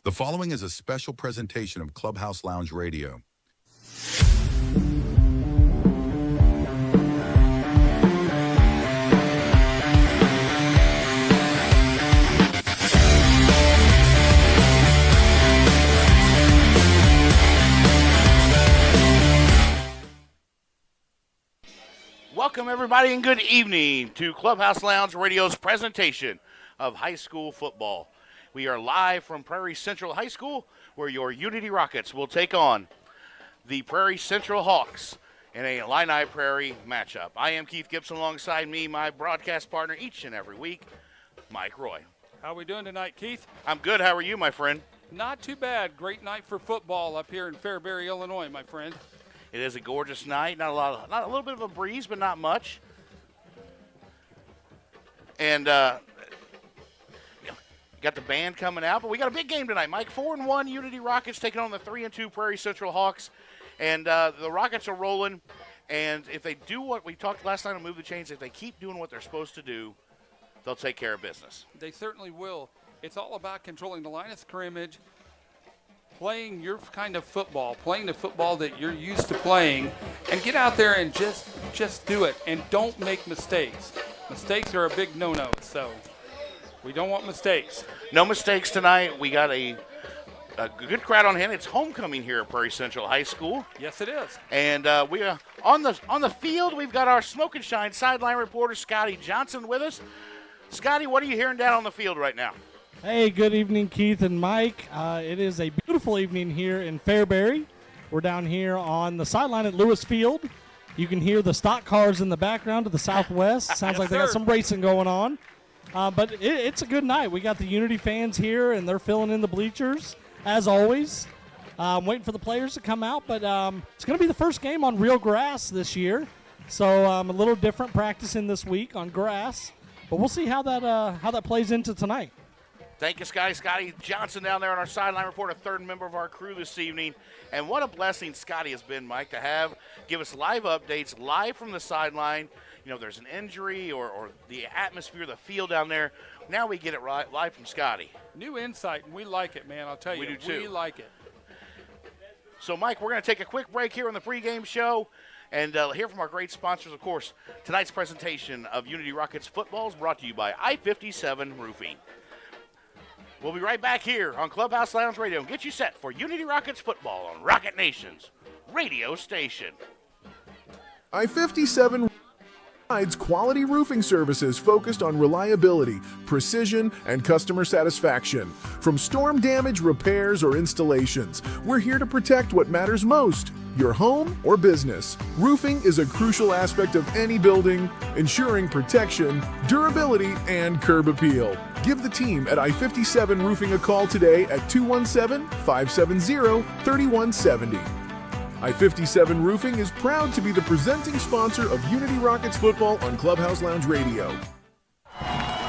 The following is a special presentation of Clubhouse Lounge Radio. Welcome, everybody, and good evening to Clubhouse Lounge Radio's presentation of high school football. We are live from Prairie Central High School, where your Unity Rockets will take on the Prairie Central Hawks in a Illini Prairie matchup. I am Keith Gibson, alongside me, my broadcast partner each and every week, Mike Roy. How are we doing tonight, Keith? I'm good. How are you, my friend? Not too bad. Great night for football up here in Fairbury, Illinois, my friend. It is a gorgeous night. Not a little bit of a breeze, but not much. And got the band coming out, but we got a big game tonight, Mike. 4-1 Unity Rockets taking on the 3-2 Prairie Central Hawks, and the Rockets are rolling. And if they do what we talked last night and move the chains, if they keep doing what they're supposed to do, they'll take care of business. They certainly will. It's all about controlling the line of scrimmage, playing your kind of football, playing the football that you're used to playing, and get out there and just do it. And don't make mistakes. Mistakes are a big no-no, so we don't want mistakes. No mistakes tonight. We got a good crowd on hand. It's homecoming here at Prairie Central High School. Yes, it is. And we are on the field. We've got our Smoke and Shine sideline reporter Scotty Johnson with us. Scotty, what are you hearing down on the field right now? Hey, good evening, Keith and Mike. It is a beautiful evening here in Fairbury. We're down here on the sideline at Lewis Field. You can hear the stock cars in the background to the southwest. Sounds like they got some racing going on. But it's a good night. We got the Unity fans here, and they're filling in the bleachers, as always. I'm waiting for the players to come out, but it's going to be the first game on real grass this year. So a little different practicing this week on grass. But we'll see how that plays into tonight. Thank you, Scotty. Scotty Johnson down there on our sideline report, a third member of our crew this evening. And what a blessing Scotty has been, Mike, to give us live updates, live from the sideline. You know, there's an injury or the atmosphere, the field down there. Now we get it live from Scotty. New insight, and we like it, man. I'll tell you, we do too. We like it. So, Mike, we're going to take a quick break here on the pregame show and hear from our great sponsors, of course. Tonight's presentation of Unity Rockets football is brought to you by I-57 Roofing. We'll be right back here on Clubhouse Lounge Radio and get you set for Unity Rockets football on Rocket Nation's radio station. I-57 provides quality roofing services focused on reliability, precision, and customer satisfaction. From storm damage, repairs, or installations, we're here to protect what matters most, your home or business. Roofing is a crucial aspect of any building, ensuring protection, durability, and curb appeal. Give the team at I-57 Roofing a call today at 217-570-3170. I-57 Roofing is proud to be the presenting sponsor of Unity Rockets football on Clubhouse Lounge Radio.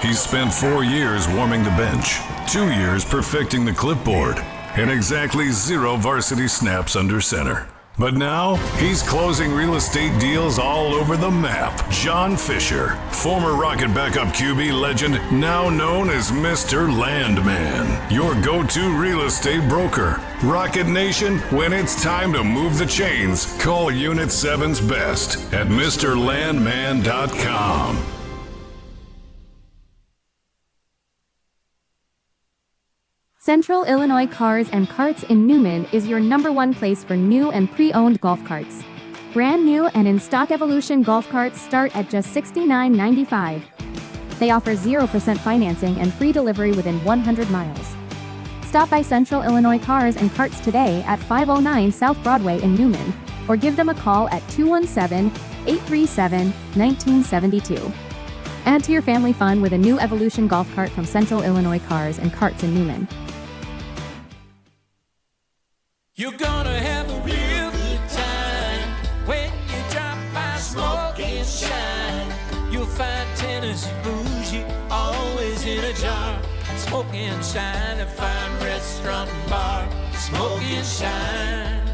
He's spent 4 years warming the bench, 2 years perfecting the clipboard, and exactly 0 varsity snaps under center. But now, he's closing real estate deals all over the map. John Fisher, former Rocket backup QB legend, now known as Mr. Landman, your go-to real estate broker. Rocket Nation, when it's time to move the chains, call Unit 7's best at MrLandman.com. Central Illinois Cars and Carts in Newman is your #1 place for new and pre-owned golf carts. Brand new and in stock Evolution golf carts start at just $69.95. They offer 0% financing and free delivery within 100 miles. Stop by Central Illinois Cars and Carts today at 509 South Broadway in Newman, or give them a call at 217-837-1972. Add to your family fun with a new Evolution golf cart from Central Illinois Cars and Carts in Newman. You're gonna have a real good time when you drop by Smoke and Shine. You'll find Tennessee bougie always in a jar. Smoke and Shine, a fine restaurant and bar. Smoke and Shine,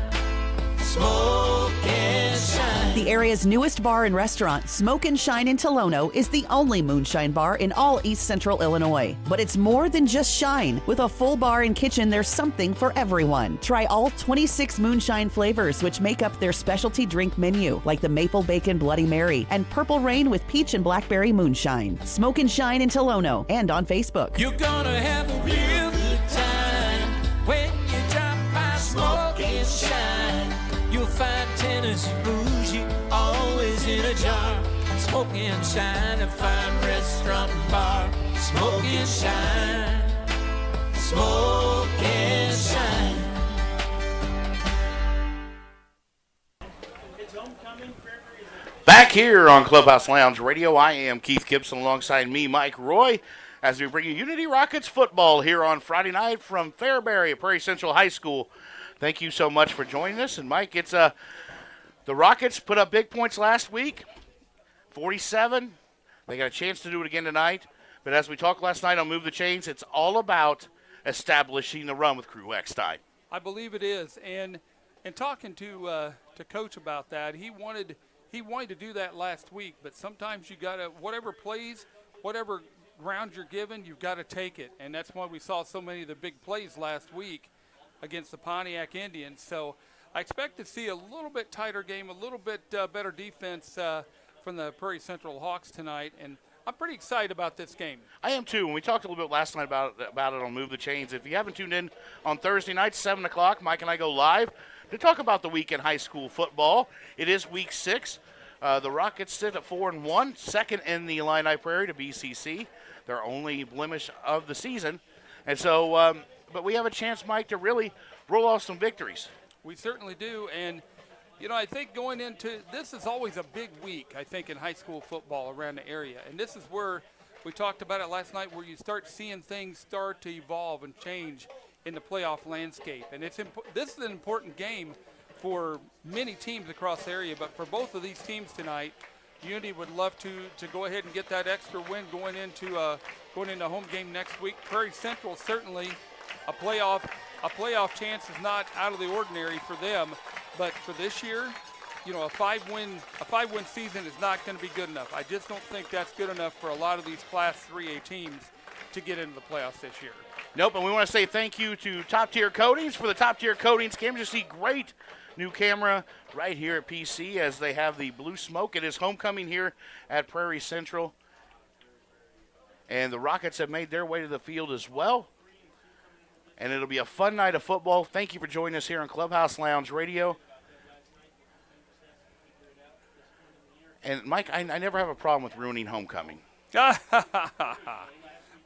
Smoke and Shine. The area's newest bar and restaurant, Smoke and Shine in Tolono, is the only moonshine bar in all East Central Illinois. But it's more than just shine. With a full bar and kitchen, there's something for everyone. Try all 26 moonshine flavors, which make up their specialty drink menu, like the Maple Bacon Bloody Mary and Purple Rain with Peach and Blackberry Moonshine. Smoke and Shine in Tolono and on Facebook. You're gonna have a real good time when you drop by Smoke and Shine. You'll find Tennessee bougie always in a jar. Smoke and Shine, a fine restaurant and bar. Smoke and Shine. Smoke and Shine. Back here on Clubhouse Lounge Radio, I am Keith Gibson alongside me, Mike Roy, as we bring you Unity Rockets football here on Friday night from Fairbury at Prairie Central High School. Thank you so much for joining us. And, Mike, it's the Rockets put up big points last week, 47. They got a chance to do it again tonight. But as we talked last night on Move the Chains, it's all about establishing the run with Crew Eckstein. I believe it is. And talking to Coach about that, he wanted to do that last week. But sometimes you got to, whatever plays, whatever ground you're given, you've got to take it. And that's why we saw so many of the big plays last week against the Pontiac Indians. So I expect to see a little bit tighter game, a little bit better defense from the Prairie Central Hawks tonight, and I'm pretty excited about this game. I am too. And we talked a little bit last night about it on Move the Chains. If you haven't tuned in on Thursday night, 7 o'clock, Mike and I go live to talk about the week in high school football. It is week 6. The Rockets sit at 4-1, second in the Illini Prairie to BCC, their only blemish of the season. And so, but we have a chance, Mike, to really roll off some victories. We certainly do. And, you know, I think going into this is always a big week, I think, in high school football around the area. And this is where we talked about it last night, where you start seeing things start to evolve and change in the playoff landscape. And this is an important game for many teams across the area. But for both of these teams tonight, Unity would love to go ahead and get that extra win going into home game next week. Prairie Central, certainly a playoff chance is not out of the ordinary for them, but for this year, you know, a five-win season is not going to be good enough. I just don't think that's good enough for a lot of these Class 3A teams to get into the playoffs this year. Nope, and we want to say thank you to Top Tier Coatings for the Top Tier Coatings camera. You see great new camera right here at PC as they have the blue smoke. It is homecoming here at Prairie Central, and the Rockets have made their way to the field as well. And it'll be a fun night of football. Thank you for joining us here on Clubhouse Lounge Radio. And, Mike, I never have a problem with ruining homecoming.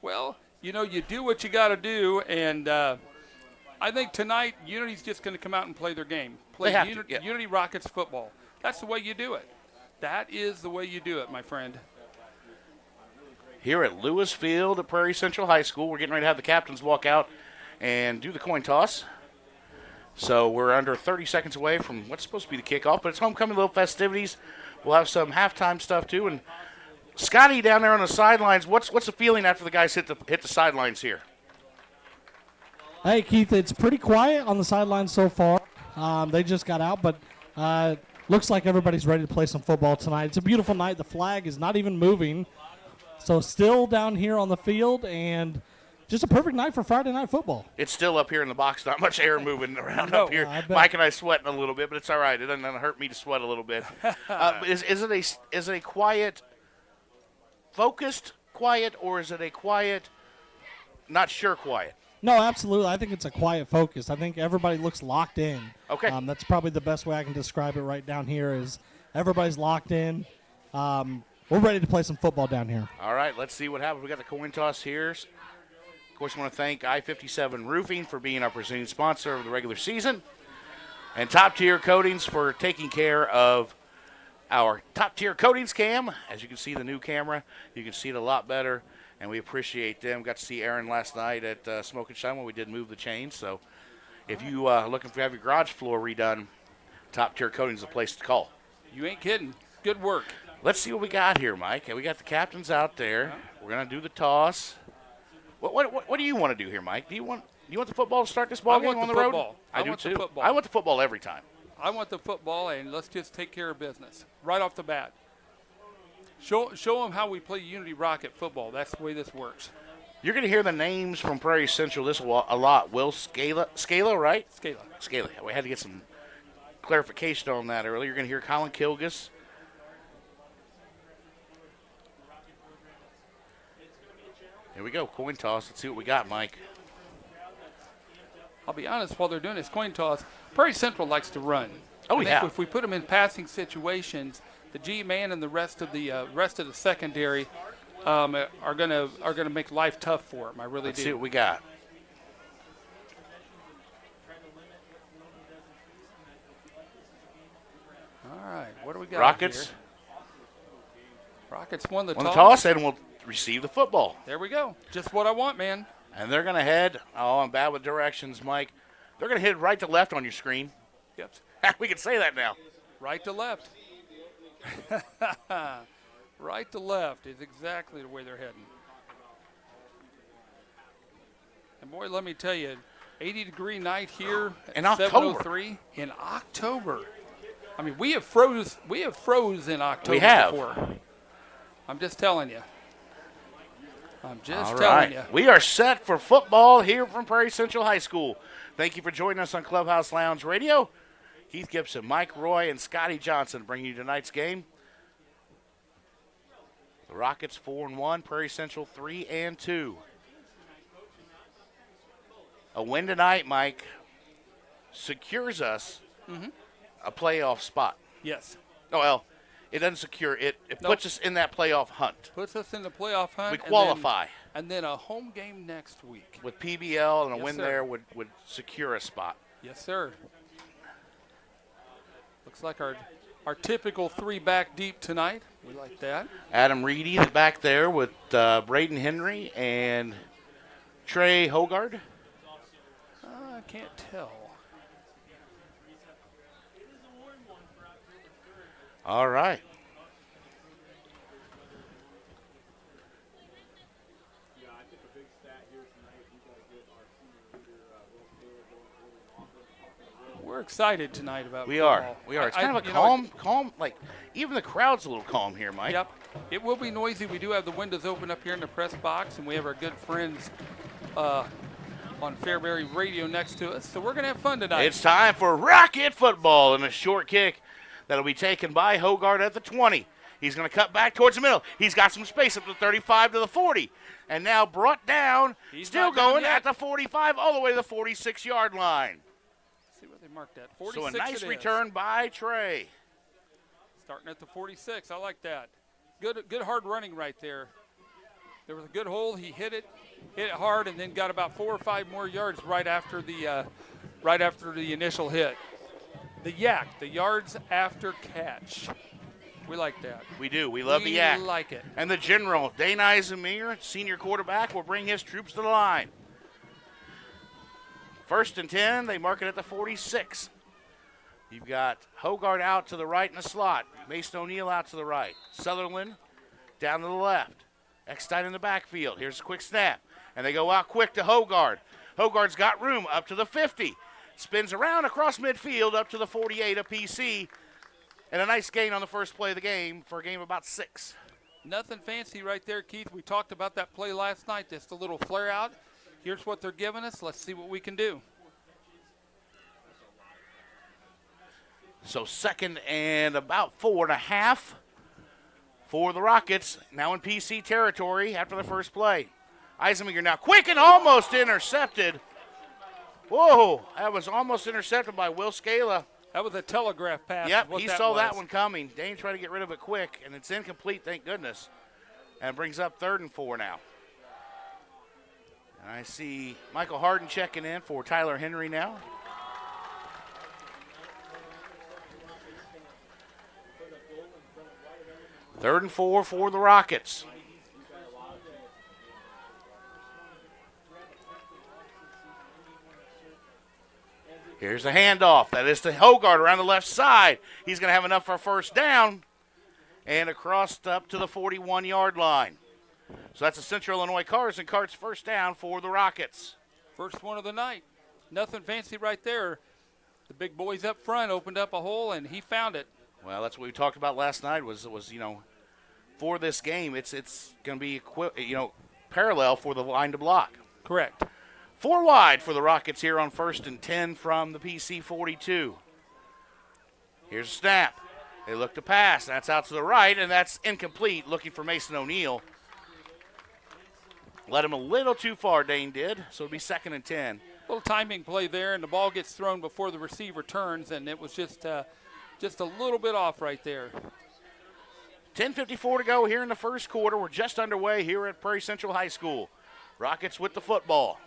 Well, you know, you do what you got to do, and I think tonight Unity's just going to come out and play their game. Play Unity Rockets football. That's the way you do it. That is the way you do it, my friend. Here at Lewis Field at Prairie Central High School, we're getting ready to have the captains walk out and do the coin toss. So we're under 30 seconds away from what's supposed to be the kickoff, but it's homecoming, little festivities. We'll have some halftime stuff too. And Scotty down there on the sidelines, what's the feeling after the guys hit the sidelines here? Hey, Keith, it's pretty quiet on the sidelines so far. They just got out, but looks like everybody's ready to play some football tonight. It's a beautiful night. The flag is not even moving. So still down here on the field, and just a perfect night for Friday night football. It's still up here in the box. Not much air moving around up here. Mike and I sweating a little bit, but it's all right. It doesn't hurt me to sweat a little bit. Is it a quiet, focused quiet, or is it a quiet, not sure quiet? No, absolutely. I think it's a quiet focus. I think everybody looks locked in. Okay. That's probably the best way I can describe it right down here is everybody's locked in. We're ready to play some football down here. All right, let's see what happens. We got the coin toss here. Of course, I want to thank I-57 Roofing for being our presenting sponsor of the regular season, and Top Tier Coatings for taking care of our Top Tier Coatings cam. As you can see, the new camera, you can see it a lot better, and we appreciate them. Got to see Aaron last night at Smoke and Shine when we did Move the Chains. So if you looking to have your garage floor redone, Top Tier Coatings is the place to call. You ain't kidding. Good work. Let's see what we got here, Mike. We got the captains out there. We're going to do the toss. What do you want to do here, Mike? Do you want the football to start this ball game on the road? I do too. Football. I want the football every time. I want the football, and let's just take care of business right off the bat. Show them how we play Unity Rocket football. That's the way this works. You're going to hear the names from Prairie Central a lot. Will Scala, right? Scala. We had to get some clarification on that earlier. You're going to hear Colin Kilgus. Here we go, coin toss. Let's see what we got, Mike. I'll be honest, while they're doing this coin toss, Prairie Central likes to run. Oh, yeah. If we put them in passing situations, the G-man and the rest of the secondary are gonna make life tough for them. I really do. Let's see what we got. All right, what do we got Rockets. here? Rockets won the toss and will receive the football. There we go. Just what I want, man. And they're going to head. Oh, I'm bad with directions, Mike. They're going to hit right to left on your screen. Yep. We can say that now. Right to left. Right to left is exactly the way they're heading. And boy, let me tell you, 80-degree night here in at October. 7:03 in October. I mean, we have froze in October we have. before. I'm just telling you. I'm just All telling right. you. We are set for football here from Prairie Central High School. Thank you for joining us on Clubhouse Lounge Radio. Keith Gibson, Mike Roy, and Scotty Johnson bring you tonight's game. The Rockets 4-1, Prairie Central 3-2. A win tonight, Mike, secures us a playoff spot. Yes. Oh, well, it doesn't secure it. It puts us in that playoff hunt. Puts us in the playoff hunt. We qualify. And then a home game next week. With PBL and a Yes, win sir. there would secure a spot. Yes, sir. Looks like our typical three back deep tonight. We like that. Adam Reedy back there with Braden Henry and Trey Hogard. I can't tell. All right. We're excited tonight about We football. are. It's kind of a calm, like, even the crowd's a little calm here, Mike. Yep. It will be noisy. We do have the windows open up here in the press box, and we have our good friends on Fairbury Radio next to us. So we're going to have fun tonight. It's time for Rocket football and a short kick that'll be taken by Hogard at the 20. He's going to cut back towards the middle. He's got some space up to 35 to the 40. And now brought down, still going at the 45 all the way to the 46-yard line. Let's see what they marked at. 46 So a nice it return is. by Trey. Starting at the 46. I like that. Good hard running right there. There was a good hole. He hit it hard, and then got about 4 or 5 more yards right after the initial hit. The yak, the yards after catch. We like that. We do. We love the yak. We like it. And the general, Dane Izemir, senior quarterback, will bring his troops to the line. 1st and 10, they mark it at the 46. You've got Hogard out to the right in the slot. Mason O'Neill out to the right. Sutherland down to the left. Eckstein in the backfield. Here's a quick snap. And they go out quick to Hogard. Hogard's got room up to the 50. Spins around across midfield up to the 48 of PC. And a nice gain on the first play of the game for a game of about 6. Nothing fancy right there, Keith. We talked about that play last night. Just a little flare out. Here's what they're giving us. Let's see what we can do. So 2nd and about 4.5 for the Rockets. Now in PC territory after the first play. Izeminger now quick and almost intercepted. Whoa, that was almost intercepted by Will Scala. That was a telegraph pass. Yep, he saw that one coming. Dane tried to get rid of it quick, and it's incomplete, thank goodness. And brings up 3rd and 4 now. And I see Michael Harden checking in for Tyler Henry now. Third and 4 for the Rockets. Here's the handoff. That is to Hogard around the left side. He's going to have enough for a first down. And across up to the 41-yard line. So that's the Central Illinois Cars and Carts first down for the Rockets. First one of the night. Nothing fancy right there. The big boys up front opened up a hole, and he found it. Well, that's what we talked about last night was for this game, it's going to be parallel for the line to block. Correct. 4 wide for the Rockets here on 1st and 10 from the PC 42. Here's a snap. They look to pass. That's out to the right, and that's incomplete, looking for Mason O'Neill. Let him a little too far, Dane did, so it'll be 2nd and 10. Little timing play there, and the ball gets thrown before the receiver turns, and it was just a little bit off right there. 10:54 to go here in the first quarter. We're just underway here at Prairie Central High School. Rockets with the football.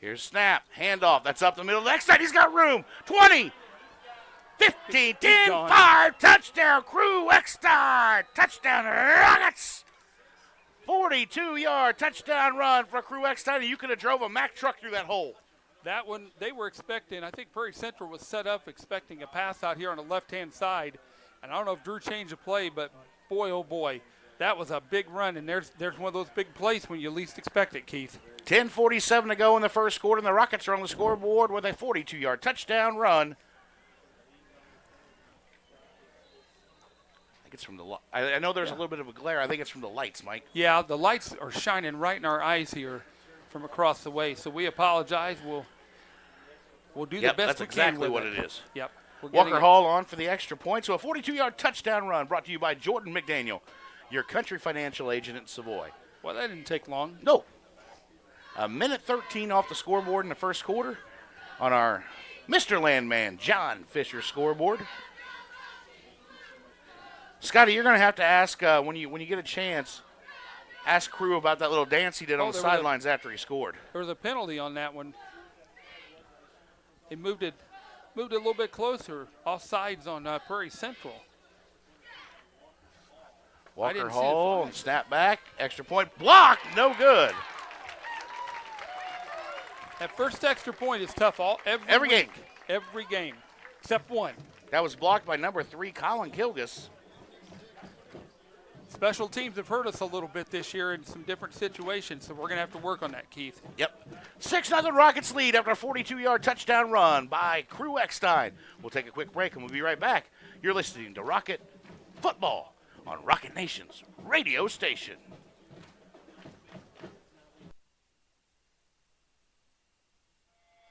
Here's snap, handoff. That's up the middle. Next side, he's got room. 20, 15, 10, 5, touchdown, Crew Eckstein. Touchdown, Rockets. 42-yard touchdown run for Crew Eckstein. You could have drove a Mack truck through that hole. That one, they were expecting, I think Prairie Central was set up expecting a pass out here on the left-hand side. And I don't know if Drew changed the play, but boy, oh boy, that was a big run. And there's one of those big plays when you least expect it, Keith. 10:47 to go in the first quarter, and the Rockets are on the scoreboard with a 42-yard touchdown run. I think it's from the I know there's a little bit of a glare. I think it's from the lights, Mike. Yeah, the lights are shining right in our eyes here from across the way, so we apologize. We'll do the best we can. That's exactly what it is. Yep. Walker Hall on for the extra point. So a 42-yard touchdown run brought to you by Jordan McDaniel, your country financial agent in Savoy. Well, that didn't take long. No. A minute 13 off the scoreboard in the first quarter on our Mr. Landman John Fisher scoreboard. Scotty, you're going to have to ask when you get a chance, ask Crew about that little dance he did on the sidelines after he scored. There was a penalty on that one. They moved it a little bit closer, off sides on Prairie Central. Walker Hall and snap back, extra point, blocked, no good. That first extra point is tough every game. Every game, except one. That was blocked by number 3, Colin Kilgus. Special teams have hurt us a little bit this year in some different situations, so we're going to have to work on that, Keith. Yep. 6-0 Rockets lead after a 42-yard touchdown run by Crew Eckstein. We'll take a quick break, and we'll be right back. You're listening to Rocket Football on Rocket Nation's radio station.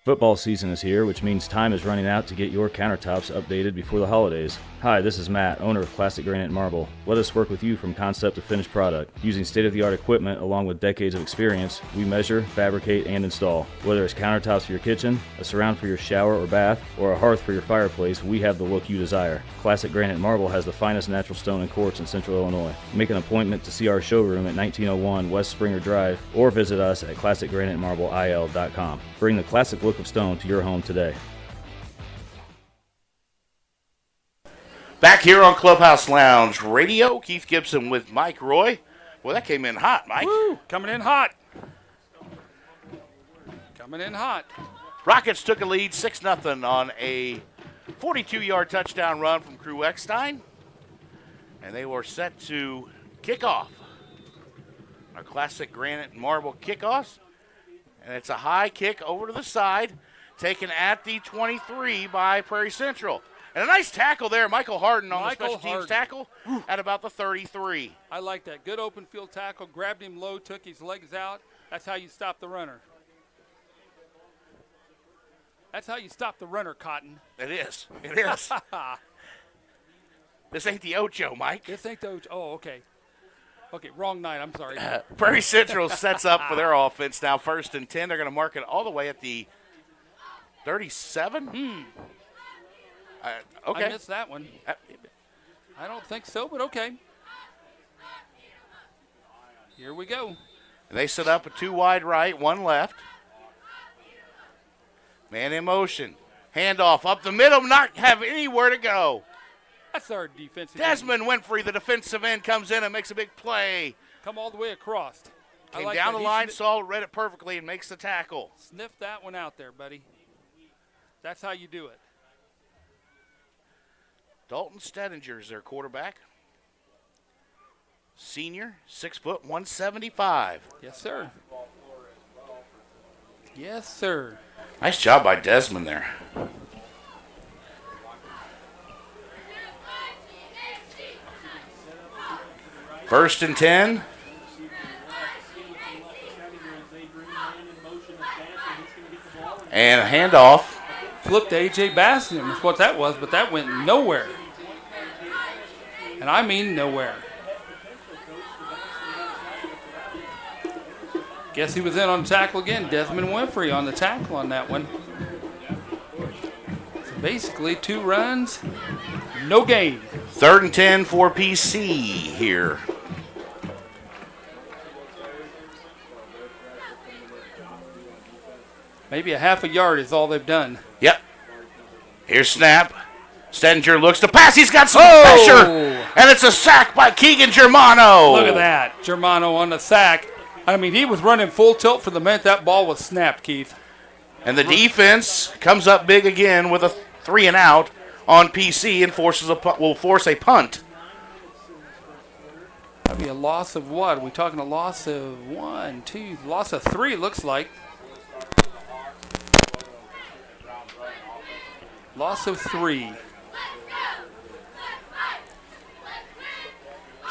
Football season is here, which means time is running out to get your countertops updated before the holidays. Hi, this is Matt, owner of Classic Granite Marble. Let us work with you from concept to finished product. Using state-of-the-art equipment along with decades of experience, we measure, fabricate, and install. Whether it's countertops for your kitchen, a surround for your shower or bath, or a hearth for your fireplace, we have the look you desire. Classic Granite Marble has the finest natural stone and quartz in Central Illinois. Make an appointment to see our showroom at 1901 West Springer Drive or visit us at ClassicGraniteMarbleIL.com. Bring the classic look of stone to your home today. Back here on Clubhouse Lounge Radio, Keith Gibson with Mike Roy. Well, that came in hot, Mike. Woo, coming in hot. Coming in hot. Rockets took a lead 6-0 on a 42-yard touchdown run from Crew Eckstein. And they were set to kick off our Classic Granite Marble kickoffs. And it's a high kick over to the side, taken at the 23 by Prairie Central. And a nice tackle there, Michael Harden on the special teams tackle at about the 33. I like that. Good open field tackle, grabbed him low, took his legs out. That's how you stop the runner. That's how you stop the runner, Cotton. It is. It is. This ain't the Ocho, Mike. This ain't the Ocho. Oh, okay. Okay, wrong night. I'm sorry. Prairie Central sets up for their offense now. 1st and 10. They're going to mark it all the way at the 37. Okay. I missed that one. I don't think so, but okay. Here we go. And they set up a 2 wide right, 1 left. Man in motion. Handoff up the middle, not have anywhere to go. That's our defensive Desmond Winfrey, the defensive end, comes in and makes a big play. Come all the way across. Came down the line, saw, read it perfectly, and makes the tackle. Sniff that one out there, buddy. That's how you do it. Dalton Stedinger is their quarterback. Senior, 6 foot, 175. Yes, sir. Yes, sir. Nice job by Desmond there. First and 10. And a handoff. Flipped to A.J. Bastian is what that was, but that went nowhere. And I mean nowhere. Guess he was in on tackle again. Desmond Winfrey on the tackle on that one. So basically 2 runs, no gain. 3rd and 10 for PC here. Maybe a half a yard is all they've done. Yep. Here's snap. Stedinger looks to pass. He's got some pressure. And it's a sack by Keegan Germano. Look at that. Germano on the sack. I mean, he was running full tilt for the minute that ball was snapped, Keith. And the defense comes up big again with a 3 and out on PC and will force a punt. That'd be a loss of what? Are we talking a loss of 1, 2, loss of 3, looks like. Loss of 3.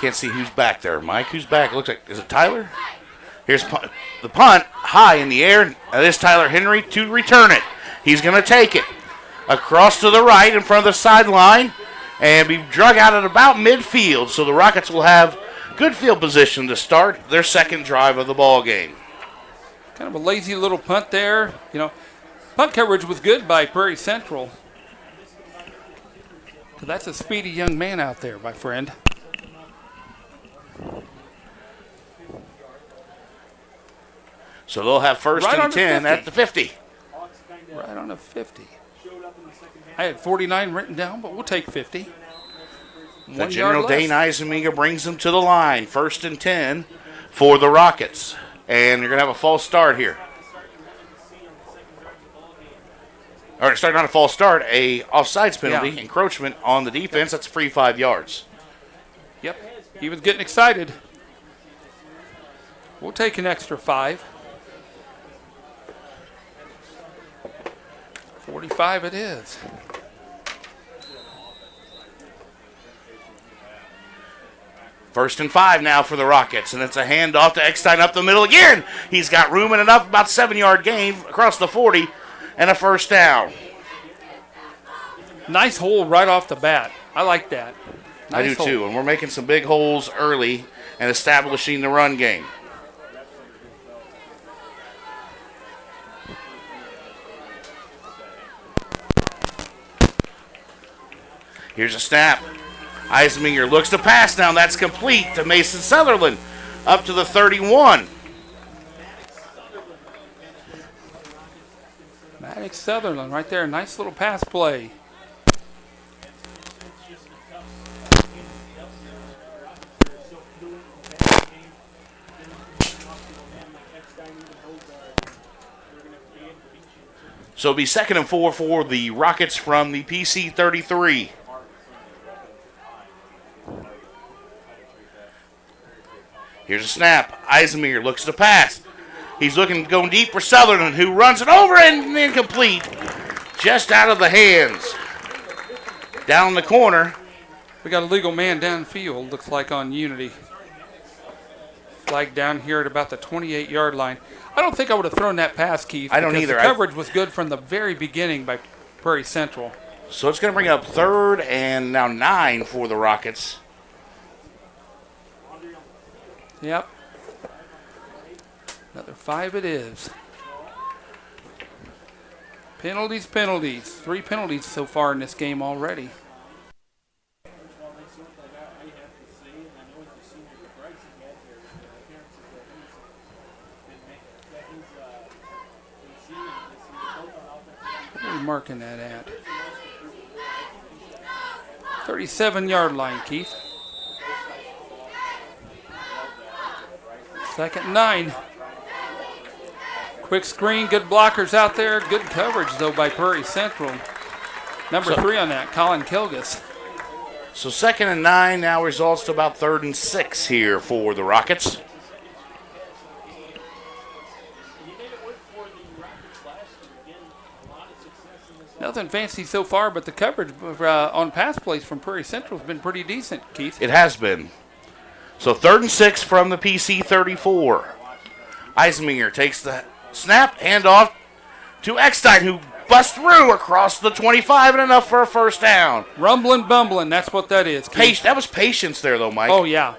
Can't see who's back there. Mike, who's back? Looks like, is it Tyler? Here's the punt, high in the air. That is Tyler Henry to return it. He's going to take it across to the right in front of the sideline and be drug out at about midfield. So the Rockets will have good field position to start their second drive of the ball game. Kind of a lazy little punt there. You know, punt coverage was good by Prairie Central. So that's a speedy young man out there, my friend. So they'll have first right and 10 at the 50. Right on the 50. I had 49 written down, but we'll take 50. The General Dane Eisenmenger brings them to the line. First and 10 for the Rockets. And you're going to have a false start here. Or start not a false start, a offsides penalty, encroachment on the defense. That's a free 5 yards. Yep, he was getting excited. We'll take an extra 5. 45 it is. First and 5 now for the Rockets, and it's a handoff to Eckstein up the middle again. He's got room and enough, about 7-yard gain across the 40, and a first down. Nice hole right off the bat. I like that. I do too, and we're making some big holes early and establishing the run game. Here's a snap. Eisenmenger looks to pass now. That's complete to Mason Sutherland up to the 31. Maddox Sutherland right there. Nice little pass play. So it'll be 2nd and 4 for the Rockets from the PC 33. Here's a snap. Eisenmenger looks to pass. He's looking going deep for Sutherland, who runs it over and incomplete. Just out of the hands. Down the corner. We got a legal man downfield, looks like on Unity. Flag down here at about the 28-yard line. I don't think I would have thrown that pass, Keith. I don't either. The coverage was good from the very beginning by Prairie Central. So it's going to bring up 3rd and now 9 for the Rockets. Yep. Another 5 it is. Penalties. 3 penalties so far in this game already. What are we marking that at? 37-yard line, Keith. 2nd and 9. Quick screen, good blockers out there. Good coverage, though, by Prairie Central. Number 3 on that, Colin Kilgus. So 2nd and 9 now results to about 3rd and 6 here for the Rockets. Nothing fancy so far, but the coverage on pass plays from Prairie Central has been pretty decent, Keith. It has been. So 3rd and 6 from the PC 34. Eisminger takes the snap, handoff to Eckstein, who busts through across the 25 and enough for a first down. Rumbling, bumbling, that's what that is, Keith. That was patience there, though, Mike. Oh, yeah.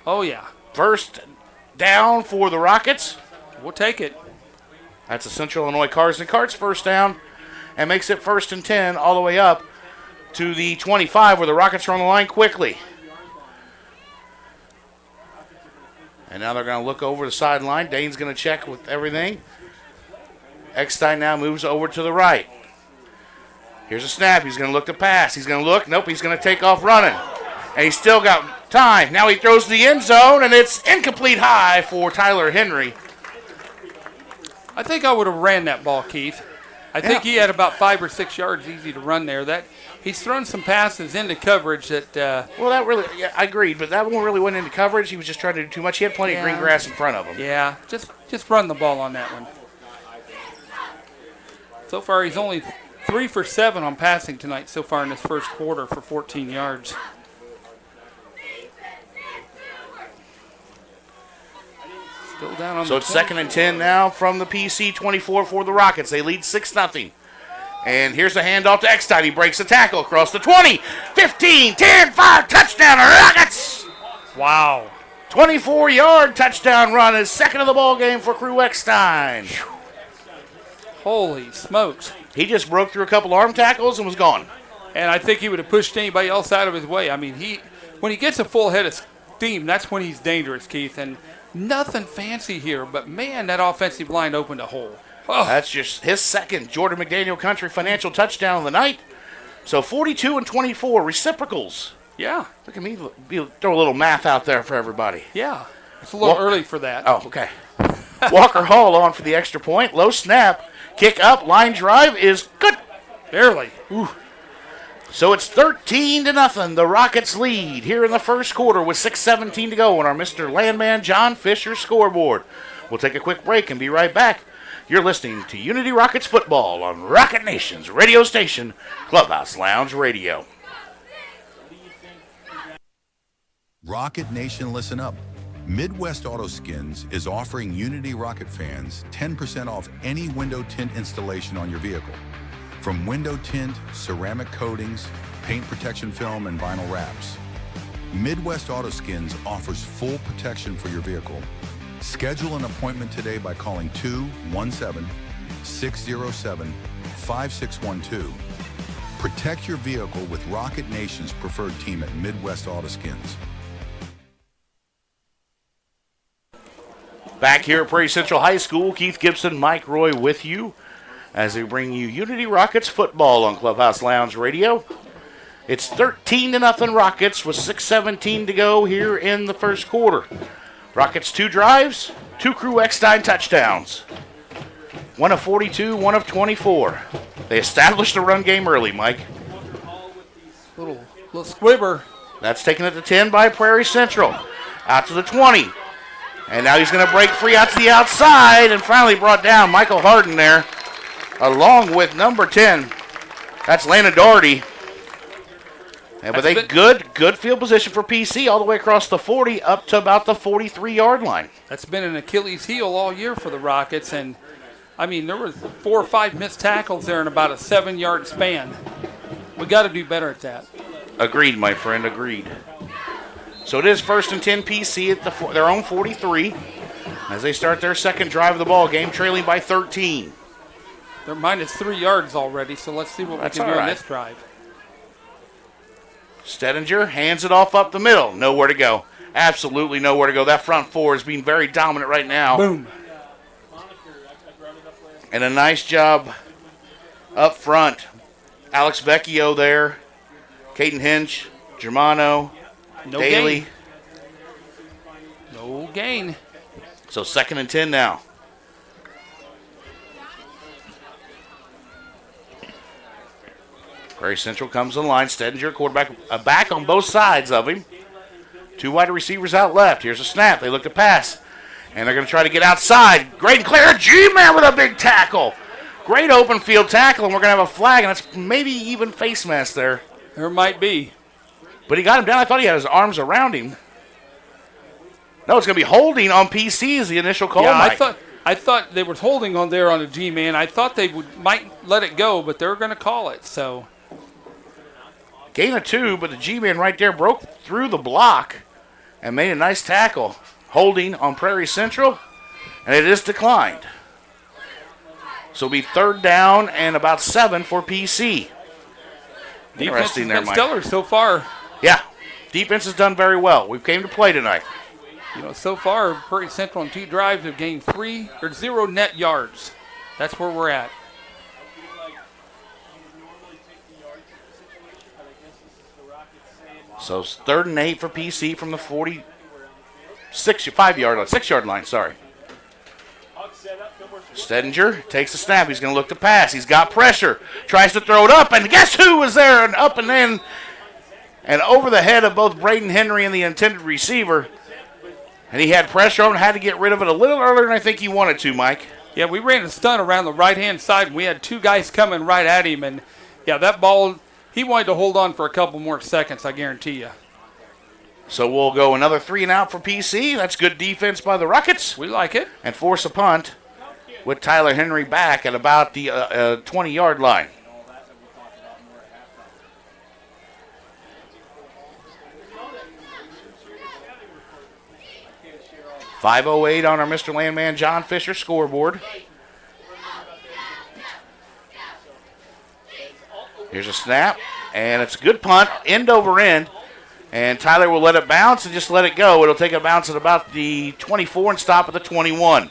Oh, yeah. First down for the Rockets. We'll take it. That's a Central Illinois Cars and Carts first down, and makes it 1st and 10 all the way up to the 25, where the Rockets are on the line quickly. And now they're going to look over the sideline. Dane's going to check with everything. Eckstein now moves over to the right. Here's a snap. He's going to look to pass. He's going to look. Nope, he's going to take off running. And he's still got time. Now he throws to the end zone, and it's incomplete high for Tyler Henry. I think I would have ran that ball, Keith. I think he had about 5 or 6 yards easy to run there. He's thrown some passes into coverage that. Well, that really, yeah, I agreed, but that one really went into coverage. He was just trying to do too much. He had plenty of green grass in front of him. Yeah, just run the ball on that one. So far, he's only 3 for 7 on passing tonight so far in this first quarter for 14 yards. Still down on so it's 2nd and 10 now from the PC 24 for the Rockets. They lead 6-0. And here's a handoff to Eckstein. He breaks the tackle across the 20, 15, 10, 5, touchdown Rockets! Wow. 24-yard touchdown run is second of the ball game for Crew Eckstein. Holy smokes. He just broke through a couple arm tackles and was gone. And I think he would have pushed anybody else out of his way. I mean, when he gets a full head of steam, that's when he's dangerous, Keith. And nothing fancy here, but man, that offensive line opened a hole. Oh. That's just his second Jordan McDaniel Country Financial touchdown of the night. So 42 and 24 reciprocals. Yeah. Look at me throw a little math out there for everybody. Yeah. It's a little early for that. Oh, okay. Walker Hall on for the extra point. Low snap. Kick up. Line drive is good. Barely. Ooh. So it's 13-0. The Rockets lead here in the first quarter with 6:17 to go on our Mr. Landman John Fisher scoreboard. We'll take a quick break and be right back. You're listening to Unity Rockets football on Rocket Nation's radio station, Clubhouse Lounge Radio. Rocket Nation, listen up. Midwest Auto Skins is offering Unity Rocket fans 10% off any window tint installation on your vehicle. From window tint, ceramic coatings, paint protection film, and vinyl wraps. Midwest Auto Skins offers full protection for your vehicle. Schedule an appointment today by calling 217-607-5612. Protect your vehicle with Rocket Nation's preferred team at Midwest Auto Skins. Back here at Prairie Central High School, Keith Gibson, Mike Roy with you as we bring you Unity Rockets football on Clubhouse Lounge Radio. It's 13-0 Rockets with 6:17 to go here in the first quarter. Rockets 2 drives, 2 Crew Eckstein touchdowns. 1 of 42, 1 of 24. They established the run game early, Mike. Little squibber. That's taken at the 10 by Prairie Central. Out to the 20. And now he's going to break free out to the outside and finally brought down Michael Harden there, along with number 10. That's Landon Doherty. But they good field position for PC all the way across the 40 up to about the 43-yard line. That's been an Achilles heel all year for the Rockets. And, I mean, there was 4 or 5 missed tackles there in about a 7-yard span. We got to do better at that. Agreed, my friend, agreed. So it is 1st and 10 PC at their own 43 as they start their second drive of the ball game, trailing by 13. They're minus 3 yards already, so let's see what we can do on this drive. Stedinger hands it off up the middle. Nowhere to go. Absolutely nowhere to go. That front four is being very dominant right now. Boom. And a nice job up front. Alex Vecchio there. Caden Hinch, Germano, Daly. No gain. So 2nd and 10 now. Prairie Central comes on the line. Stedinger, quarterback, back on both sides of him. 2 wide receivers out left. Here's a snap. They look to pass. And they're going to try to get outside. Great and clear. G-Man with a big tackle. Great open field tackle, and we're going to have a flag, and that's maybe even face mask there. There might be. But he got him down. I thought he had his arms around him. No, it's going to be holding on PC as the initial call. Yeah, Mike. I thought they were holding on there on a G-man. I thought they might let it go, but they're going to call it. So gain of 2, but the G-man right there broke through the block and made a nice tackle. Holding on Prairie Central, and it is declined. So it'll be 3rd down and about 7 for PC. Defense has been stellar so far. Yeah, defense has done very well. We came to play tonight. You know, so far, Prairie Central on 2 drives have gained 0 net yards. That's where we're at. So it's 3rd and 8 for PC from the 6-yard line, sorry. Stedinger takes a snap. He's going to look to pass. He's got pressure. Tries to throw it up, and guess who was there? And up and in, and over the head of both Braden Henry and the intended receiver. And he had pressure on and had to get rid of it a little earlier than I think he wanted to, Mike. Yeah, we ran a stunt around the right-hand side, and we had 2 guys coming right at him. And, yeah, that ball, he wanted to hold on for a couple more seconds, I guarantee you. So we'll go another 3 and out for PC. That's good defense by the Rockets. We like it. And force a punt with Tyler Henry back at about the 20-yard line. .508 on our Mr. Landman John Fisher scoreboard. Here's a snap, and it's a good punt, end over end. And Tyler will let it bounce and just let it go. It'll take a bounce at about the 24 and stop at the 21.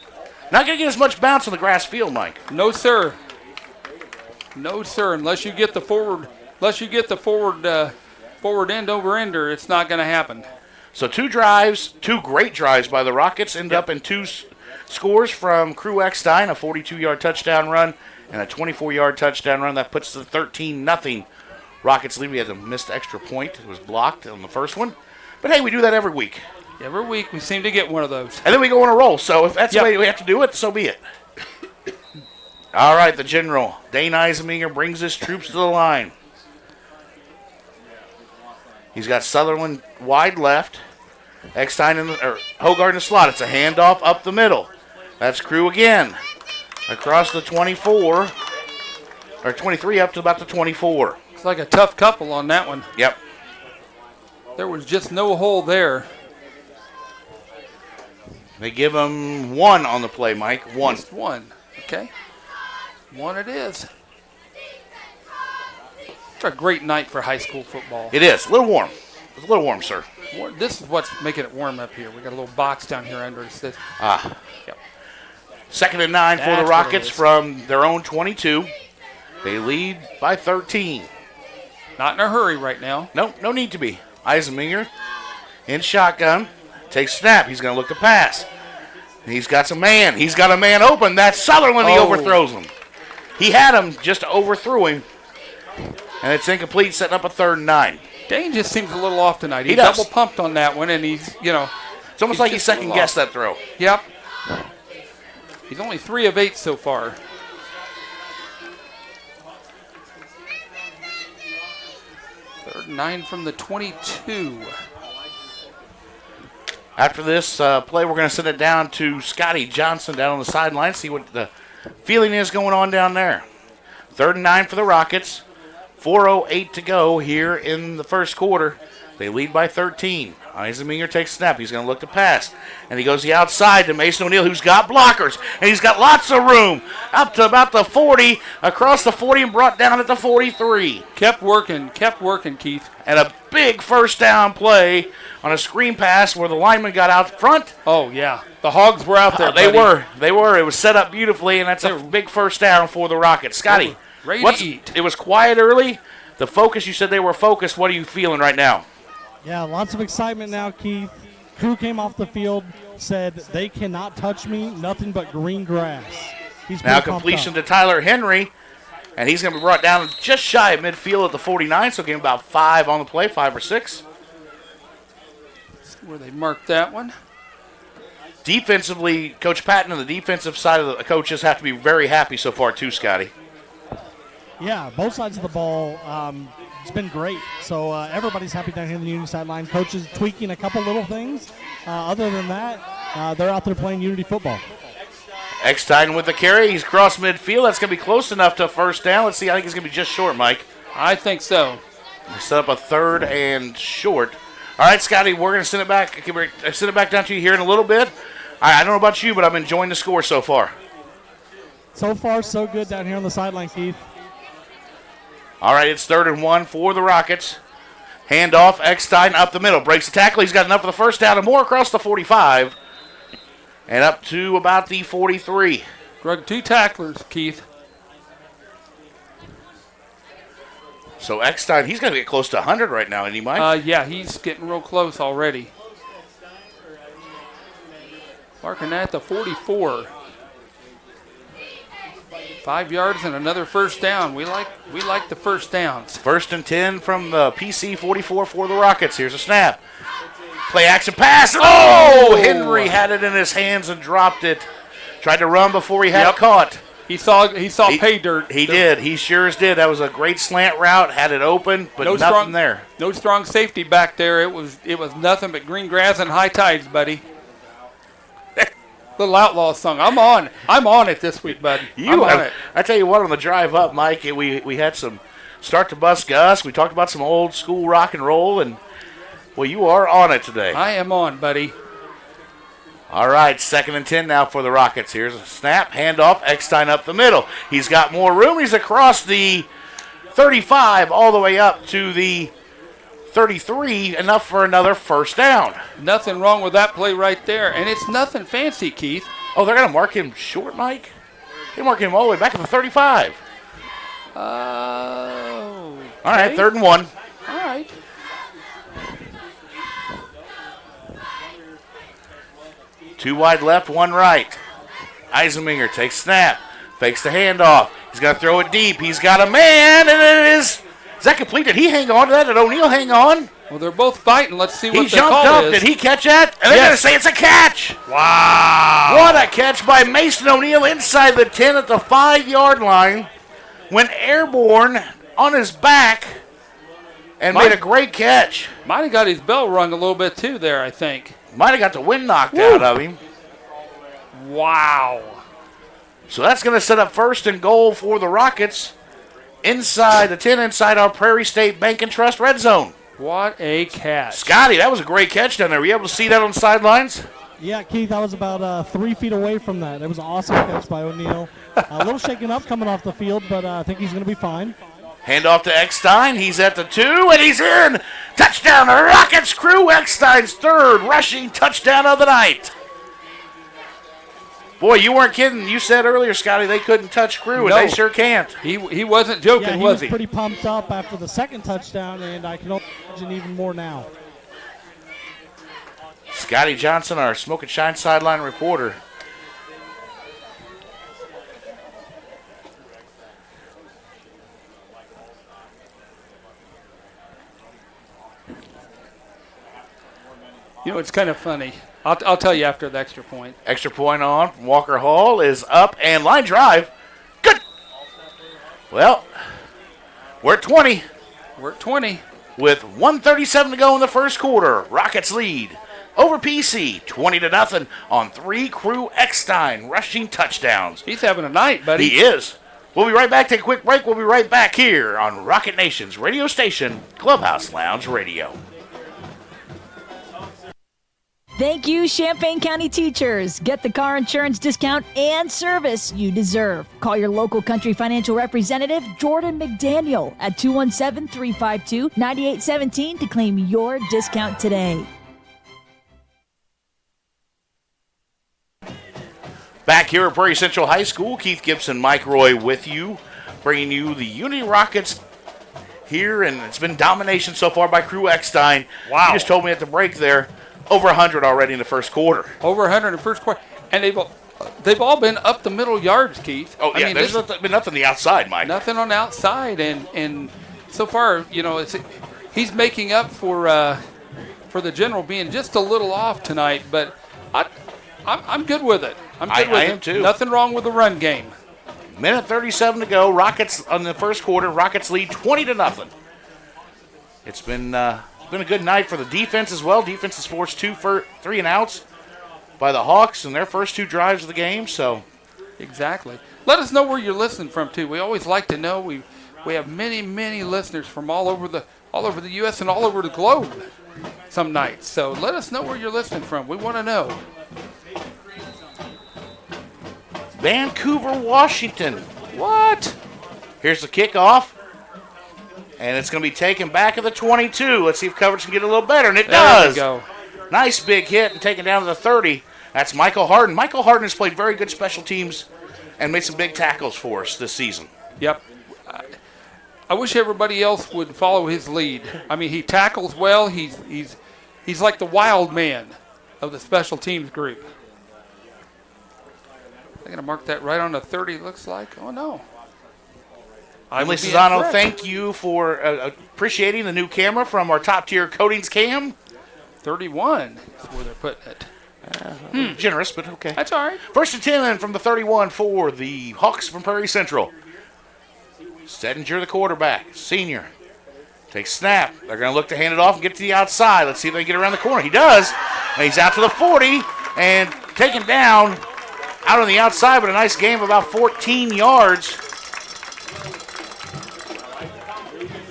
Not going to get as much bounce on the grass field, Mike. No, sir. No, sir. Unless you get the forward end over ender, it's not going to happen. So 2 great drives by the Rockets, end up in 2 scores from Crew Eckstein, a 42-yard touchdown run and a 24-yard touchdown run. That puts the 13-0 Rockets lead. We had a missed extra point. It was blocked on the first one. But, hey, we do that every week. Every week we seem to get one of those. And then we go on a roll. So if that's the way we have to do it, so be it. All right, the general, Dane Eiseminger, brings his troops to the line. He's got Sutherland wide left. Eckstein Hogard in the slot. It's a handoff up the middle. That's Crew again. Across the 24, or 23 up to about the 24. It's like a tough couple on that one. Yep. There was just no hole there. They give him 1 on the play, Mike. 1. Just 1. Okay. 1 it is. It's a great night for high school football. It is. A little warm. It's a little warm, sir. This is what's making it warm up here. We got a little box down here under us. Yep. 2nd and 9 for the Rockets from their own 22. They lead by 13. Not in a hurry right now. No need to be. Eiseminger in shotgun. Takes snap. He's going to look to pass. He's got some man. He's got a man open. That's Sutherland. He overthrows him. He had him, just overthrew him. And it's incomplete, setting up a 3rd and 9. Dane just seems a little off tonight. He does. Double pumped on that one, and he's, It's almost like he second-guessed that throw. Yep. He's only 3 of 8 so far. Third and 9 from the 22. After this play, we're going to send it down to Scotty Johnson down on the sideline, see what the feeling is going on down there. 3rd and 9 for the Rockets. 4:08 to go here in the first quarter. They lead by 13. Eiseminger takes a snap. He's going to look to pass. And he goes the outside to Mason O'Neill, who's got blockers. And he's got lots of room. Up to about the 40, across the 40, and brought down at the 43. Kept working, Keith. And a big first down play on a screen pass where the lineman got out front. Oh, yeah. The Hogs were out there, They were. It was set up beautifully, and that's a big first down for the Rockets. Scotty, ready to eat. It was quiet early. The focus, you said they were focused. What are you feeling right now? Yeah, lots of excitement now, Keith. Crew came off the field, said they cannot touch me, nothing but green grass. He's now completion to Tyler Henry, and he's going to be brought down just shy of midfield at the 49, so give him about 5 on the play, 5 or 6. See where they marked that one. Defensively, Coach Patton and the defensive side of the coaches have to be very happy so far too, Scotty. Yeah, both sides of the ball. It's been great. So everybody's happy down here in the Unity sideline. Coaches tweaking a couple little things. Other than that, they're out there playing Unity football. Eckstein with the carry. He's crossed midfield. That's going to be close enough to a first down. Let's see. I think he's going to be just short, Mike. I think so. Set up a 3rd and short. All right, Scotty, we're going to send it back. Send it back down to you here in a little bit. I don't know about you, but I'm enjoying the score so far. So far, so good down here on the sideline, Keith. All right, it's 3rd and 1 for the Rockets. Handoff, Eckstein up the middle. Breaks the tackle. He's got enough for the first down and more across the 45. And up to about the 43. Drug 2 tacklers, Keith. So Eckstein, he's going to get close to 100 right now, isn't he, Mike? Yeah, he's getting real close already. Marking at the 44. 5 yards and another first down. We like the first downs. 1st and 10 from the PC 44 for the Rockets. Here's a snap. Play action pass. Oh! Henry had it in his hands and dropped it. Tried to run before he had it caught. He saw pay dirt. He did. He sure as did. That was a great slant route. Had it open, but nothing there. No strong safety back there. It was nothing but green grass and high tides, buddy. Little outlaw song. I'm on it this week, bud. I'm on it. I tell you what, on the drive up, Mike, we had some start to bus Gus. We talked about some old school rock and roll, and well, you are on it today. I am on, buddy. All right, 2nd and 10 now for the Rockets. Here's a snap, handoff, Eckstein up the middle. He's got more room. He's across the 35 all the way up to the 33, enough for another first down. Nothing wrong with that play right there, and it's nothing fancy, Keith. Oh, they're going to mark him short, Mike? They're marking him all the way back at the 35. Oh. All right, 3rd and 1. All right. Two wide left, one right. Eisenminger takes snap, fakes the handoff. He's going to throw it deep. He's got a man, and it is. Is that complete? Did he hang on to that? Did O'Neal hang on? Well, they're both fighting. Let's see what he the call jumped up. is. Did he catch that? And they're going to say it's a catch. Wow. What a catch by Mason O'Neal inside the 10 at the 5-yard line. Went airborne on his back and made a great catch. Might have got his bell rung a little bit too there, I think. Might have got the wind knocked out of him. Wow. So that's going to set up 1st and goal for the Rockets inside the 10, inside our Prairie State Bank and Trust red zone. What a catch. Scotty, that was a great catch down there. Were you able to see that on the sidelines? Yeah, Keith, I was about 3 feet away from that. It was an awesome catch by O'Neal. A little shaken up coming off the field, but I think he's going to be fine. Handoff to Eckstein. He's at the 2, and he's in. Touchdown, the Rockets crew. Eckstein's 3rd rushing touchdown of the night. Boy, you weren't kidding. You said earlier, Scotty, they couldn't touch crew, and they sure can't. He wasn't joking, was he? He was pretty pumped up after the 2nd touchdown, and I can only imagine even more now. Scotty Johnson, our Smoke and Shine sideline reporter. You know, it's kind of funny. I'll tell you after the extra point. Extra point on. Walker Hall is up and line drive. Good. Well, we're at 20. We're at 20. With 1:37 to go in the first quarter. Rockets lead over PC 20-0 on 3 crew Eckstein rushing touchdowns. He's having a night, buddy. He is. We'll be right back. Take a quick break. We'll be right back here on Rocket Nation's radio station, Clubhouse Lounge Radio. Thank you, Champaign County teachers. Get the car insurance discount and service you deserve. Call your local Country Financial representative, Jordan McDaniel, at 217-352-9817 to claim your discount today. Back here at Prairie Central High School, Keith Gibson, Mike Roy with you, bringing you the Unity Rockets here, and it's been domination so far by crew Eckstein. Wow. You just told me at the break there, over 100 already in the first quarter. Over 100 in the first quarter. And they've all been up the middle yards, Keith. Oh, yeah, there's been nothing on the outside, Mike. Nothing on the outside. And so far, you know, he's making up for the general being just a little off tonight. But I'm good with it. I am too. Nothing wrong with the run game. Minute 37 to go. Rockets on the first quarter. Rockets lead 20-0. It's been a good night for the defense as well. Defense has forced 2 3 and outs by the Hawks in their first 2 drives of the game. So, exactly. Let us know where you're listening from too. We always like to know. We have many listeners from all over the U.S. and all over the globe some nights. So let us know where you're listening from. We want to know. Vancouver, Washington. What? Here's the kickoff. And it's going to be taken back at the 22. Let's see if coverage can get a little better. And it does. There we go. Nice big hit and taken down to the 30. That's Michael Harden. Michael Harden has played very good special teams and made some big tackles for us this season. Yep. I wish everybody else would follow his lead. I mean, he tackles well. He's like the wild man of the special teams group. They're going to mark that right on the 30, looks like. Oh, no. Emily Cesano, thank you for appreciating the new camera from our top-tier coatings cam. 31 is where they're putting it. Generous, but okay. That's all right. First and 10 from the 31 for the Hawks from Prairie Central. Settinger, the quarterback, senior. Takes snap. They're going to look to hand it off and get to the outside. Let's see if they can get around the corner. He does. And he's out to the 40 and taken down out on the outside, but a nice game of about 14 yards.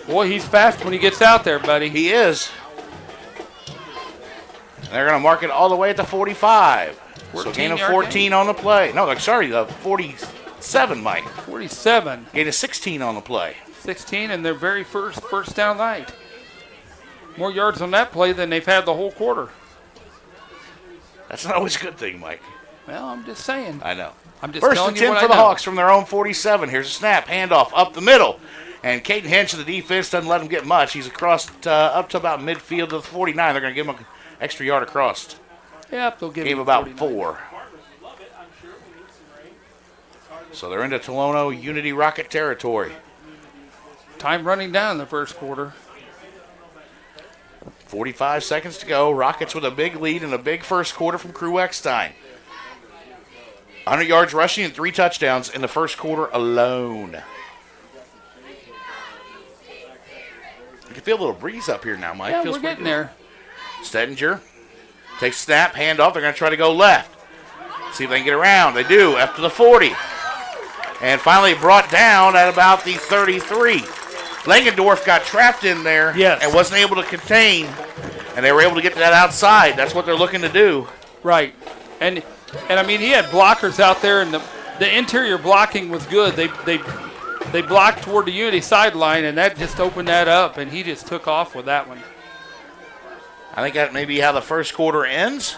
Boy, he's fast when he gets out there, buddy. He is. They're going to mark it all the way at the 45. So gain of 14 on the play. No, sorry, 47, Mike. 47. Gain of 16 on the play. 16 and their very first down night. More yards on that play than they've had the whole quarter. That's not always a good thing, Mike. Well, I'm just saying. I know. I'm just First and 10 for the Hawks from their own 47. Here's a snap, handoff up the middle. And Caden Hinch of the defense doesn't let him get much. He's across up to about midfield to the 49. They're going to give him an extra yard across. Yep, they'll give him about 49. 4. So they're into Tolono Unity Rocket territory. Time running down in the first quarter. 45 seconds to go. Rockets with a big lead and a big first quarter from Crew Eckstein. 100 yards rushing and 3 touchdowns in the first quarter alone. You can feel a little breeze up here now, Mike. Yeah, Feels we're getting there. Stettinger takes snap, handoff. They're going to try to go left. See if they can get around. They do, up to the 40. And finally brought down at about the 33. Langendorf got trapped in there and wasn't able to contain, and they were able to get to that outside. That's what they're looking to do. Right. And I mean, he had blockers out there, and the interior blocking was good. They blocked toward the Unity sideline, and that just opened that up, and he just took off with that one. I think that may be how the first quarter ends.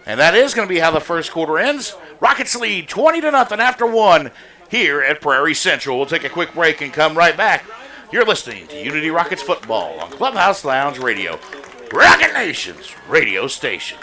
And that is going to be how the first quarter ends. Rockets lead 20-0 after 1 here at Prairie Central. We'll take a quick break and come right back. You're listening to Unity Rockets Football on Clubhouse Lounge Radio, Rocket Nation's radio station.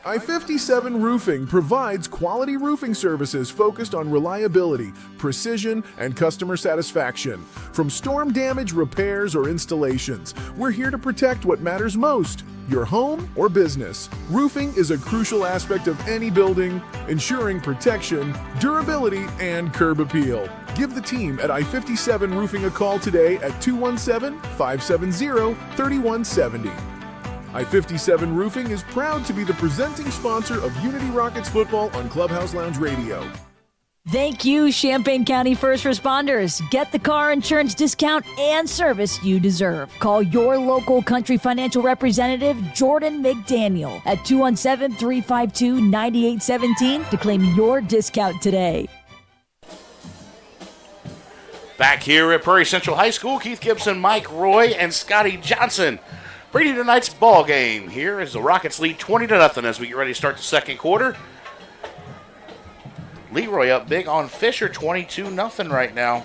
I-57 Roofing provides quality roofing services focused on reliability, precision, and customer satisfaction. From storm damage, repairs, or installations, we're here to protect what matters most, your home or business. Roofing is a crucial aspect of any building, ensuring protection, durability, and curb appeal. Give the team at I-57 Roofing a call today at 217-570-3170. I-57 Roofing is proud to be the presenting sponsor of Unity Rockets Football on Clubhouse Lounge Radio. Thank you, Champaign County first responders. Get the car insurance discount and service you deserve. Call your local Country Financial representative, Jordan McDaniel, at 217-352-9817 to claim your discount today. Back here at Prairie Central High School, Keith Gibson, Mike Roy, and Scotty Johnson. Bringing you tonight's ball game here as the Rockets lead 20-0 as we get ready to start the second quarter. Leroy up big on Fisher, 22-0 right now.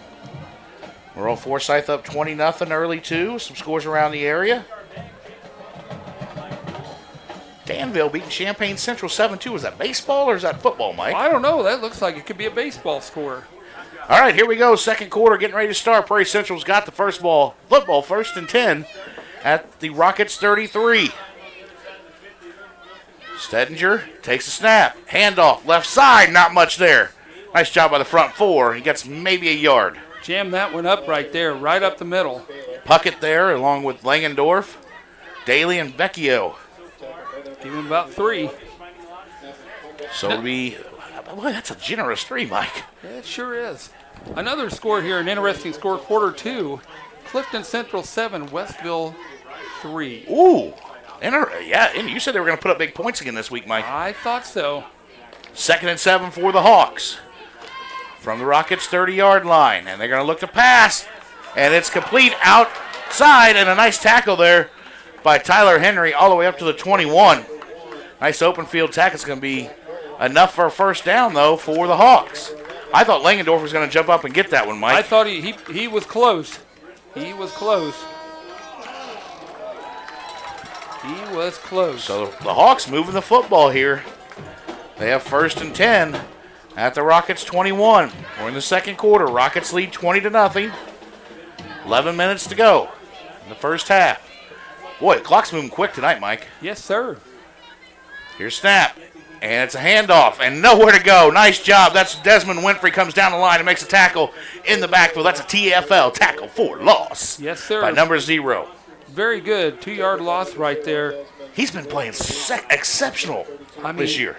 Merle Forsyth up 20-0 early too. Some scores around the area. Danville beating Champaign Central 7-2. Is that baseball or is that football, Mike? I don't know. That looks like it could be a baseball score. All right, here we go. Second quarter getting ready to start. Prairie Central's got the first ball. Football first and 10. At the Rockets 33. Stedinger takes a snap. Handoff, left side, not much there. Nice job by the front four. He gets maybe a yard. Jam that one up right there, right up the middle. Puckett there along with Langendorf, Daly, and Vecchio. Give him about 3. So it'll be, boy, that's a generous 3, Mike. Yeah, it sure is. Another score here, an interesting score, quarter 2. Clifton Central 7, Westville 3. Ooh, yeah, and you said they were going to put up big points again this week, Mike. I thought so. 2nd and 7 for the Hawks from the Rockets' 30-yard line, and they're going to look to pass, and it's complete outside, and a nice tackle there by Tyler Henry all the way up to the 21. Nice open field tackle. It's going to be enough for a first down, though, for the Hawks. I thought Langendorf was going to jump up and get that one, Mike. I thought he was close. He was close. He was close. So the Hawks moving the football here. They have 1st and 10 at the Rockets 21. We're in the second quarter. Rockets lead 20-0. 11 minutes to go in the first half. Boy, the clock's moving quick tonight, Mike. Yes, sir. Here's snap. And it's a handoff and nowhere to go. Nice job. That's Desmond Winfrey comes down the line and makes a tackle in the backfield. That's a TFL, tackle for loss. Yes, sir. By number 0. Very good. 2-yard loss right there. He's been playing exceptional this year.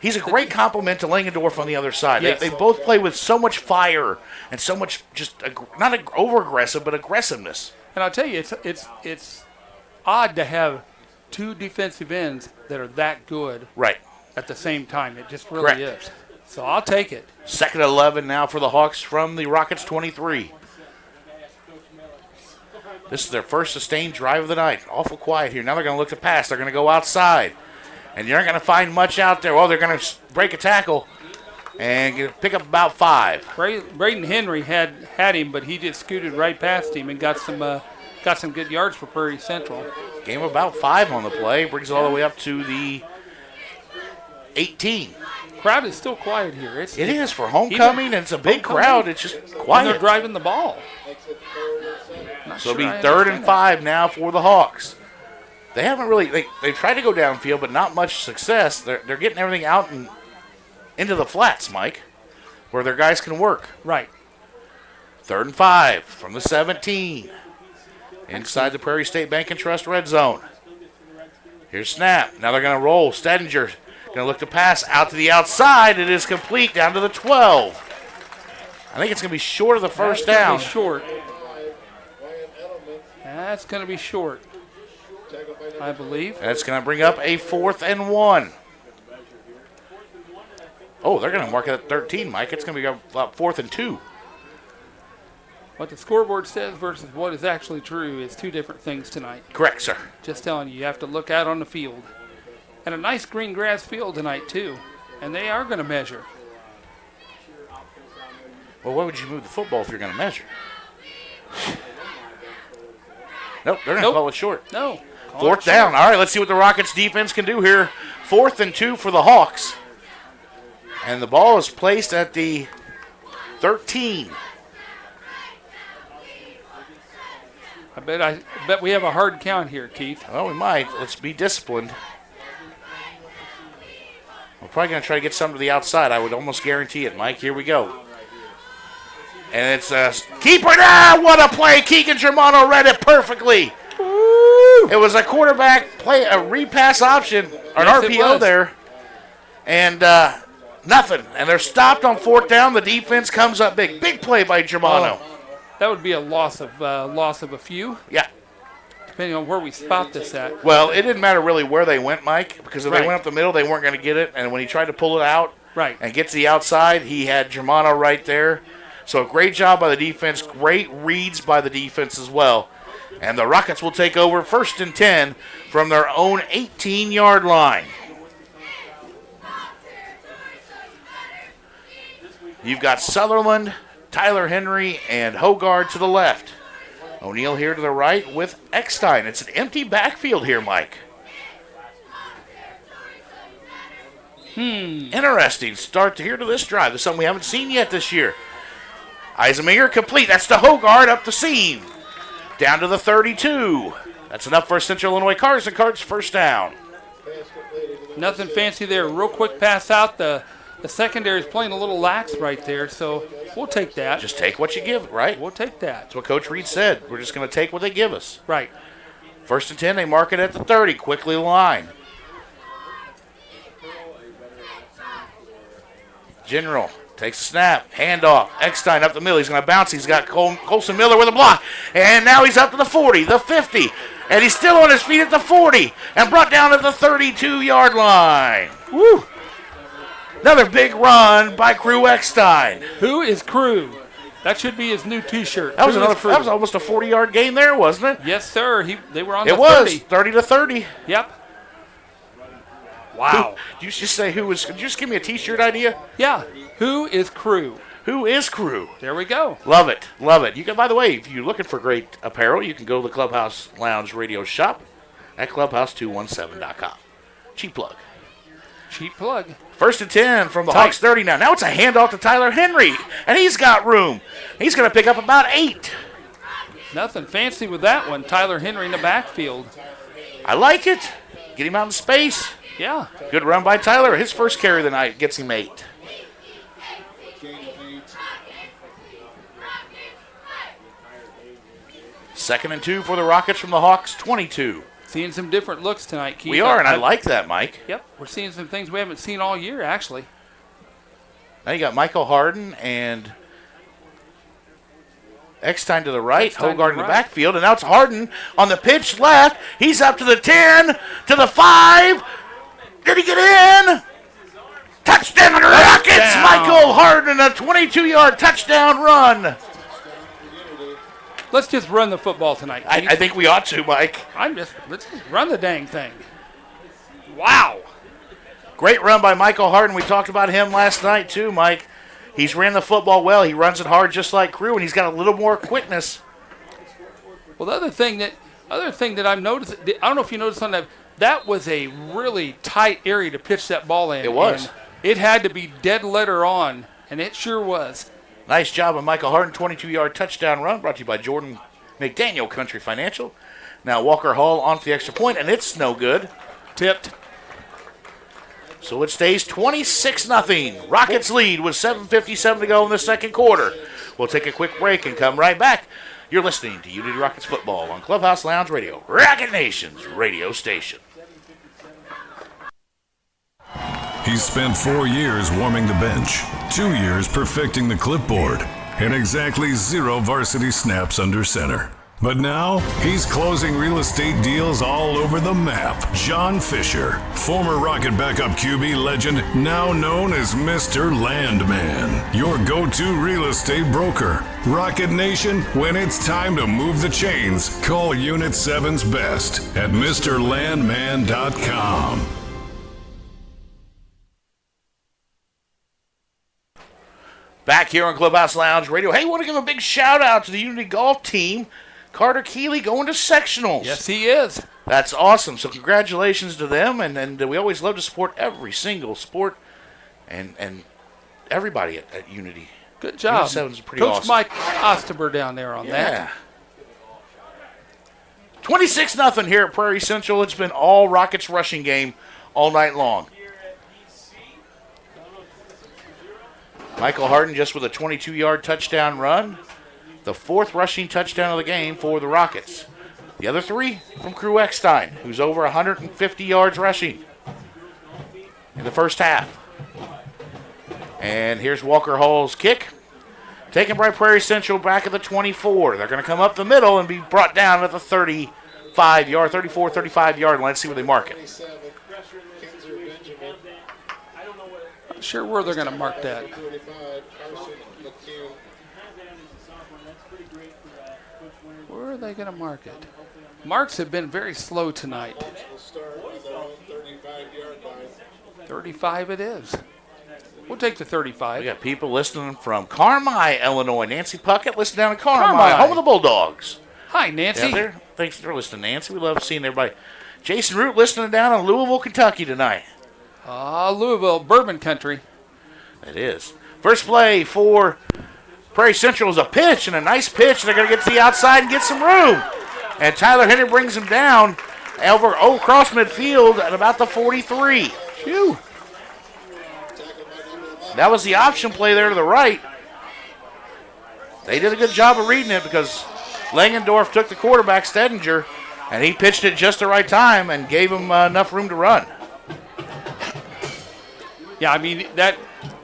He's a great compliment to Langendorf on the other side. Yes. They both play with so much fire and so much just not over-aggressive, but aggressiveness. And I'll tell you, it's odd to have 2 defensive ends that are that good right at the same time. It just really is. So I'll take it. 2nd and 11 now for the Hawks from the Rockets 23. This is their first sustained drive of the night. Awful quiet here. Now they're going to look to pass. They're going to go outside. And you're not going to find much out there. Well, they're going to break a tackle and pick up about 5. Braden Henry had him, but he just scooted right past him and got some good yards for Prairie Central. Game about 5 on the play. Brings it all the way up to the 18. Crowd is still quiet here. It is for homecoming, and it's a big crowd. It's just quiet. And they're driving the ball. So it'll be 3rd and 5 now for the Hawks. They haven't really they tried to go downfield, but not much success. They're getting everything out and into the flats, Mike, where their guys can work. Right. 3rd and 5 from the 17. Inside the Prairie State Bank and Trust red zone. Here's snap. Now they're going to roll. Stedinger going to look to pass out to the outside. It is complete down to the 12. I think it's going to be short of the first down. That's going to be short. That's going to be short, I believe. That's going to bring up a 4th and 1. Oh, they're going to mark it at 13, Mike. It's going to be about 4th and 2. What the scoreboard says versus what is actually true is 2 different things tonight. Correct, sir. Just telling you have to look out on the field. And a nice green grass field tonight, too. And they are going to measure. Well, why would you move the football if you're going to measure? Nope, they're going to call it short. No. 4th down. All right, let's see what the Rockets defense can do here. 4th and 2 for the Hawks. And the ball is placed at the 13. I bet we have a hard count here, Keith. Well, we might. Let's be disciplined. We're probably going to try to get some to the outside. I would almost guarantee it, Mike. Here we go. And it's a keeper. What a play. Keegan Germano read it perfectly. Woo. It was a quarterback play, a repass option, or an RPO there. And nothing. And they're stopped on 4th down. The defense comes up big. Big play by Germano. Oh, that would be a loss of a few. Yeah. Depending on where we spot this at. Well, it didn't matter really where they went, Mike, because if they went up the middle, they weren't going to get it. And when he tried to pull it out and get to the outside, he had Germano right there. So great job by the defense. Great reads by the defense as well. And the Rockets will take over 1st and 10 from their own 18-yard line. You've got Sutherland, Tyler Henry, and Hogard to the left. O'Neal here to the right with Eckstein. It's an empty backfield here, Mike. Interesting start to this drive. This is something we haven't seen yet this year. Eiseminger complete. That's to Hogard up the seam. Down to the 32. That's enough for Central Illinois Cars and Carts first down. Nothing fancy there. Real quick pass out. The secondary is playing a little lax right there, so we'll take that. Just take what you give, right? We'll take that. That's what Coach Reed said. We're just going to take what they give us. Right. 1st and 10, they mark it at the 30. Quickly line. General takes a snap. Handoff. Eckstein up the middle. He's going to bounce. He's got Colson Miller with a block. And now he's up to the 40, the 50. And he's still on his feet at the 40 and brought down at the 32-yard line. Woo! Another big run by Crew Eckstein. Who is Crew? That should be his new T-shirt. That was almost a 40-yard gain there, wasn't it? Yes, sir. They were on the 30. It was 30 to 30. Yep. Wow. Did you just say who was? Did you just give me a T-shirt idea? Yeah. Who is Crew? Who is Crew? There we go. Love it. Love it. You can, by the way, if you're looking for great apparel, you can go to the Clubhouse Lounge Radio shop at clubhouse217.com. Cheap plug. Cheap plug. 1st and 10 from the Hawks 30 now. Now it's a handoff to Tyler Henry, and he's got room. He's going to pick up about 8. Nothing fancy with that one. Tyler Henry in the backfield. I like it. Get him out in space. Yeah. Good run by Tyler. His first carry of the night gets him 8. Second and 2 for the Rockets from the Hawks 22. Seeing some different looks tonight, Keith. We are, and I like that, Mike. Yep, we're seeing some things we haven't seen all year, actually. Now you got Michael Harden and Eckstein to the right, Hogard in the backfield, and now it's Harden on the pitch left. He's up to the 10, to the 5. Did he get in? Touchdown Rockets! Michael Harden, a 22-yard touchdown run. Let's just run the football tonight. I think we ought to, Mike. Let's just run the dang thing. Wow. Great run by Michael Harden. We talked about him last night too, Mike. He's ran the football well. He runs it hard just like Crew, and he's got a little more quickness. Well, the other thing that I've noticed, I don't know if you noticed on that was a really tight area to pitch that ball in. It was. And it had to be dead letter on, and it sure was. Nice job of Michael Harden, 22-yard touchdown run, brought to you by Jordan McDaniel Country Financial. Now Walker Hall onto the extra point, and it's no good. Tipped. So it stays 26-0. Rockets lead with 7:57 to go in the second quarter. We'll take a quick break and come right back. You're listening to Unity Rockets Football on Clubhouse Lounge Radio, Rocket Nation's radio station. He's spent 4 years warming the bench, 2 years perfecting the clipboard, and exactly 0 varsity snaps under center. But now, he's closing real estate deals all over the map. John Fisher, former Rocket backup QB legend, now known as Mr. Landman, your go-to real estate broker. Rocket Nation, when it's time to move the chains, call Unit 7's best at MrLandman.com. Back here on Clubhouse Lounge Radio. Hey, want to give a big shout out to the Unity Golf team. Carter Keeley going to sectionals. Yes, he is. That's awesome. So congratulations to them. And we always love to support every single sport and everybody at Unity. Good job. Unity 7's pretty Coach awesome. Mike Osterber down there on that. 26-0 here at Prairie Central. It's been all Rockets rushing game all night long. Michael Harden just with a 22-yard touchdown run. The 4th rushing touchdown of the game for the Rockets. The other 3 from Crew Eckstein, who's over 150 yards rushing in the first half. And here's Walker Hall's kick. Taken by Prairie Central back at the 24. They're going to come up the middle and be brought down at the 35-yard line. Let's see where they mark it. Not sure where they're going to mark that. Where are they going to mark it? Marks have been very slow tonight. 35 it is. We'll take the 35. We got people listening from Carmi, Illinois. Nancy Puckett listening down in Carmi, home of the Bulldogs. Hi, Nancy. Yeah, thanks for listening, Nancy. We love seeing everybody. Jason Root listening down in Louisville, Kentucky tonight. Louisville, Bourbon Country. It is. First play for Prairie Central is a pitch, and a nice pitch. They're going to get to the outside and get some room. And Tyler Henry brings him down across midfield at about the 43. Phew. That was the option play there to the right. They did a good job of reading it because Langendorf took the quarterback, Stedinger, and he pitched it just the right time and gave him enough room to run. Yeah, I mean, that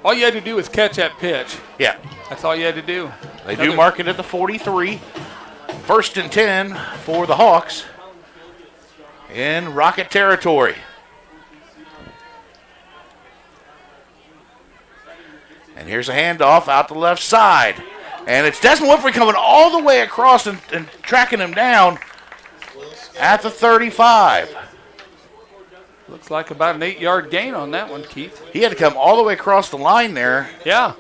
all you had to do was catch that pitch. Yeah. That's all you had to do. They do mark it at the 43. 1st and 10 for the Hawks in Rocket territory. And here's a handoff out the left side. And it's Desmond Winfrey coming all the way across and tracking him down at the 35. Looks like about an 8-yard gain on that one, Keith. He had to come all the way across the line there. Yeah.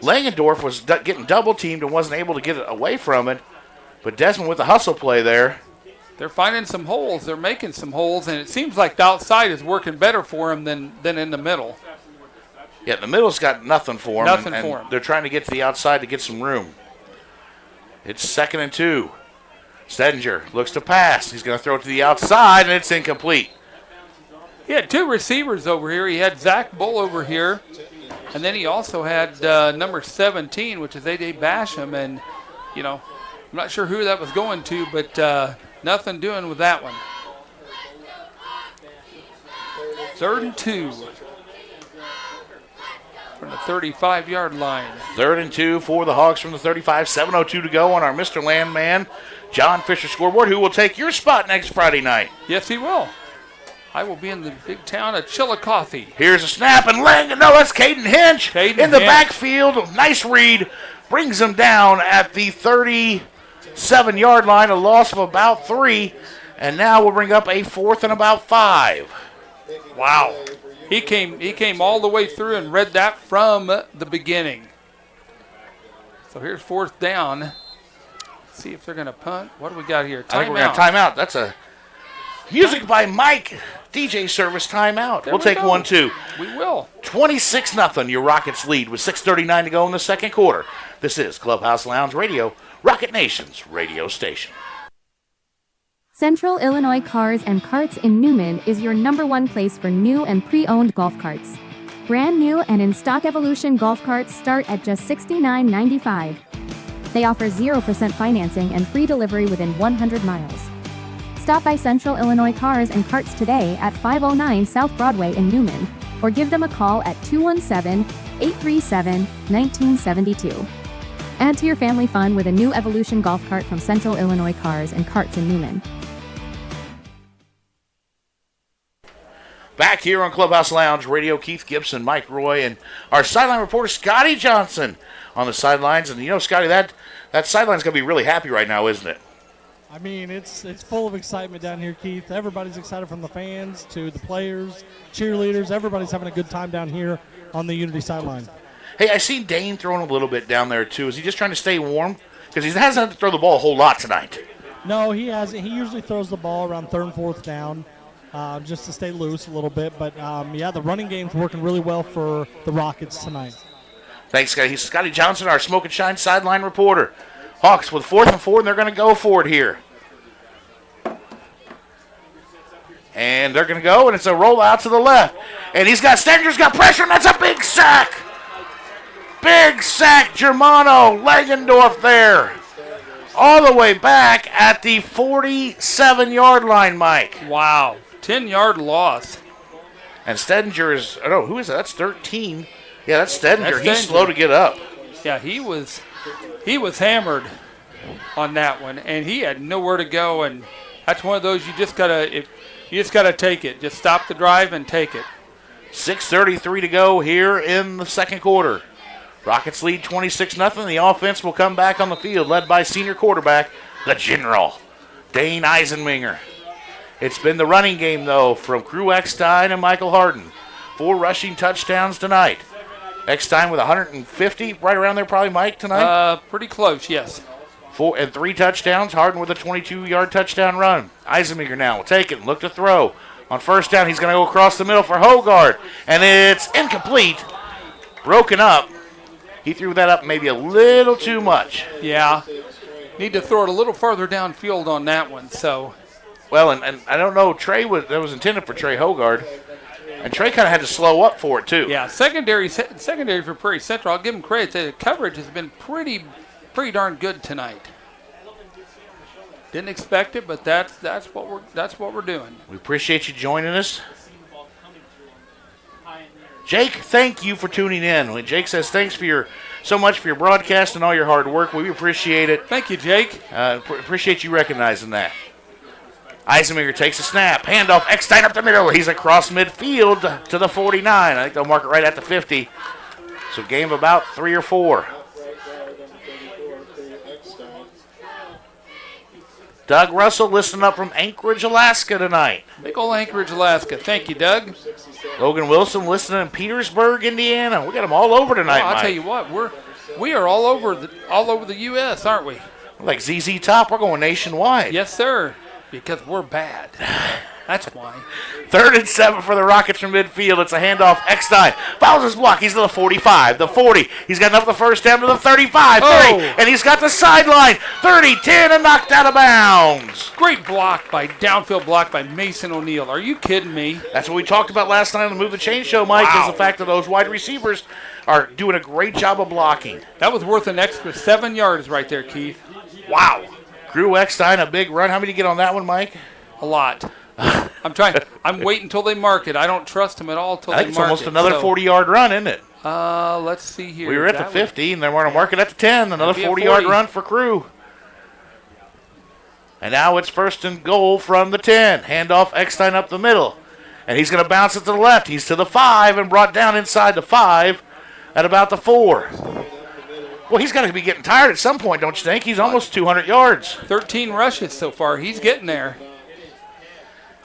Langendorf was getting double teamed and wasn't able to get it away from it. But Desmond with the hustle play there. They're finding some holes. They're making some holes, and it seems like the outside is working better for them than in the middle. Yeah, the middle's got nothing for them. Nothing for them. They're trying to get to the outside to get some room. It's 2nd and 2. Stedinger looks to pass. He's going to throw it to the outside, and it's incomplete. He had 2 receivers over here. He had Zach Bull over here, and then he also had number 17, which is A.J. Basham, and, you know, I'm not sure who that was going to, but nothing doing with that one. 3rd and 2 from the 35-yard line. 3rd and 2 for the Hawks from the 35. 7:02 to go on our Mr. Landman, John Fisher scoreboard, who will take your spot next Friday night. Yes, he will. I will be in the big town of Chillicothe. Here's a snap, and that's Caden Hinch in the backfield. Nice read. Brings him down at the 37-yard line, a loss of about 3. And now we'll bring up a 4th and about 5. Wow. He came all the way through and read that from the beginning. So here's 4th down. Let's see if they're going to punt. What do we got here? I think we're going to time out. That's a music by Mike. DJ service timeout. We'll take 1-2. We will. 26-0. Your Rockets lead with 6:39 to go in the second quarter. This is Clubhouse Lounge Radio, Rocket Nation's radio station. Central Illinois Cars and Carts in Newman is your #1 place for new and pre-owned golf carts. Brand new and in stock Evolution golf carts start at just $69.95. They offer 0% financing and free delivery within 100 miles. Stop by Central Illinois Cars and Carts today at 509 South Broadway in Newman, or give them a call at 217-837-1972. Add to your family fun with a new Evolution golf cart from Central Illinois Cars and Carts in Newman. Back here on Clubhouse Lounge Radio, Keith Gibson, Mike Roy, and our sideline reporter, Scotty Johnson, on the sidelines. And, you know, Scotty, that sideline's going to be really happy right now, isn't it? I mean, it's full of excitement down here, Keith. Everybody's excited, from the fans to the players, cheerleaders. Everybody's having a good time down here on the Unity sideline. Hey, I seen Dane throwing a little bit down there, too. Is he just trying to stay warm? Because he hasn't had to throw the ball a whole lot tonight. No, he hasn't. He usually throws the ball around 3rd and 4th down. Just to stay loose a little bit. But, yeah, the running game's working really well for the Rockets tonight. Thanks, Scotty. He's Scotty Johnson, our Smoke and Shine sideline reporter. Hawks with 4th and 4, and they're going to go for it here. And they're going to go, and it's a rollout to the left. And Stedinger's got pressure, and that's a big sack. Big sack, Germano Langendorf there. All the way back at the 47-yard line, Mike. Wow. 10-yard loss. And Stedinger is, who is that? That's 13. Yeah, that's Stedinger. He's slow to get up. Yeah, he was hammered on that one, and he had nowhere to go. And that's one of those you just gotta take it. Just stop the drive and take it. 6:33 to go here in the second quarter. Rockets lead 26-0. The offense will come back on the field, led by senior quarterback, the General, Dane Eisenminger. It's been the running game, though, from Crew Eckstein and Michael Harden. 4 rushing touchdowns tonight. Eckstein with 150, right around there probably, Mike, tonight? Pretty close, yes. 4 and 3 touchdowns. Harden with a 22-yard touchdown run. Eisenminger now will take it and look to throw. On first down, he's going to go across the middle for Hogard. And it's incomplete. Broken up. He threw that up maybe a little too much. Yeah. Need to throw it a little farther downfield on that one. So Well, and I don't know, that was intended for Trey Hogard. And Trey kind of had to slow up for it, too. Yeah, secondary for Prairie Central. I'll give them credit. The coverage has been pretty darn good tonight. Didn't expect it, but that's what we're doing. We appreciate you joining us. Jake, thank you for tuning in. When Jake says thanks so much for your broadcast and all your hard work. We appreciate it. Thank you, Jake. Appreciate you recognizing that. Eisenmeyer takes a snap. Handoff, Eckstein up the middle. He's across midfield to the 49. I think they'll mark it right at the 50. So game about 3 or 4. Doug Russell listening up from Anchorage, Alaska tonight. Big old Anchorage, Alaska. Thank you, Doug. Logan Wilson listening in Petersburg, Indiana. We got them all over tonight, I'll Mike. tell you what, we are all over the U.S., aren't we? Like ZZ Top, we're going nationwide. Yes, sir. Because we're bad. That's why. 3rd and 7 for the Rockets from midfield. It's a handoff. Eckstein fouls his block. He's to the 45, the 40. He's got enough the first down to the 35, 30, and he's got the sideline. 30, 10, and knocked out of bounds. Great downfield block by Mason O'Neill. Are you kidding me? That's what we talked about last night on the Move the Chain show, Mike, is the fact that those wide receivers are doing a great job of blocking. That was worth an extra 7 yards right there, Keith. Wow. Drew Eckstein, a big run. How many get on that one, Mike? A lot. I'm waiting until they mark it. I don't trust them at all until they mark it. I think it's almost another 40-yard run, isn't it? Let's see here. We were at the 50, and they're going to mark it at the 10. Another 40-yard run for Crew. And now it's 1st and goal from the 10. Handoff, Eckstein up the middle. And he's going to bounce it to the left. He's to the 5 and brought down inside the 5 at about the 4. Well, he's got to be getting tired at some point, don't you think? He's almost 200 yards. 13 rushes so far. He's getting there.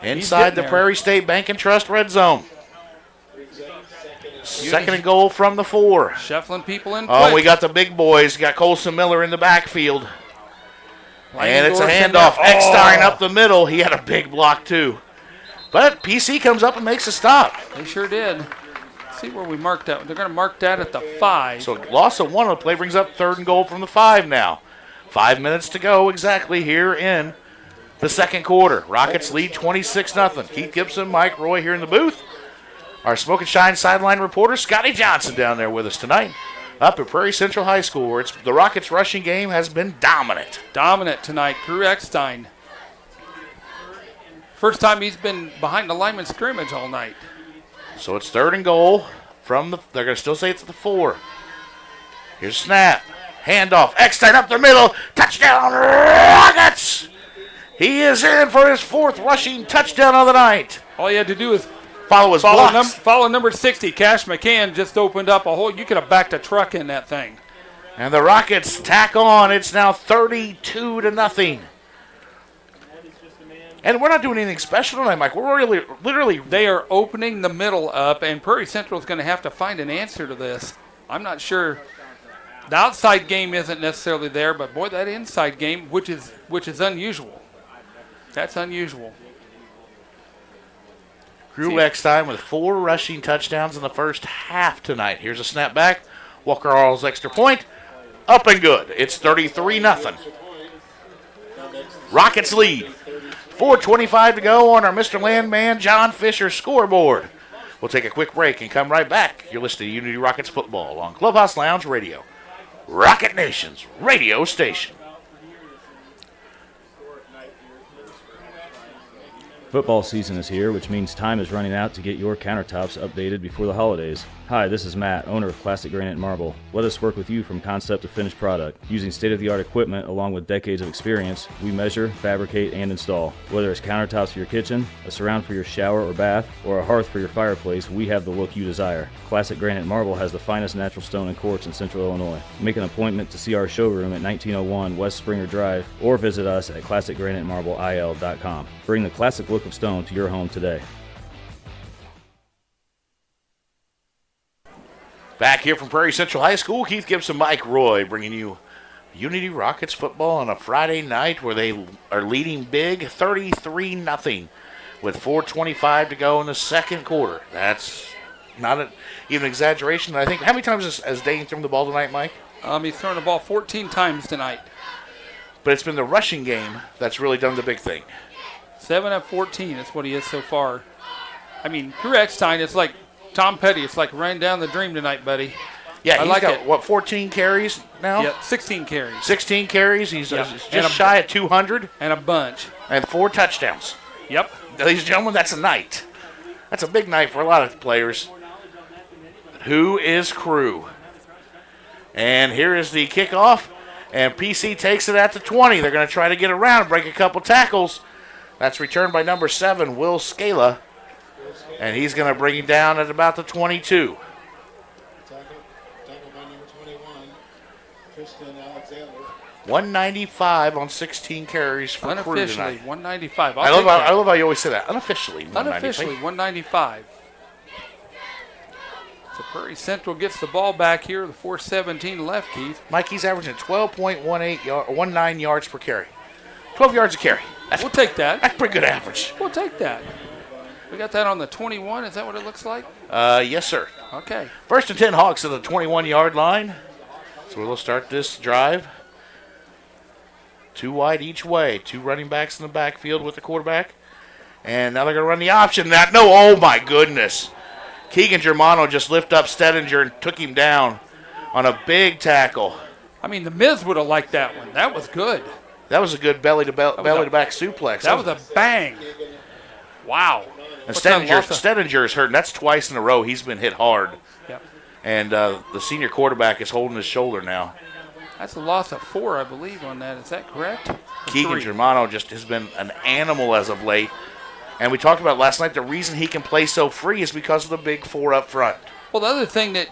Inside the Prairie State Bank and Trust red zone. 2nd and goal from the 4. Shuffling people in quick. Oh, we got the big boys. Got Colson Miller in the backfield. And it's a handoff. Eckstein up the middle. He had a big block, too. But PC comes up and makes a stop. They sure did. Let's see where we marked that. They're going to mark that at the 5. So loss of 1 on the play brings up 3rd and goal from the 5 now. 5 minutes to go exactly here in the second quarter. Rockets lead 26-0. Keith Gibson, Mike Roy here in the booth. Our Smoke and Shine sideline reporter, Scotty Johnson, down there with us tonight. Up at Prairie Central High School, where the Rockets' rushing game has been dominant. Dominant tonight. Drew Eckstein. First time he's been behind the lineman scrimmage all night. So it's 3rd and goal from they're going to still say it's at the 4. Here's snap. Handoff. Eckstein up the middle. Touchdown, Rockets! He is in for his 4th rushing touchdown of the night. All you had to do is follow number 60. Cash McCann just opened up a hole. You could have backed a truck in that thing. And the Rockets tack on. It's now 32-0. And we're not doing anything special tonight, Mike. We're literally. They are opening the middle up, and Prairie Central is going to have to find an answer to this. I'm not sure. The outside game isn't necessarily there, but boy, that inside game, which is unusual. That's unusual. Drew Eckstein with 4 rushing touchdowns in the first half tonight. Here's a snap back. Walker Arles extra point. Up and good. It's 33-0. Rockets lead. 4:25 to go on our Mr. Landman John Fisher scoreboard. We'll take a quick break and come right back. You're listening to Unity Rockets Football on Clubhouse Lounge Radio, Rocket Nation's radio station. Football season is here, which means time is running out to get your countertops updated before the holidays. Hi, this is Matt, owner of Classic Granite Marble. Let us work with you from concept to finished product. Using state-of-the-art equipment along with decades of experience, we measure, fabricate, and install. Whether it's countertops for your kitchen, a surround for your shower or bath, or a hearth for your fireplace, we have the look you desire. Classic Granite Marble has the finest natural stone and quartz in Central Illinois. Make an appointment to see our showroom at 1901 West Springer Drive or visit us at ClassicGraniteMarbleIL.com. Bring the classic look of stone to your home today. Back here from Prairie Central High School, Keith Gibson, Mike Roy, bringing you Unity Rockets football on a Friday night where they are leading big, 33-0, with 4:25 to go in the second quarter. That's not even an exaggeration. I think, how many times has Dane thrown the ball tonight, Mike? He's thrown the ball 14 times tonight. But it's been the rushing game that's really done the big thing. 7 of 14 is what he is so far. I mean, Drew Eckstein, it's like Tom Petty. It's like running down the dream tonight, buddy. Yeah, he's like got, it. what, 14 carries now? Yeah, 16 carries. 16 carries. He's Yep. just shy at 200. And a bunch. And 4 touchdowns. Yep. Ladies and gentlemen, that's a night. That's a big night for a lot of players. Who is Crew? And here is the kickoff. And PC takes it at the 20. They're going to try to get around, break a couple tackles. That's returned by number 7, Will Scala. And he's going to bring him down at about the 22. 195 on 16 carries for Crew Unofficially, tonight. 195. I love how you always say that. Unofficially, 195. Unofficially, 195. So Prairie Central gets the ball back here. The 4:17 left, Keith. Mike, he's averaging 19 yards per carry. 12 yards a carry. We'll take that. That's pretty good average. We'll take that. We got that on the 21. Is that what it looks like? Yes, sir. Okay. 1st and 10 Hawks at the 21-yard line. So we'll start this drive. 2 wide each way. 2 running backs in the backfield with the quarterback. And now they're going to run the option. Oh, my goodness. Keegan Germano just lifted up Stedinger and took him down on a big tackle. I mean, the Miz would have liked that one. That was good. That was a good belly-to-back suplex. That was a bang. Wow. And Stedinger's hurt, and that's twice in a row he's been hit hard. Yep. And the senior quarterback is holding his shoulder now. That's a loss of 4, I believe, on that. Is that correct? Keegan Germano just has been an animal as of late. And we talked about last night, the reason he can play so free is because of the big 4 up front. Well, the other thing that,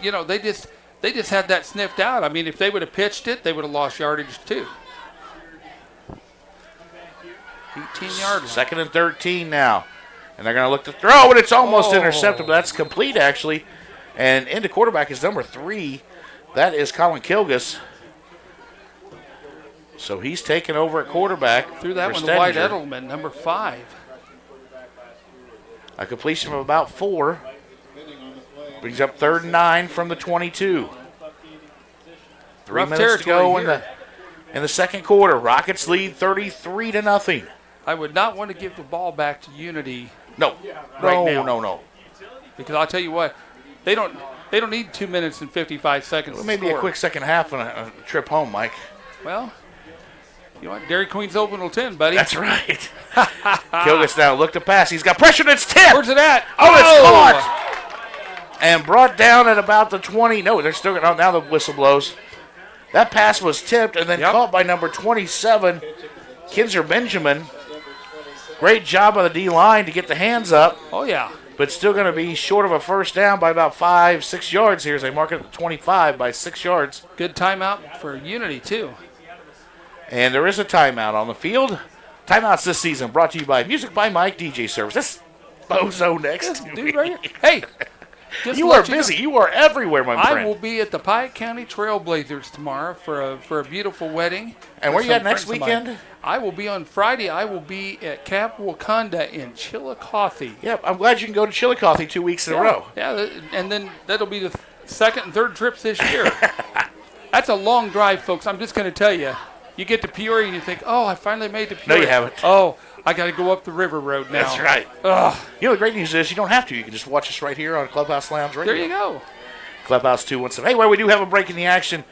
they just had that sniffed out. I mean, if they would have pitched it, they would have lost yardage too. 18-yard line. 2nd and 13 now. And they're going to look to throw, and it's almost intercepted, but that's complete, actually. And into quarterback is number 3. That is Colin Kilgus. So he's taken over at quarterback. Threw that for one to White Stedinger. Edelman, number 5. A completion of about 4. Brings up 3rd and 9 from the 22. 3 Rough minutes to go territory in the second quarter. Rockets lead 33-0. I would not want to give the ball back to Unity. No. No. Because I'll tell you what, they don't need 2 minutes and 55 seconds. Well, maybe a quick second half on a trip home, Mike. Well, you know what? Dairy Queen's open till 10, buddy. That's right. Kilgus now look to pass. He's got pressure. It's tipped. Where's it at? Oh, it's caught. And brought down at about the 20. No, they're still going. Now the whistle blows. That pass was tipped and then caught by number 27, Kinzer Benjamin. Great job on the D-line to get the hands up. Oh, yeah. But still going to be short of a first down by about 5-6 yards here as they mark it at the 25 by 6 yards. Good timeout for Unity, too. And there is a timeout on the field. Timeouts this season brought to you by Music by Mike DJ Service. This bozo next to me. Right here. Hey. You are busy. You are everywhere, my friend. I will be at the Pike County Trailblazers tomorrow for a beautiful wedding. And where you at next weekend? I will be on Friday. I will be at Cap Wakanda in Chillicothe. Yep, I'm glad you can go to Chillicothe 2 weeks in a row. Yeah, and then that'll be the second and third trips this year. That's a long drive, folks. I'm just going to tell you. You get to Peoria and you think, oh, I finally made it to Peoria. No, you haven't. Oh, I got to go up the river road now. That's right. Ugh. You know, the great news is you don't have to. You can just watch us right here on Clubhouse Lounge Radio. There you go. Clubhouse 217. Hey, well, we do have a break in the action.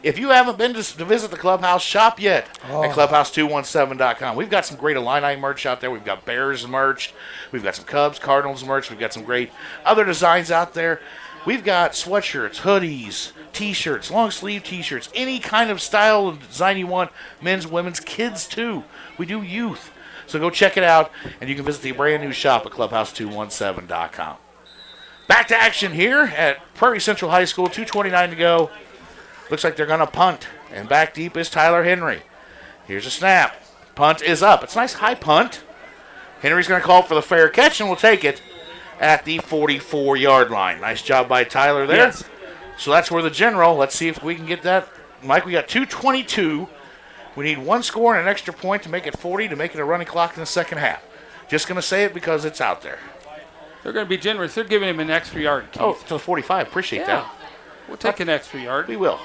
If you haven't been to visit the Clubhouse shop yet at clubhouse217.com, we've got some great Illini merch out there. We've got Bears merch. We've got some Cubs, Cardinals merch. We've got some great other designs out there. We've got sweatshirts, hoodies, T-shirts, long-sleeve T-shirts, any kind of style and design you want, men's, women's, kids too. We do youth. So go check it out, and you can visit the brand new shop at clubhouse217.com. Back to action here at Prairie Central High School, 2:29 to go. Looks like they're going to punt, and back deep is Tyler Henry. Here's a snap. Punt is up. It's a nice high punt. Henry's going to call for the fair catch, and we'll take it at the 44-yard line. Nice job by Tyler there. Yes. So that's where the general. Let's see if we can get that. Mike, we got 2:22. We need one score and an extra point to make it 40 to make it a running clock in the second half. Just going to say it because it's out there. They're going to be generous. They're giving him an extra yard, Keith. Oh, to the 45. Appreciate that. We'll take an extra yard. We will.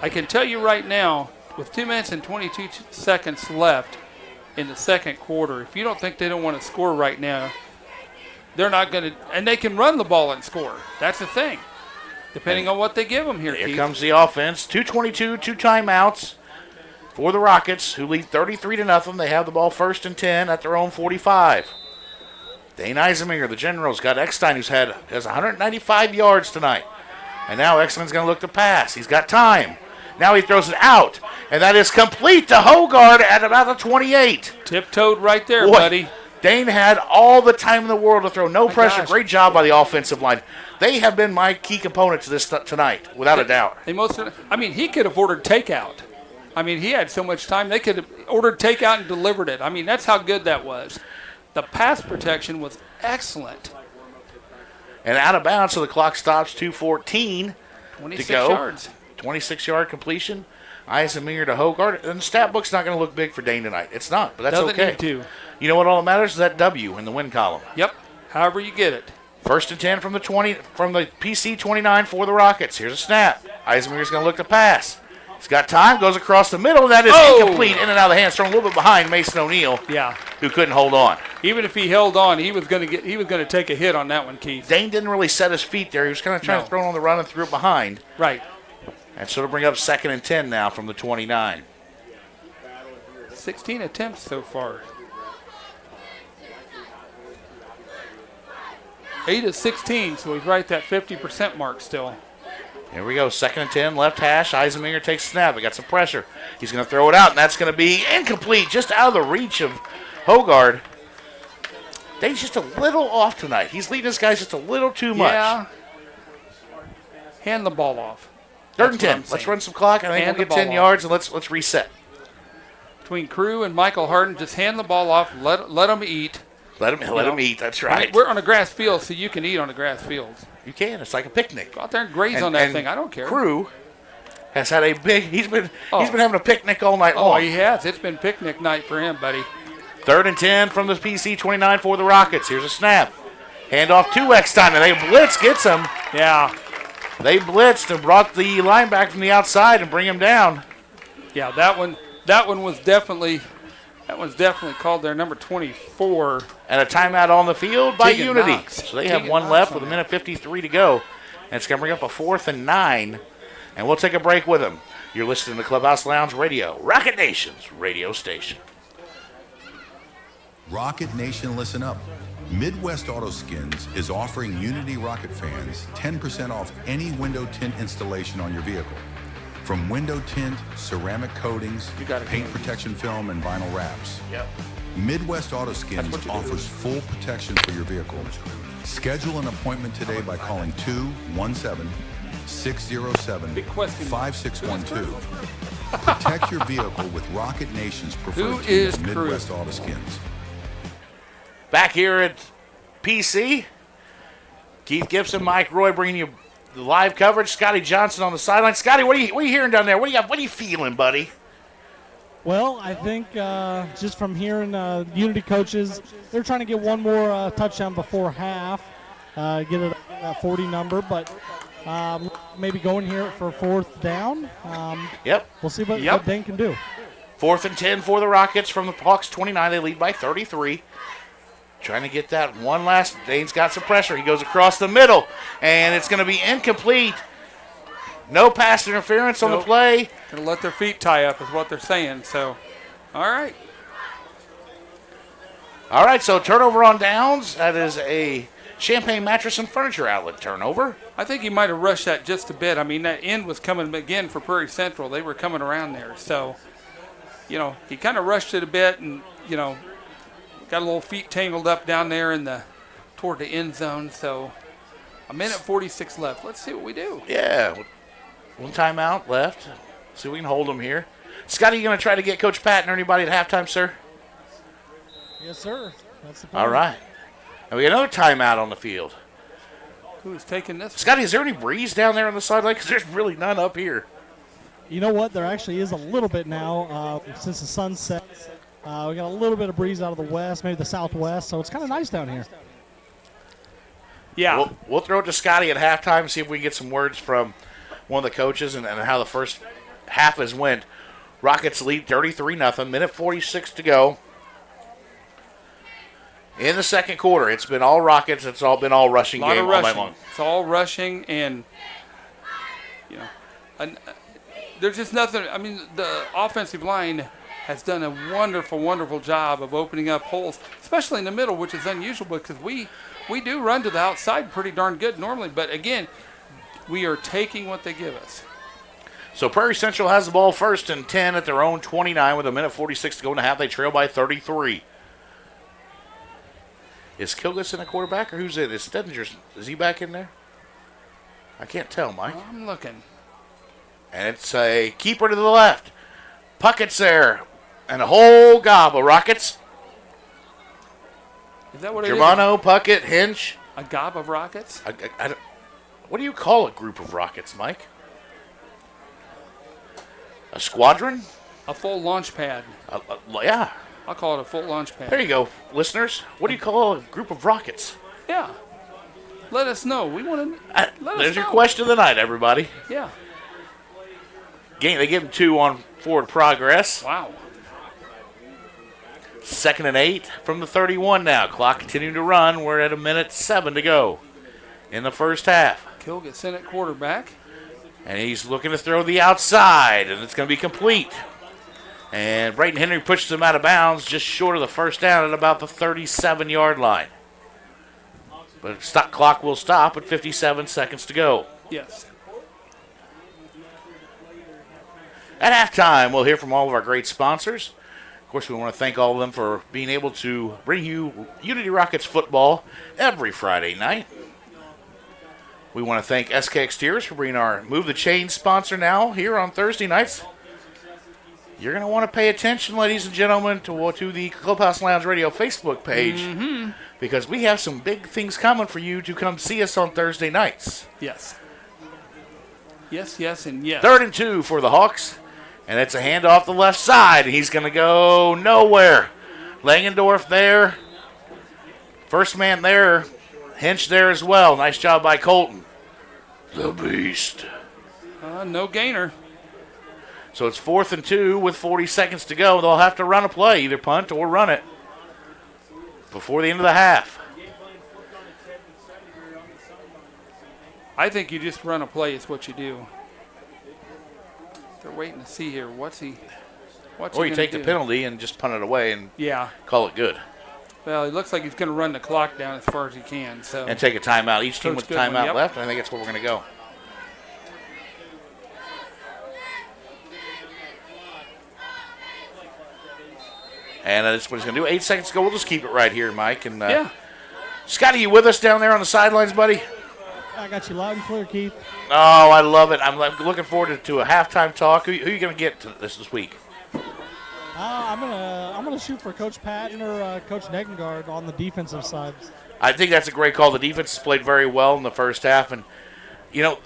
I can tell you right now, with 2 minutes and 22 seconds left, in the second quarter. If you don't think they don't want to score right now, they're not going to. And they can run the ball and score. That's the thing, depending on what they give them here, Here Keith. comes the offense. 2:22, 2 timeouts for the Rockets, who lead 33-0. They have the ball 1st and 10 at their own 45. Dane Eisenmenger, the Generals, got Eckstein, has 195 yards tonight. And now Eckstein's going to look to pass. He's got time. Now he throws it out. And that is complete to Hogard at about the 28. Tiptoed right there, Boy, buddy. Dane had all the time in the world to throw. No pressure. gosh. Great job by the offensive line. They have been my key component to this tonight, without a doubt. He could have ordered takeout. He had so much time. They could have ordered takeout and delivered it. That's how good that was. The pass protection was excellent. And out of bounds, so the clock stops. 2:14 to go. Yards. 26-yard completion. Eisenmenger to Hogard. And the stat book's not going to look big for Dane tonight. It's not, but that's Doesn't okay. need to. You know what all that matters is that W in the win column. Yep. However you get it. 1st and 10 from the PC 29 for the Rockets. Here's a snap. Eisenmenger's going to look to pass. He's got time, goes across the middle, and that is incomplete. In and out of the hands, thrown a little bit behind Mason O'Neal. Yeah. Who couldn't hold on. Even if he held on, he was going to take a hit on that one, Keith. Dane didn't really set his feet there. He was kind of trying to throw it on the run and threw it behind. Right. And so it'll bring up 2nd and 10 now from the 29. 16 attempts so far. 8 of 16, so he's right at that 50% mark still. Here we go, 2nd and 10, left hash. Eisenmenger takes a snap. He got some pressure. He's going to throw it out, and that's going to be incomplete, just out of the reach of Hogard. Dane's just a little off tonight. He's leading his guys just a little too much. Yeah. Hand the ball off. 3rd and 10. Let's run some clock. I think we'll get 10 yards, and let's reset. Between Crew and Michael Harden, just hand the ball off. Let them eat. Let them eat. That's right. We're on a grass field, so you can eat on a grass field. You can. It's like a picnic. Go out there and graze on that thing. I don't care. Crew has had a big. He's been having a picnic all night long. Oh, he has. It's been picnic night for him, buddy. 3rd and 10 from the PC 29 for the Rockets. Here's a snap. Handoff to Eckstein, and they blitz gets him. Yeah. They blitzed and brought the linebacker from the outside and bring him down. Yeah, that one was definitely called there, number 24. And a timeout on the field by Tegan Unity. Knox. So they have Tegan one Knox left on with a it. minute 53 to go. And it's going to bring up a 4th and 9. And we'll take a break with them. You're listening to Clubhouse Lounge Radio, Rocket Nation's radio station. Rocket Nation, listen up. Midwest Auto Skins is offering Unity Rocket fans 10% off any window tint installation on your vehicle. From window tint, ceramic coatings, paint protection film, and vinyl wraps. Yep. Midwest Auto Skins offers full protection for your vehicle. Schedule an appointment today by calling 217-607-5612. Protect your vehicle with Rocket Nation's preferred team of Midwest Auto Skins. Back here at PC, Keith Gibson, Mike Roy bringing you the live coverage. Scotty Johnson on the sideline. Scotty, what are you hearing down there? What are you feeling, buddy? Well, I think just from hearing Unity coaches, they're trying to get one more touchdown before half, get it that 40 number, but maybe going here for 4th down. Yep. We'll see what Dane can do. 4th and 10 for the Rockets from the Hawks 29. They lead by 33. Trying to get that one last. Dane's got some pressure. He goes across the middle, and it's going to be incomplete. No pass interference on the play. Going to let their feet tie up is what they're saying. So, all right. All right, so turnover on downs. That is a Champagne Mattress and Furniture Outlet turnover. I think he might have rushed that just a bit. That end was coming again for Prairie Central. They were coming around there. So, he kind of rushed it a bit and, got a little feet tangled up down there toward the end zone. So, a minute 46 left. Let's see what we do. Yeah. One timeout left. See if we can hold them here. Scotty, you going to try to get Coach Patton or anybody at halftime, sir? Yes, sir. That's the plan. All right. And we got another timeout on the field. Who's taking this? Scotty, is there any breeze down there on the sideline? Because there's really none up here. You know what? There actually is a little bit now since the sun set. We got a little bit of breeze out of the west, maybe the southwest, so it's kind of nice down here. Yeah. We'll throw it to Scotty at halftime and see if we can get some words from one of the coaches and how the first half has went. Rockets lead 33-0, minute 46 to go. In the second quarter, it's been all Rockets. It's all been all rushing game all night long. It's all rushing, and there's just nothing. I mean, the offensive line has done a wonderful, wonderful job of opening up holes, especially in the middle, which is unusual because we do run to the outside pretty darn good normally. But again, we are taking what they give us. So Prairie Central has the ball 1st and 10 at their own 29 with a minute 46 to go in the half. They trail by 33. Is Kilgusson a quarterback or who's it? Is Stedinger? Is he back in there? I can't tell, Mike. I'm looking. And it's a keeper to the left. Puckett's there. And a whole gob of Rockets. Is that what it is? Germano, Puckett, Hinch. A gob of Rockets? What do you call a group of Rockets, Mike? A squadron? A full launch pad. Yeah. I'll call it a full launch pad. There you go, listeners. What do you call a group of Rockets? Yeah. Let us know. We want to. There's your question of the night, everybody. Yeah. They give them 2 on forward progress. Wow. 2nd and 8 from the 31 now. Clock continuing to run. We're at a minute 7 to go in the first half. Kilgusson at quarterback. And he's looking to throw the outside, and it's going to be complete. And Brayton Henry pushes him out of bounds just short of the first down at about the 37-yard line. But stop clock will stop at 57 seconds to go. Yes. At halftime, we'll hear from all of our great sponsors. Of course, we want to thank all of them for being able to bring you Unity Rockets football every Friday night. We want to thank SK Exteriors for being our Move the Chain sponsor now here on Thursday nights. You're going to want to pay attention, ladies and gentlemen, to the Clubhouse Lounge Radio Facebook page because we have some big things coming for you to come see us on Thursday nights. Yes. Yes, yes, and yes. 3rd and 2 for the Hawks, and it's a handoff the left side. He's going to go nowhere. Langendorf there. First man there. Hinch there as well. Nice job by Colton. The Beast. No gainer. So it's 4th and 2 with 40 seconds to go. They'll have to run a play, either punt or run it before the end of the half. I think you just run a play is what you do. They're waiting to see here. Or you take the penalty and just punt it away and call it good. Well, it looks like he's going to run the clock down as far as he can. So and take a timeout. Each team with a timeout left, and I think that's where we're going to go. And that's what he's going to do. 8 seconds to go. We'll just keep it right here, Mike. And Scotty, you with us down there on the sidelines, buddy? I got you loud and clear, Keith. Oh, I love it. I'm looking forward to a halftime talk. Who are you going to get this week? I'm gonna shoot for Coach Patton or Coach Negengard on the defensive side. I think that's a great call. The defense has played very well in the first half, and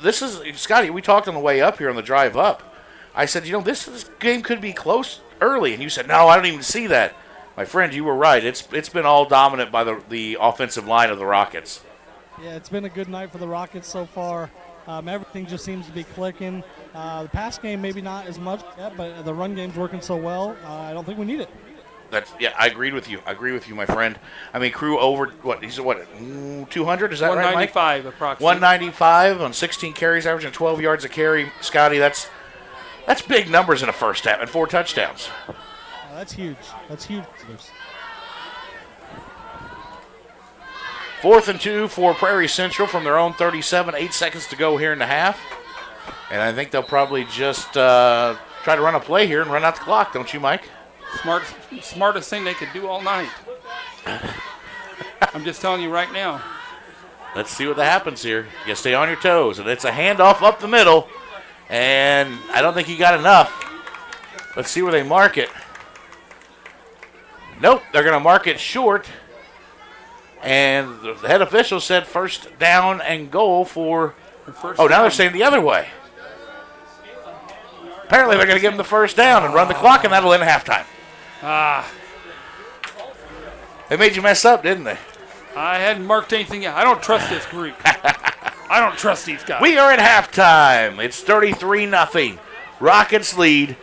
this is Scotty. We talked on the way up here on the drive up. I said, this game could be close early, and you said, no, I don't even see that. My friend, you were right. It's been all dominant by the offensive line of the Rockets. Yeah, it's been a good night for the Rockets so far. Everything just seems to be clicking. The pass game maybe not as much yet, but the run game's working so well. I don't think we need it. I agreed with you. I agree with you, my friend. I mean, Crew over he's 200? Is that right, Mike? 195 approximately. 195 on 16 carries, averaging 12 yards a carry. Scotty, that's big numbers in a first half and 4 touchdowns. That's huge. That's huge. 4th and 2 for Prairie Central from their own 37. 8 seconds to go here in the half. And I think they'll probably just try to run a play here and run out the clock, don't you, Mike? Smartest thing they could do all night. I'm just telling you right now. Let's see what happens here. You stay on your toes. And it's a handoff up the middle. And I don't think he got enough. Let's see where they mark it. Nope, they're going to mark it short. And the head official said first down and goal for... now they're saying the other way. Apparently they're going to give him the first down and run the clock, and that'll end halftime. They made you mess up, didn't they? I hadn't marked anything yet. I don't trust this group. I don't trust these guys. We are at halftime. It's 33-0. Rockets lead.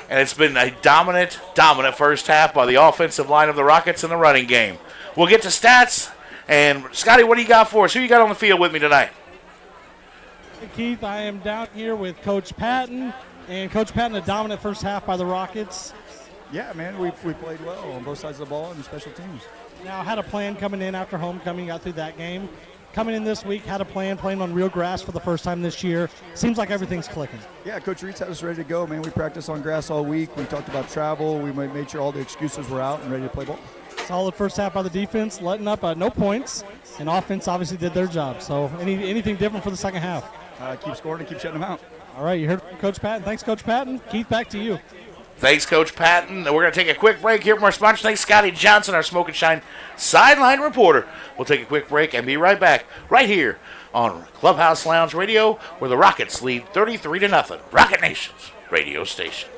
And it's been a dominant first half by the offensive line of the Rockets in the running game. We'll get to stats. And, Scotty, what do you got for us? Who you got on the field with me tonight? Hey, Keith, I am down here with Coach Patton. And Coach Patton, a dominant first half by the Rockets. Yeah, man, we played well on both sides of the ball and special teams. Now, had a plan coming in after homecoming, got through that game. Coming in this week, had a plan, playing on real grass for the first time this year. Seems like everything's clicking. Yeah, Coach Reed's had us ready to go, man. We practiced on grass all week. We talked about travel. We made sure all the excuses were out and ready to play ball. Solid first half by the defense, letting up no points. And offense obviously did their job. So anything different for the second half? Keep scoring and keep shutting them out. All right, you heard from Coach Patton. Thanks, Coach Patton. Keith, back to you. Thanks, Coach Patton. We're going to take a quick break here from our sponsor. Thanks, Scotty Johnson, our Smoke and Shine sideline reporter. We'll take a quick break and be right back right here on Clubhouse Lounge Radio, where the Rockets lead 33-0. Rocket Nation's radio station.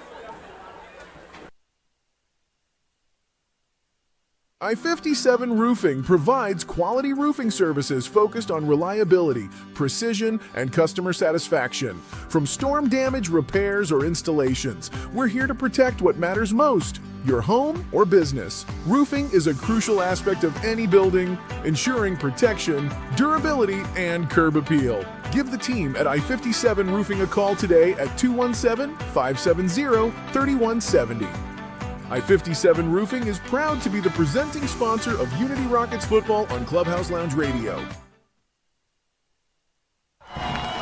I-57 Roofing provides quality roofing services focused on reliability, precision, and customer satisfaction. From storm damage, repairs, or installations, we're here to protect what matters most, your home or business. Roofing is a crucial aspect of any building, ensuring protection, durability, and curb appeal. Give the team at I-57 Roofing a call today at 217-570-3170. I-57 Roofing is proud to be the presenting sponsor of Unity Rockets football on Clubhouse Lounge Radio.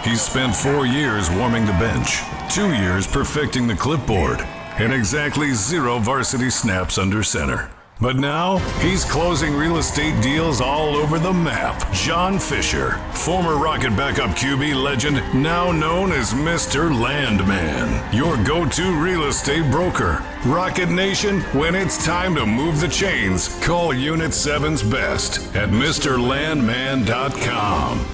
He's spent 4 years warming the bench, 2 years perfecting the clipboard, and exactly 0 varsity snaps under center. But now, he's closing real estate deals all over the map. John Fisher, former Rocket backup QB legend, now known as Mr. Landman, your go-to real estate broker. Rocket Nation, when it's time to move the chains, call Unit 7's best at MrLandman.com.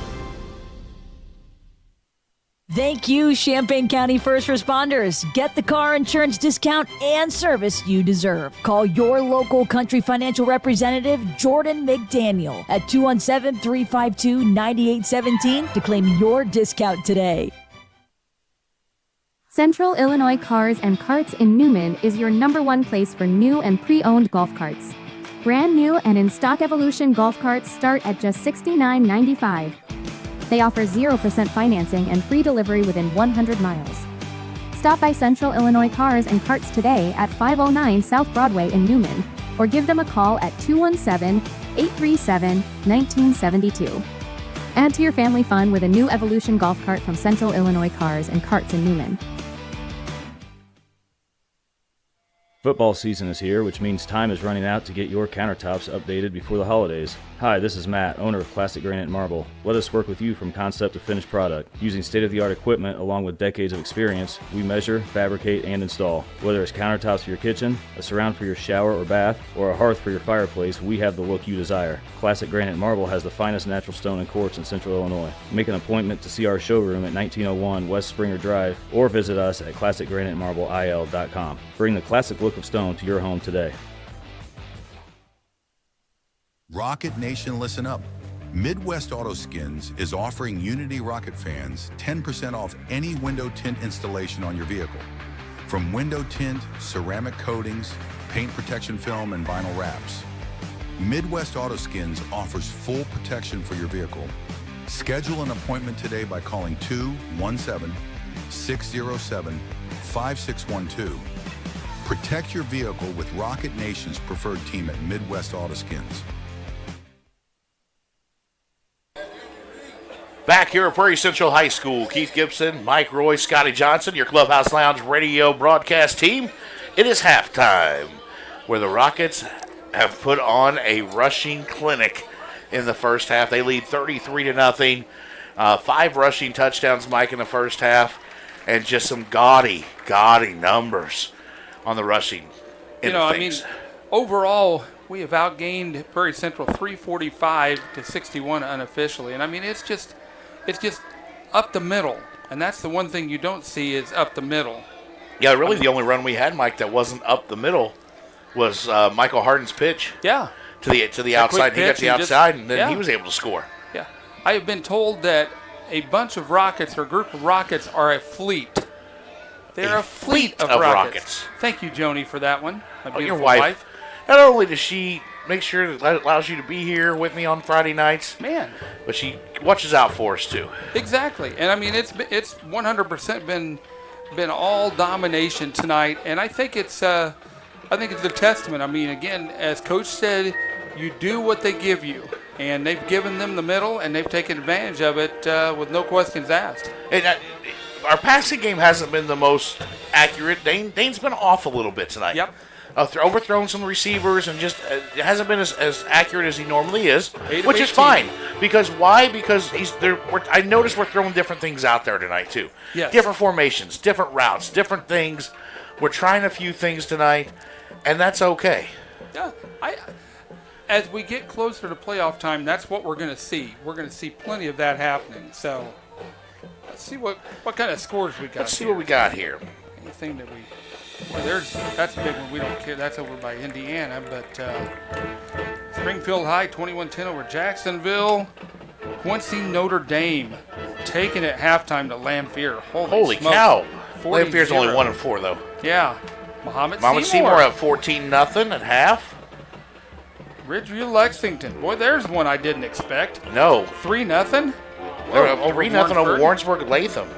Thank you, Champaign County First Responders. Get the car insurance discount and service you deserve. Call your local country financial representative, Jordan McDaniel, at 217-352-9817 to claim your discount today. Central Illinois Cars and Carts in Newman is your #1 place for new and pre-owned golf carts. Brand new and in-stock Evolution golf carts start at just $69.95. They offer 0% financing and free delivery within 100 miles. Stop by Central Illinois Cars and Carts today at 509 South Broadway in Newman, or give them a call at 217-837-1972. Add to your family fun with a new Evolution golf cart from Central Illinois Cars and Carts in Newman. Football season is here, which means time is running out to get your countertops updated before the holidays. Hi, this is Matt, owner of Classic Granite and Marble. Let us work with you from concept to finished product. Using state-of-the-art equipment along with decades of experience, we measure, fabricate, and install. Whether it's countertops for your kitchen, a surround for your shower or bath, or a hearth for your fireplace, we have the look you desire. Classic Granite and Marble has the finest natural stone and quartz in Central Illinois. Make an appointment to see our showroom at 1901 West Springer Drive, or visit us at ClassicGraniteMarbleIL.com. Bring the classic look of stone to your home today. Rocket Nation, listen up. Midwest Auto Skins is offering Unity Rocket fans 10% off any window tint installation on your vehicle. From window tint, ceramic coatings, paint protection film, and vinyl wraps. Midwest Auto Skins offers full protection for your vehicle. Schedule an appointment today by calling 217-607-5612. Protect your vehicle with Rocket Nation's preferred team at Midwest Auto Skins. Back here at Prairie Central High School, Keith Gibson, Mike Roy, Scotty Johnson, your Clubhouse Lounge Radio broadcast team. It is halftime, where the Rockets have put on a rushing clinic in the first half. They lead 33-0. 5 rushing touchdowns, Mike, in the first half, and just some gaudy numbers on the rushing. Overall, we have outgained Prairie Central 345-61 unofficially, and it's just up the middle, and that's the one thing you don't see is up the middle. Yeah, really, the only run we had, Mike, that wasn't up the middle was Michael Harden's pitch. Yeah, to the outside. He got to the outside, and then he was able to score. Yeah, I have been told that a bunch of Rockets or a group of Rockets are a fleet. They're a fleet of rockets. Thank you, Joni, for that one. My beautiful your wife. Not only does she makes sure that allows you to be here with me on Friday nights. Man. But she watches out for us, too. Exactly. And, I mean, it's 100% been all domination tonight. And I think it's a testament. I mean, again, as Coach said, you do what they give you. And they've given them the middle, and they've taken advantage of it with no questions asked. And our passing game hasn't been the most accurate. Dane's been off a little bit tonight. Yep. Overthrown some receivers and just it hasn't been as accurate as he normally is, 8 of which is 18. fine. Because why? Because I noticed we're throwing different things out there tonight too. Yes. Different formations, different routes, different things. We're trying a few things tonight, and that's okay. Yeah, as we get closer to playoff time, that's what we're going to see. We're going to see plenty of that happening. So let's see what kind of scores we got. Let's see what we got here. Anything that that's a big one. We don't care. That's over by Indiana. But Springfield High 21-10 over Jacksonville. Quincy Notre Dame taking it halftime to Lamphere. Holy smokes. cow! 40-0. Lamphere's only 1-4 though. Yeah. Muhammad Seymour up 14-0 at half. Ridgeview Lexington. Boy, there's one I didn't expect. No. 3-0. They're up 3-0 over Warrensburg Latham.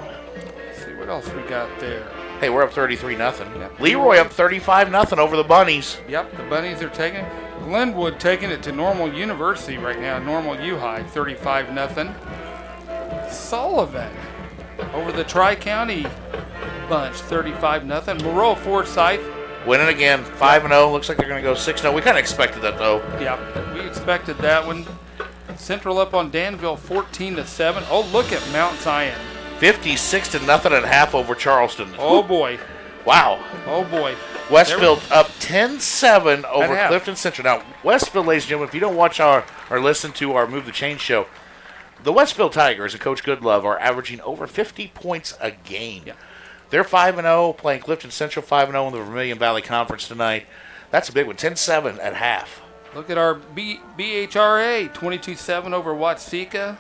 Let's see what else we got there. Hey, we're up 33-0. Yep. Leroy up 35-0 over the Bunnies. Yep, the Bunnies are taking it. Glenwood taking it to Normal University right now. Normal U High, 35-0. Sullivan over the Tri-County bunch, 35-0. Moreau Forsyth winning again, 5-0. Looks like they're going to go 6-0. We kind of expected that, though. Yeah, we expected that one. Central up on Danville, 14-7. Oh, look at Mount Zion. 56-0 at half over Charleston. Oh, boy. Wow. Oh, boy. Westfield up 10-7 over half. Clifton Central. Now, Westfield, ladies and gentlemen, if you don't watch or listen to our Move the Chain show, the Westfield Tigers and Coach Goodlove are averaging over 50 points a game. Yeah. They're 5-0, playing Clifton Central 5-0 in the Vermilion Valley Conference tonight. That's a big one, 10-7 at half. Look at our BHRA, 22-7 over Watsika.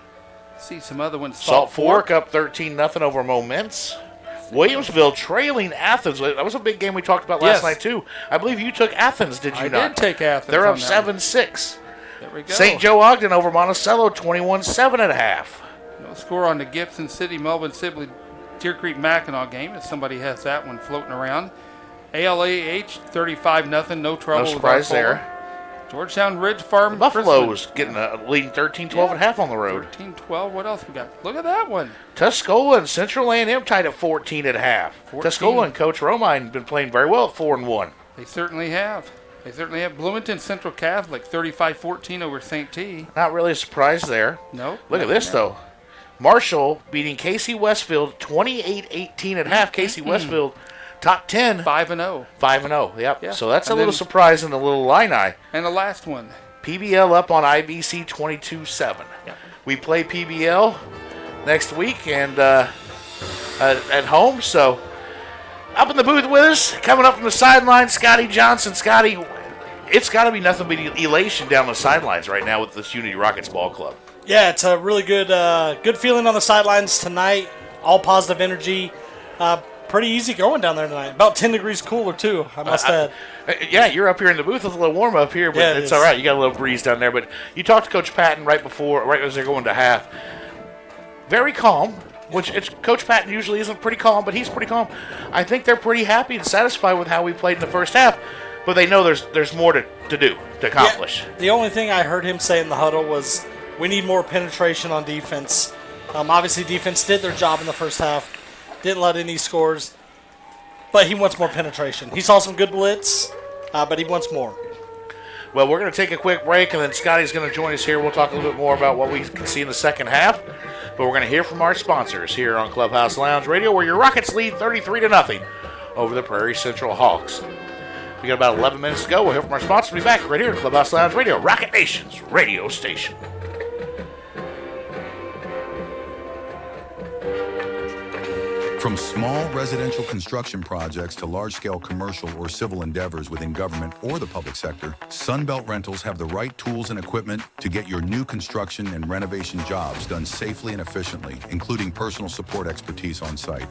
See some other ones. Salt Fork up 13-0 over Moments. Williamsville trailing Athens. That was a big game we talked about last night, too. I believe you took Athens, did you not? I did take Athens. They're up 7-6. There we go. St. Joe Ogden over Monticello, 21-7 at half. No score on the Gibson City, Melvin Sibley, Deer Creek Mackinac game, if somebody has that one floating around. ALAH, 35-0, no trouble. No surprise there. Georgetown Ridge Farm. Buffalo's getting leading 13-12 at half on the road. 13-12. What else we got? Look at that one. Tuscola and Central A&M tied at 14 at half. 14. Tuscola and Coach Romine have been playing very well at 4-1. They certainly have. Bloomington Central Catholic, 35-14 over St. T. Not really a surprise there. No. Look at this, though. Marshall beating Casey Westfield 28-18 at half. Casey Westfield top 10. 5-0. 5-0, yep. Yeah. So that's And a little then- surprise in the little Illini. And the last one. PBL up on IBC 22-7. Yeah. We play PBL next week and at home. So up in the booth with us, coming up from the sideline, Scotty Johnson. Scotty, it's got to be nothing but elation down the sidelines right now with this Unity Rockets ball club. Yeah, it's a really good feeling on the sidelines tonight. All positive energy. Pretty easy going down there tonight. About 10 degrees cooler, too, I must add. Yeah, you're up here in the booth. It's a little warm up here, but it's all right. You got a little breeze down there. But you talked to Coach Patton right as they're going to half. Very calm, which Coach Patton usually isn't pretty calm, but he's pretty calm. I think they're pretty happy and satisfied with how we played in the first half, but they know there's more to do, to accomplish. Yeah, the only thing I heard him say in the huddle was we need more penetration on defense. Obviously, defense did their job in the first half. Didn't let any scores, but he wants more penetration. He saw some good blitz, but he wants more. Well, we're going to take a quick break, and then Scotty's going to join us here. We'll talk a little bit more about what we can see in the second half, but we're going to hear from our sponsors here on Clubhouse Lounge Radio, where your Rockets lead 33-0 over the Prairie Central Hawks. We got about 11 minutes to go. We'll hear from our sponsors. We'll be back right here at Clubhouse Lounge Radio, Rocket Nation's radio station. From small residential construction projects to large-scale commercial or civil endeavors within government or the public sector, Sunbelt Rentals have the right tools and equipment to get your new construction and renovation jobs done safely and efficiently, including personal support expertise on site.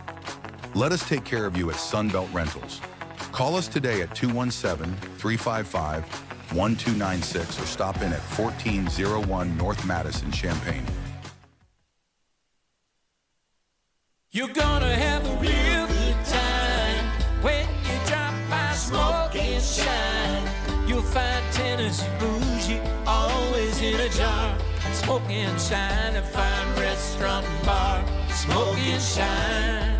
Let us take care of you at Sunbelt Rentals. Call us today at 217-355-1000 1296 or stop in at 1401 North Madison, Champaign. You're gonna have a real good time when you drop by Smoke and Shine. You'll find Tennessee bougie always in a jar. Smoke and Shine, a fine restaurant and bar. Smoke and Shine.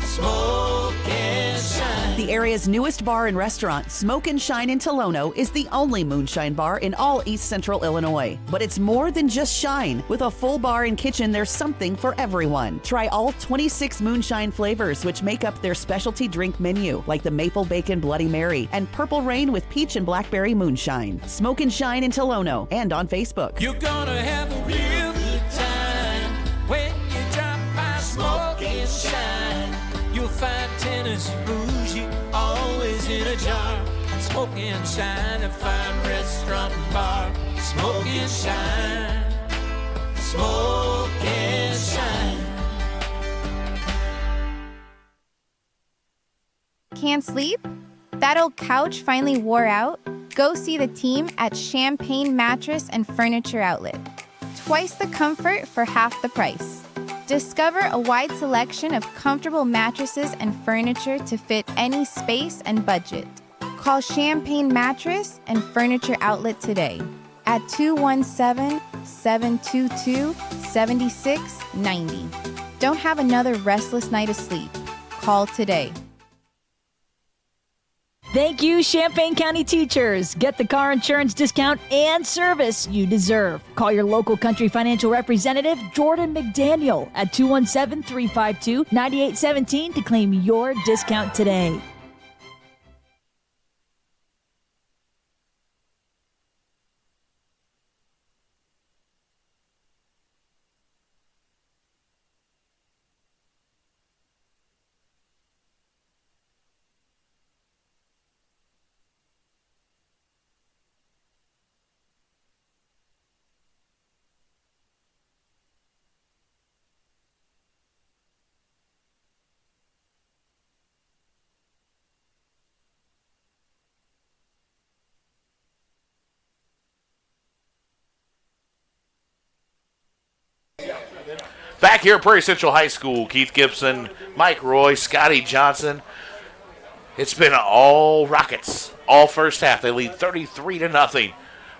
Smoke and Shine. The area's newest bar and restaurant, Smoke and Shine in Tolono, is the only moonshine bar in all East Central Illinois. But it's more than just shine. With a full bar and kitchen, there's something for everyone. Try all 26 moonshine flavors, which make up their specialty drink menu, like the Maple Bacon Bloody Mary and Purple Rain with Peach and Blackberry Moonshine. Smoke and Shine in Tolono and on Facebook. You're gonna have a real good time when you drop by Smoke and Shine. You'll find Tennessee bougie always in a jar. Smoke and Shine, a fine restaurant and bar. Smoke and Shine. Smoke and Shine. Can't sleep? That old couch finally wore out? Go see the team at Champaign Mattress and Furniture Outlet. Twice the comfort for half the price. Discover a wide selection of comfortable mattresses and furniture to fit any space and budget. Call Champaign Mattress and Furniture Outlet today at 217-722-7690. Don't have another restless night of sleep. Call today. Thank you, Champaign County teachers. Get the car insurance discount and service you deserve. Call your local Country Financial representative, Jordan McDaniel, at 217-352-9817 to claim your discount today. Back here at Prairie Central High School, Keith Gibson, Mike Roy, Scotty Johnson. It's been all Rockets, all first half. They lead 33-0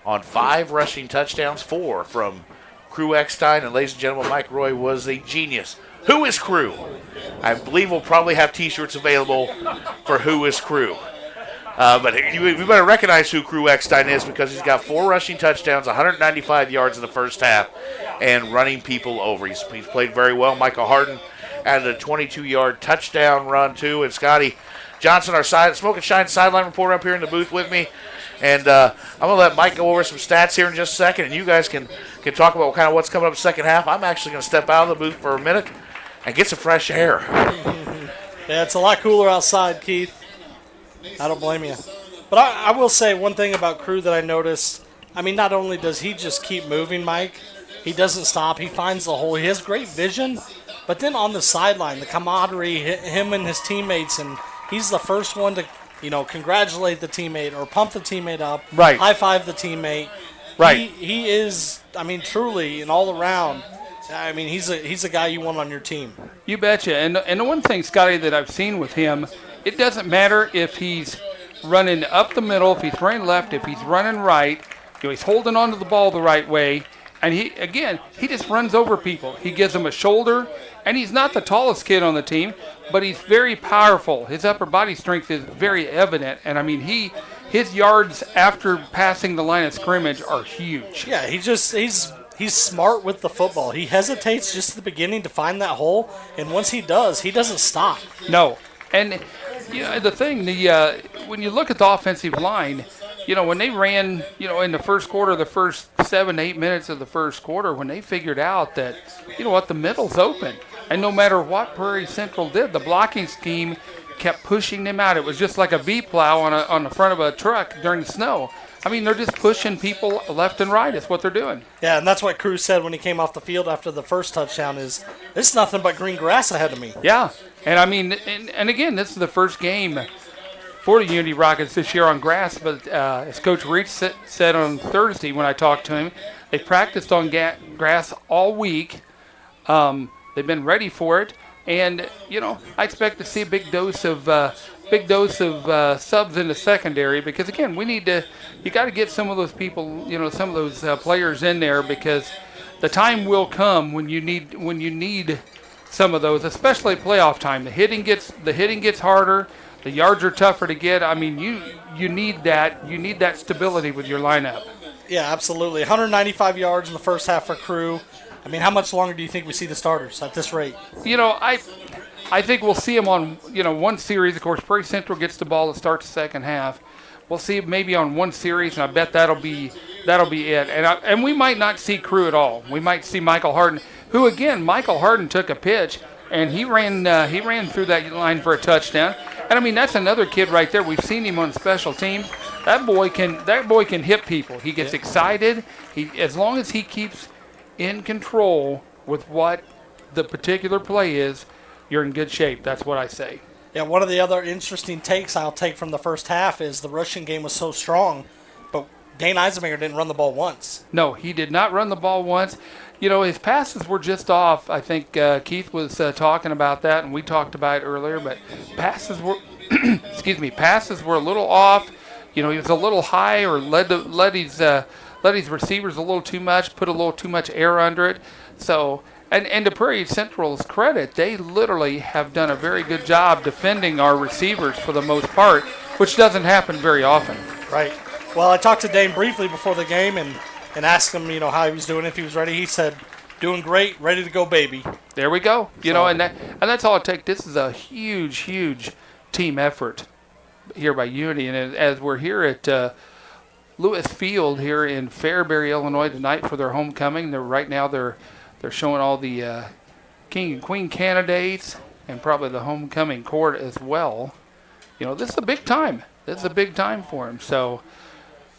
on 5 rushing touchdowns, 4 from Crew Eckstein. And ladies and gentlemen, Mike Roy was a genius. Who is Crew? I believe we'll probably have T-shirts available for Who is Crew. But we better recognize who Crew Eckstein is because he's got 4 rushing touchdowns, 195 yards in the first half, and running people over. He's played very well. Michael Harden added a 22-yard touchdown run, too. And Scotty Johnson, our Smoke and Shine sideline reporter up here in the booth with me. And I'm going to let Mike go over some stats here in just a second, and you guys can talk about kind of what's coming up second half. I'm actually going to step out of the booth for a minute and get some fresh air. Yeah, it's a lot cooler outside, Keith. I don't blame you. But I will say one thing about Crew that I noticed. I mean, not only does he just keep moving, Mike, he doesn't stop. He finds the hole. He has great vision. But then on the sideline, the camaraderie, him and his teammates, and he's the first one to, congratulate the teammate or pump the teammate up, right? High-five the teammate. Right. He is, truly, and all around, he's a guy you want on your team. You betcha. And the one thing, Scotty, that I've seen with him, it doesn't matter if he's running up the middle, if he's running left, if he's running right. He's holding onto the ball the right way. And he just runs over people. He gives them a shoulder. And he's not the tallest kid on the team, but he's very powerful. His upper body strength is very evident. And, his yards after passing the line of scrimmage are huge. Yeah, he's smart with the football. He hesitates just at the beginning to find that hole. And once he does, he doesn't stop. No. And the thing, when you look at the offensive line, when they ran, in the first quarter, the first 7-8 minutes of the first quarter, when they figured out that, the middle's open. And no matter what Prairie Central did, the blocking scheme kept pushing them out. It was just like a V-plow on the front of a truck during the snow. They're just pushing people left and right. That's what they're doing. Yeah, and that's what Cruz said when he came off the field after the first touchdown is, there's nothing but green grass ahead of me. Yeah. And and again, this is the first game for the Unity Rockets this year on grass, but as Coach Reach said on Thursday when I talked to him, they practiced on grass all week. They've been ready for it, and I expect to see a big dose of subs in the secondary, because again, you got to get some of those people, some of those players in there, because the time will come when you need some of those, especially playoff time. The hitting gets harder. The yards are tougher to get. I mean, you need that. You need that stability with your lineup. Yeah, absolutely. 195 yards in the first half for Crew. I mean, how much longer do you think we see the starters at this rate? I think we'll see them on one series. Of course, Prairie Central gets the ball to start the second half. We'll see maybe on one series, and I bet that'll be it. And we might not see Crew at all. We might see Michael Harden, who again, Michael Harden took a pitch and he ran through that line for a touchdown. And I mean, that's another kid right there. We've seen him on special teams. That boy can hit people. He gets excited. As long as he keeps in control with what the particular play is, you're in good shape. That's what I say. Yeah, one of the other interesting takes I'll take from the first half is the rushing game was so strong, but Dane Eisenberger didn't run the ball once. No, he did not run the ball once. His passes were just off. I think Keith was talking about that, and we talked about it earlier, but passes were passes were a little off. He was a little high, or led his receivers a little too much, put a little too much air under it. So, and to Prairie Central's credit, they literally have done a very good job defending our receivers for the most part, which doesn't happen very often. Right. Well, I talked to Dane briefly before the game and asked him, how he was doing, if he was ready. He said, doing great, ready to go, baby. There we go. And that's all it takes. This is a huge, huge team effort here by Unity. And as we're here at Lewis Field here in Fairbury, Illinois tonight for their homecoming, they're showing all the king and queen candidates and probably the homecoming court as well. This is a big time. This is a big time for them. So,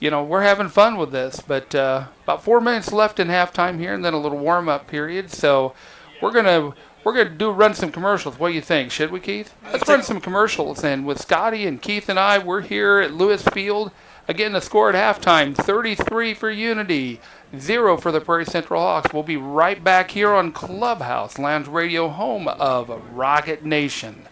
we're having fun with this. But about 4 minutes left in halftime here, and then a little warm-up period. So we're gonna run some commercials. What do you think? Should we, Keith? Let's run some commercials. And with Scotty and Keith and I, we're here at Lewis Field. Again, the score at halftime, 33 for Unity, 0 for the Prairie Central Hawks. We'll be right back here on Clubhouse Lounge Radio, home of Rocket Nation.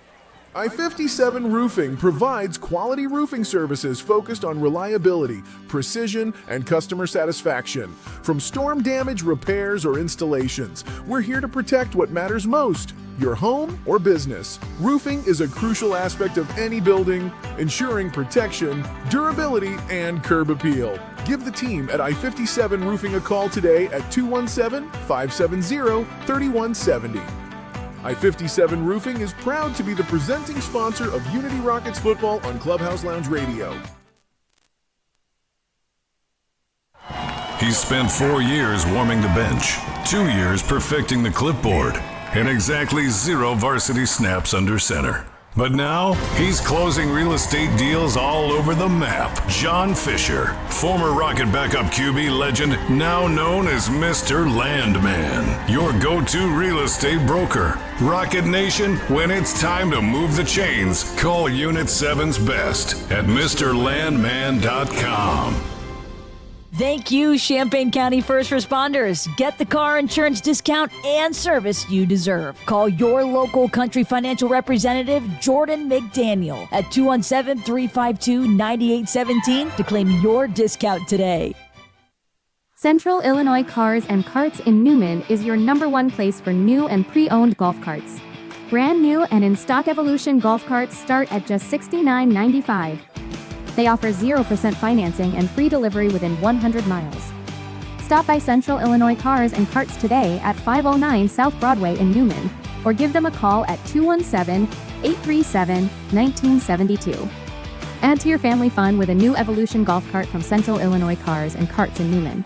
I-57 Roofing provides quality roofing services focused on reliability, precision, and customer satisfaction. From storm damage, repairs, or installations, we're here to protect what matters most, your home or business. Roofing is a crucial aspect of any building, ensuring protection, durability, and curb appeal. Give the team at I-57 Roofing a call today at 217-570-3170. I-57 Roofing is proud to be the presenting sponsor of Unity Rockets football on Clubhouse Lounge Radio. He's spent 4 years warming the bench, 2 years perfecting the clipboard, and exactly 0 varsity snaps under center. But now, he's closing real estate deals all over the map. John Fisher, former Rocket backup QB legend, now known as Mr. Landman, your go-to real estate broker. Rocket Nation, when it's time to move the chains, call Unit 7's best at MrLandman.com. Thank you, Champaign County First Responders. Get the car insurance discount and service you deserve. Call your local country financial representative, Jordan McDaniel, at 217-352-9817 to claim your discount today. Central Illinois Cars and Carts in Newman is your #1 place for new and pre-owned golf carts. Brand new and in-stock Evolution golf carts start at just $69.95. They offer 0% financing and free delivery within 100 miles. Stop by Central Illinois Cars and Carts today at 509 South Broadway in Newman, or give them a call at 217-837-1972. Add to your family fun with a new Evolution golf cart from Central Illinois Cars and Carts in Newman.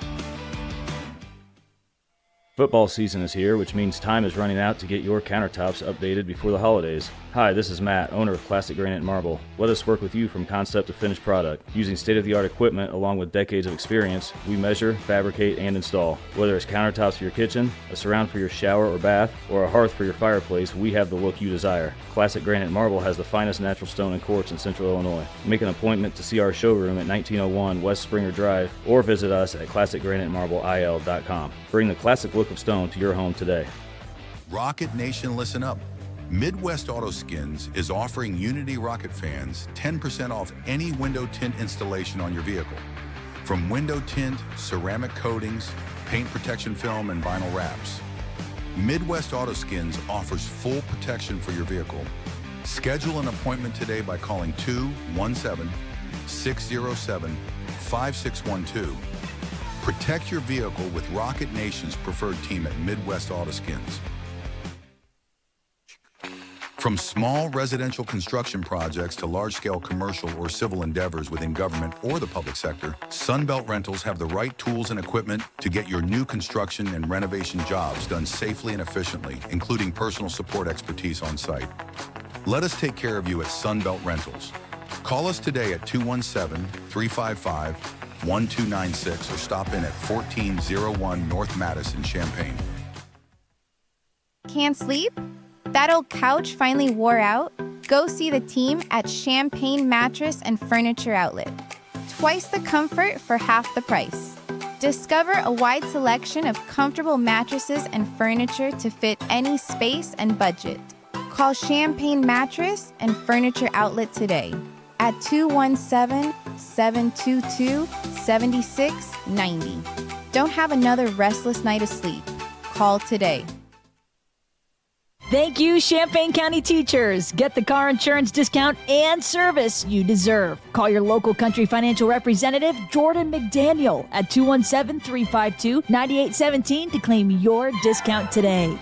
Football season is here, which means time is running out to get your countertops updated before the holidays. Hi, this is Matt, owner of Classic Granite Marble. Let us work with you from concept to finished product. Using state-of-the-art equipment along with decades of experience, we measure, fabricate, and install. Whether it's countertops for your kitchen, a surround for your shower or bath, or a hearth for your fireplace, we have the look you desire. Classic Granite Marble has the finest natural stone and quartz in Central Illinois. Make an appointment to see our showroom at 1901 West Springer Drive or visit us at classicgranitemarble.il.com. Bring the classic look of stone to your home today. Rocket Nation, listen up. Midwest Auto Skins is offering Unity Rocket fans 10% off any window tint installation on your vehicle. From window tint, ceramic coatings, paint protection film, and vinyl wraps. Midwest Auto Skins offers full protection for your vehicle. Schedule an appointment today by calling 217-607-5612. Protect your vehicle with Rocket Nation's preferred team at Midwest Auto Skins. From small residential construction projects to large-scale commercial or civil endeavors within government or the public sector, Sunbelt Rentals have the right tools and equipment to get your new construction and renovation jobs done safely and efficiently, including personal support expertise on site. Let us take care of you at Sunbelt Rentals. Call us today at 217-355-1296 or stop in at 1401 North Madison, Champaign. Can't sleep? That old couch finally wore out? Go see the team at Champaign Mattress and Furniture Outlet. Twice the comfort for half the price. Discover a wide selection of comfortable mattresses and furniture to fit any space and budget. Call Champaign Mattress and Furniture Outlet today at 217-722-7690. Don't have another restless night of sleep. Call today. Thank you, Champaign County teachers. Get the car insurance discount and service you deserve. Call your local country financial representative, Jordan McDaniel, at 217-352-9817 to claim your discount today.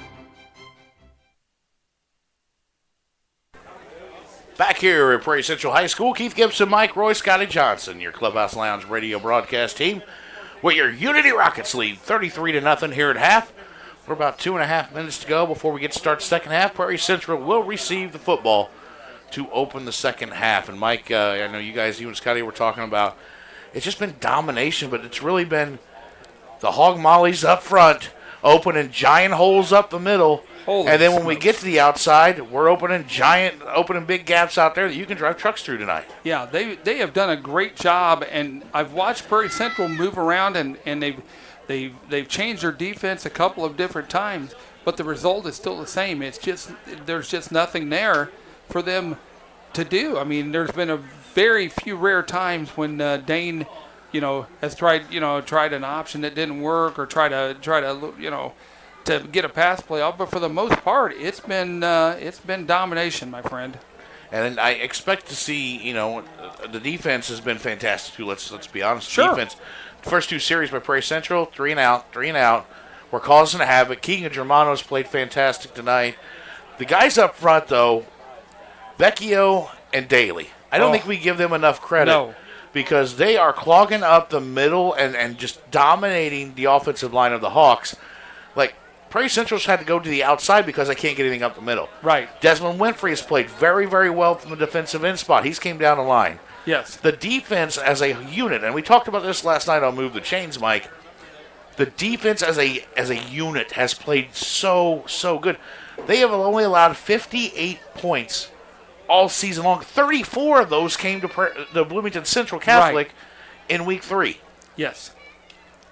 Back here at Prairie Central High School, Keith Gibson, Mike Roy, Scotty Johnson, your Clubhouse Lounge Radio broadcast team, with your Unity Rockets lead 33-0 here at half. We're about 2.5 minutes to go before we get to start the second half. Prairie Central will receive the football to open the second half. And Mike, I know you guys, you and Scotty were talking about, it's just been domination, but it's really been the hog mollies up front, opening giant holes up the middle. And then when we get to the outside, we're opening big gaps out there that you can drive trucks through tonight. Yeah, they have done a great job, and I've watched Prairie Central move around, and they've changed their defense a couple of different times, but the result is still the same. It's just there's just nothing there for them to do. I mean, there's been a very few rare times when Dane, has tried an option that didn't work or try to to get a pass play off, but for the most part, it's been domination, my friend. And I expect to see, the defense has been fantastic too. Let's be honest. Sure. Defense, first two series by Prairie Central, 3 and out. We're causing a havoc. Keegan Germano's played fantastic tonight. The guys up front, though, Vecchio and Daly, I don't think we give them enough credit because they are clogging up the middle and just dominating the offensive line of the Hawks. Like, Prairie Central's had to go to the outside because I can't get anything up the middle. Right. Desmond Winfrey has played very, very well from the defensive end spot. He's came down the line. Yes. The defense as a unit, and we talked about this last night on Move the Chains, Mike. The defense as a unit has played so good. They have only allowed 58 points all season long. 34 of those came to the Bloomington Central Catholic in week 3. Yes.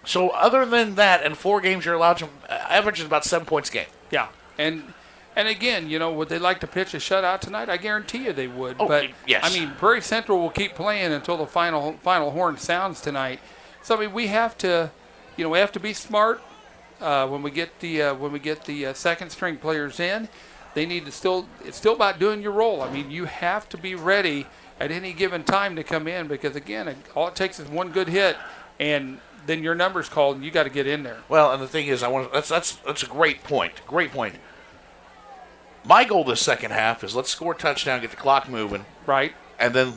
So other than that, in 4 games, you're allowed to average about 7 points a game. Yeah, and again, would they like to pitch a shutout tonight? I guarantee you they would. Oh, but yes. I mean, Prairie Central will keep playing until the final horn sounds tonight. So I mean, we have to be smart when we get the second string players in. They need to it's still about doing your role. I mean, you have to be ready at any given time to come in because again, all it takes is one good hit and then your number's called and you got to get in there. Well, and the thing is, that's a great point. Great point. My goal this second half is let's score a touchdown, get the clock moving. Right. And then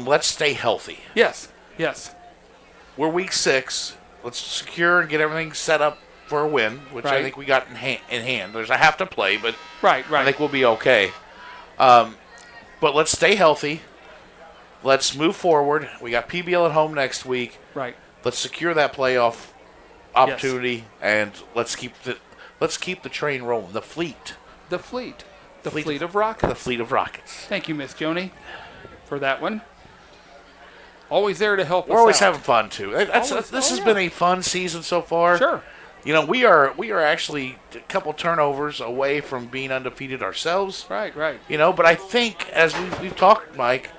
let's stay healthy. Yes. We're week 6. Let's secure and get everything set up for a win, which I think we got in hand. There's a half to play, but right. I think we'll be okay. But let's stay healthy. Let's move forward. We got PBL at home next week. Right. Let's secure that playoff opportunity, and let's keep the train rolling. The fleet. The fleet of rockets. The fleet of rockets. Thank you, Miss Joni, for that one. Always there to help us out. We're always having fun, too. This has been a fun season so far. Sure. You know, we are actually a couple turnovers away from being undefeated ourselves. Right. You know, but I think, as we've talked, Mike,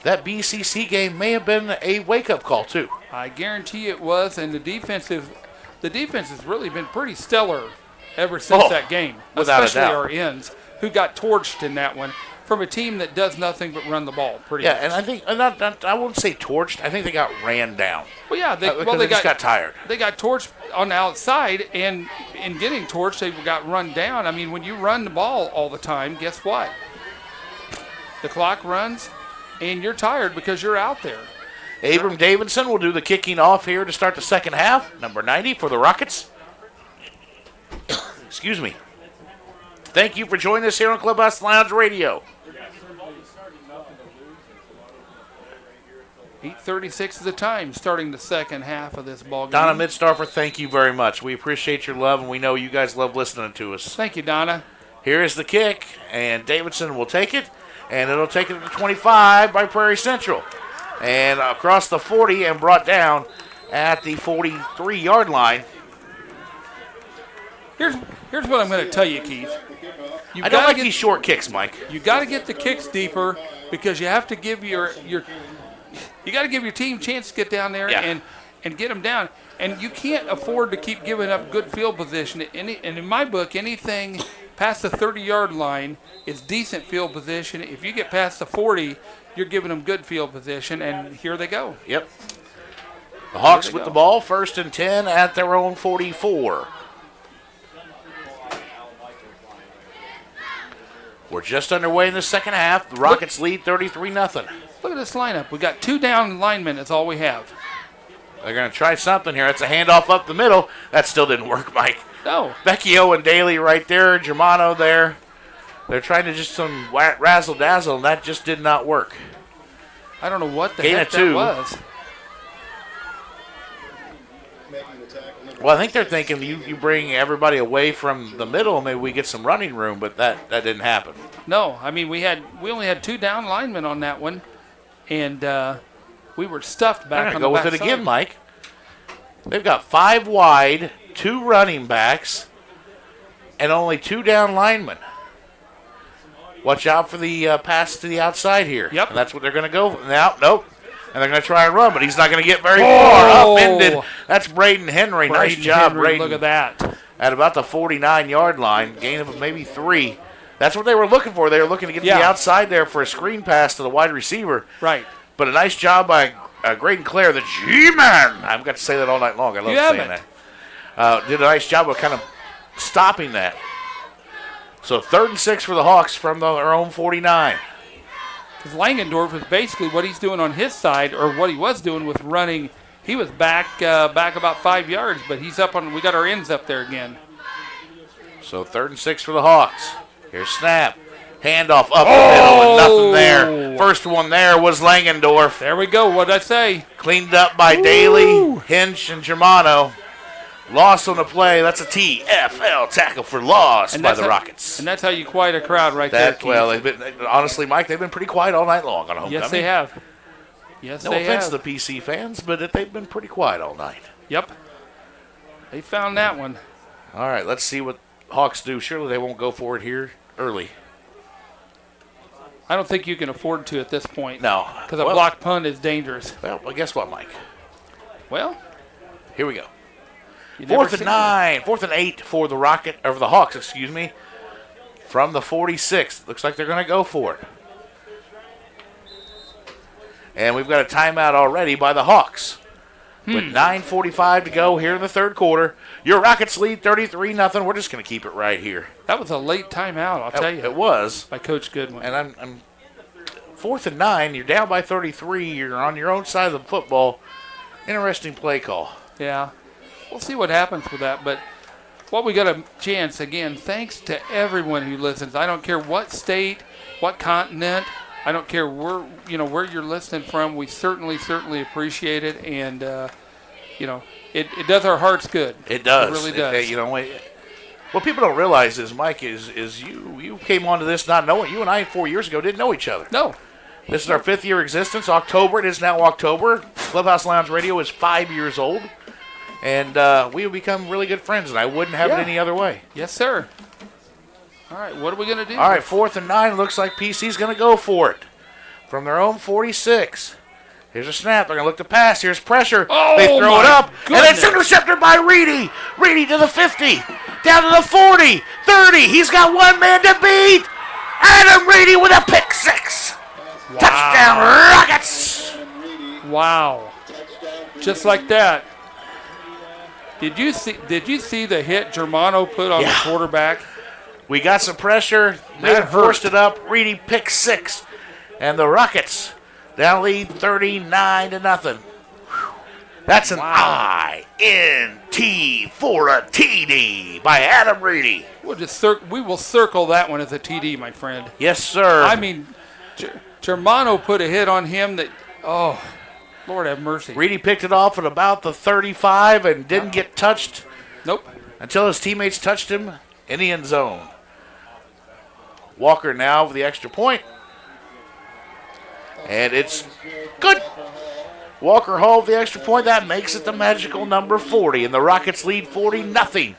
that BCC game may have been a wake-up call, too. I guarantee it was, and the defense has really been pretty stellar ever since that game. Without especially a doubt. our ends, who got torched in that one from a team that does nothing but run the ball. Pretty much. And I think I won't say torched. I think they got ran down. Well, yeah, they just got tired. They got torched on the outside, and in getting torched, they got run down. I mean, when you run the ball all the time, guess what? The clock runs, and you're tired because you're out there. Abram Davidson will do the kicking off here to start the second half. Number 90 for the Rockets. Excuse me. Thank you for joining us here on Clubhouse Lounge Radio. 8:36 is the time, starting the second half of this ball game. Donna Midstarfer, thank you very much. We appreciate your love, and we know you guys love listening to us. Thank you, Donna. Here is the kick, and Davidson will take it, and it'll take it to 25 by Prairie Central. And across the 40 and brought down at the 43-yard line. Here's what I'm going to tell you, Keith. I don't like these short kicks, Mike. You got to get the kicks deeper because you have to give your team a chance to get down there and get them down. And you can't afford to keep giving up good field position. And in my book, anything past the 30-yard line is decent field position. If you get past the 40, you're giving them good field position, and here they go. Yep. The Hawks with the ball, 1st and 10 at their own 44. We're just underway in the second half. The Rockets lead 33-0. Look at this lineup. We got 2 down linemen. That's all we have. They're going to try something here. It's a handoff up the middle. That still didn't work, Mike. No. Vecchio and Daly right there. Germano there. They're trying to just some razzle-dazzle, and that just did not work. I don't know what the Gain heck of 2. that was. Well, I think they're thinking you bring everybody away from the middle, maybe we get some running room, but that didn't happen. No, I mean we only had 2 down linemen on that one, and we were stuffed back on the backside. Go with it again, Mike. They've got 5 wide, 2 running backs, and only 2 down linemen. Watch out for the pass to the outside here. Yep. And that's what they're going to go for. Now, nope. And they're going to try and run, but he's not going to get very far. Upended. That's Braden Henry. Nice job, Braden. Look at that. At about the 49-yard line, gain of maybe 3. That's what they were looking for. They were looking to get to the outside there for a screen pass to the wide receiver. Right. But a nice job by Graydon Clare, the G-Man. I've got to say that all night long. I love saying that. Did a nice job of kind of stopping that. So 3rd and 6 for the Hawks from their own 49. Because Langendorf is basically what he's doing on his side, or what he was doing with running. He was back about 5 yards, but he's up on. We got our ends up there again. So 3rd and 6 for the Hawks. Here's snap. Handoff up the middle and nothing there. First one there was Langendorf. There we go. What'd I say? Cleaned up by Daly, Hinch, and Germano. Loss on the play. That's a TFL, tackle for loss by the Rockets. And that's how you quiet a crowd right there, Keith. Well, honestly, Mike, they've been pretty quiet all night long on homecoming. Yes, they have. Yes, no offense to the PC fans, but they've been pretty quiet all night. Yep. They found that one. All right, let's see what Hawks do. Surely they won't go for it here early. I don't think you can afford to at this point. No. Because a block punt is dangerous. Well, guess what, Mike? Well, here we go. 4th and 9, 4th and 8 for the Hawks, excuse me, from the 46. Looks like they're going to go for it. And we've got a timeout already by the Hawks. With 9:45 to go here in the 3rd quarter. Your Rockets lead 33-0. We're just going to keep it right here. That was a late timeout, I'll tell you. It was. By Coach Goodwin. And I'm 4th and 9. You're down by 33. You're on your own side of the football. Interesting play call. Yeah. We'll see what happens with that, but Well, we got a chance again. Thanks to everyone who listens. I don't care what state, what continent. I don't care where you're listening from. We certainly appreciate it, and it does our hearts good. It does. It really does. What people don't realize is, Mike, is you came onto this not knowing. You and I 4 years ago didn't know each other. No. This is our 5th year existence. October. It is now October. Clubhouse Lounge Radio is 5 years old. And we have become really good friends, and I wouldn't have it any other way. Yes, sir. All right, what are we going to do? All right, 4th and 9. Looks like PC's going to go for it from their own 46. Here's a snap. They're going to look to pass. Here's pressure. Oh, they throw it up, goodness. and it's intercepted by Reedy. Reedy to the 50, down to the 40, 30. He's got one man to beat. Adam Reedy with a pick 6. Wow. Touchdown, Rockets. Wow. Just like that. Did you see the hit Germano put on the quarterback? We got some pressure. They forced it up. Reedy pick 6. And the Rockets down lead 39-0. That's an INT for a TD by Adam Reedy. We will circle that one as a TD, my friend. Yes, sir. I mean, Germano put a hit on him that, Lord have mercy. Reedy picked it off at about the 35 and didn't get touched. Nope. Until his teammates touched him in the end zone. Walker now for the extra point. And it's good. Walker Hall for the extra point. That makes it the magical number 40. And the Rockets lead 40-0.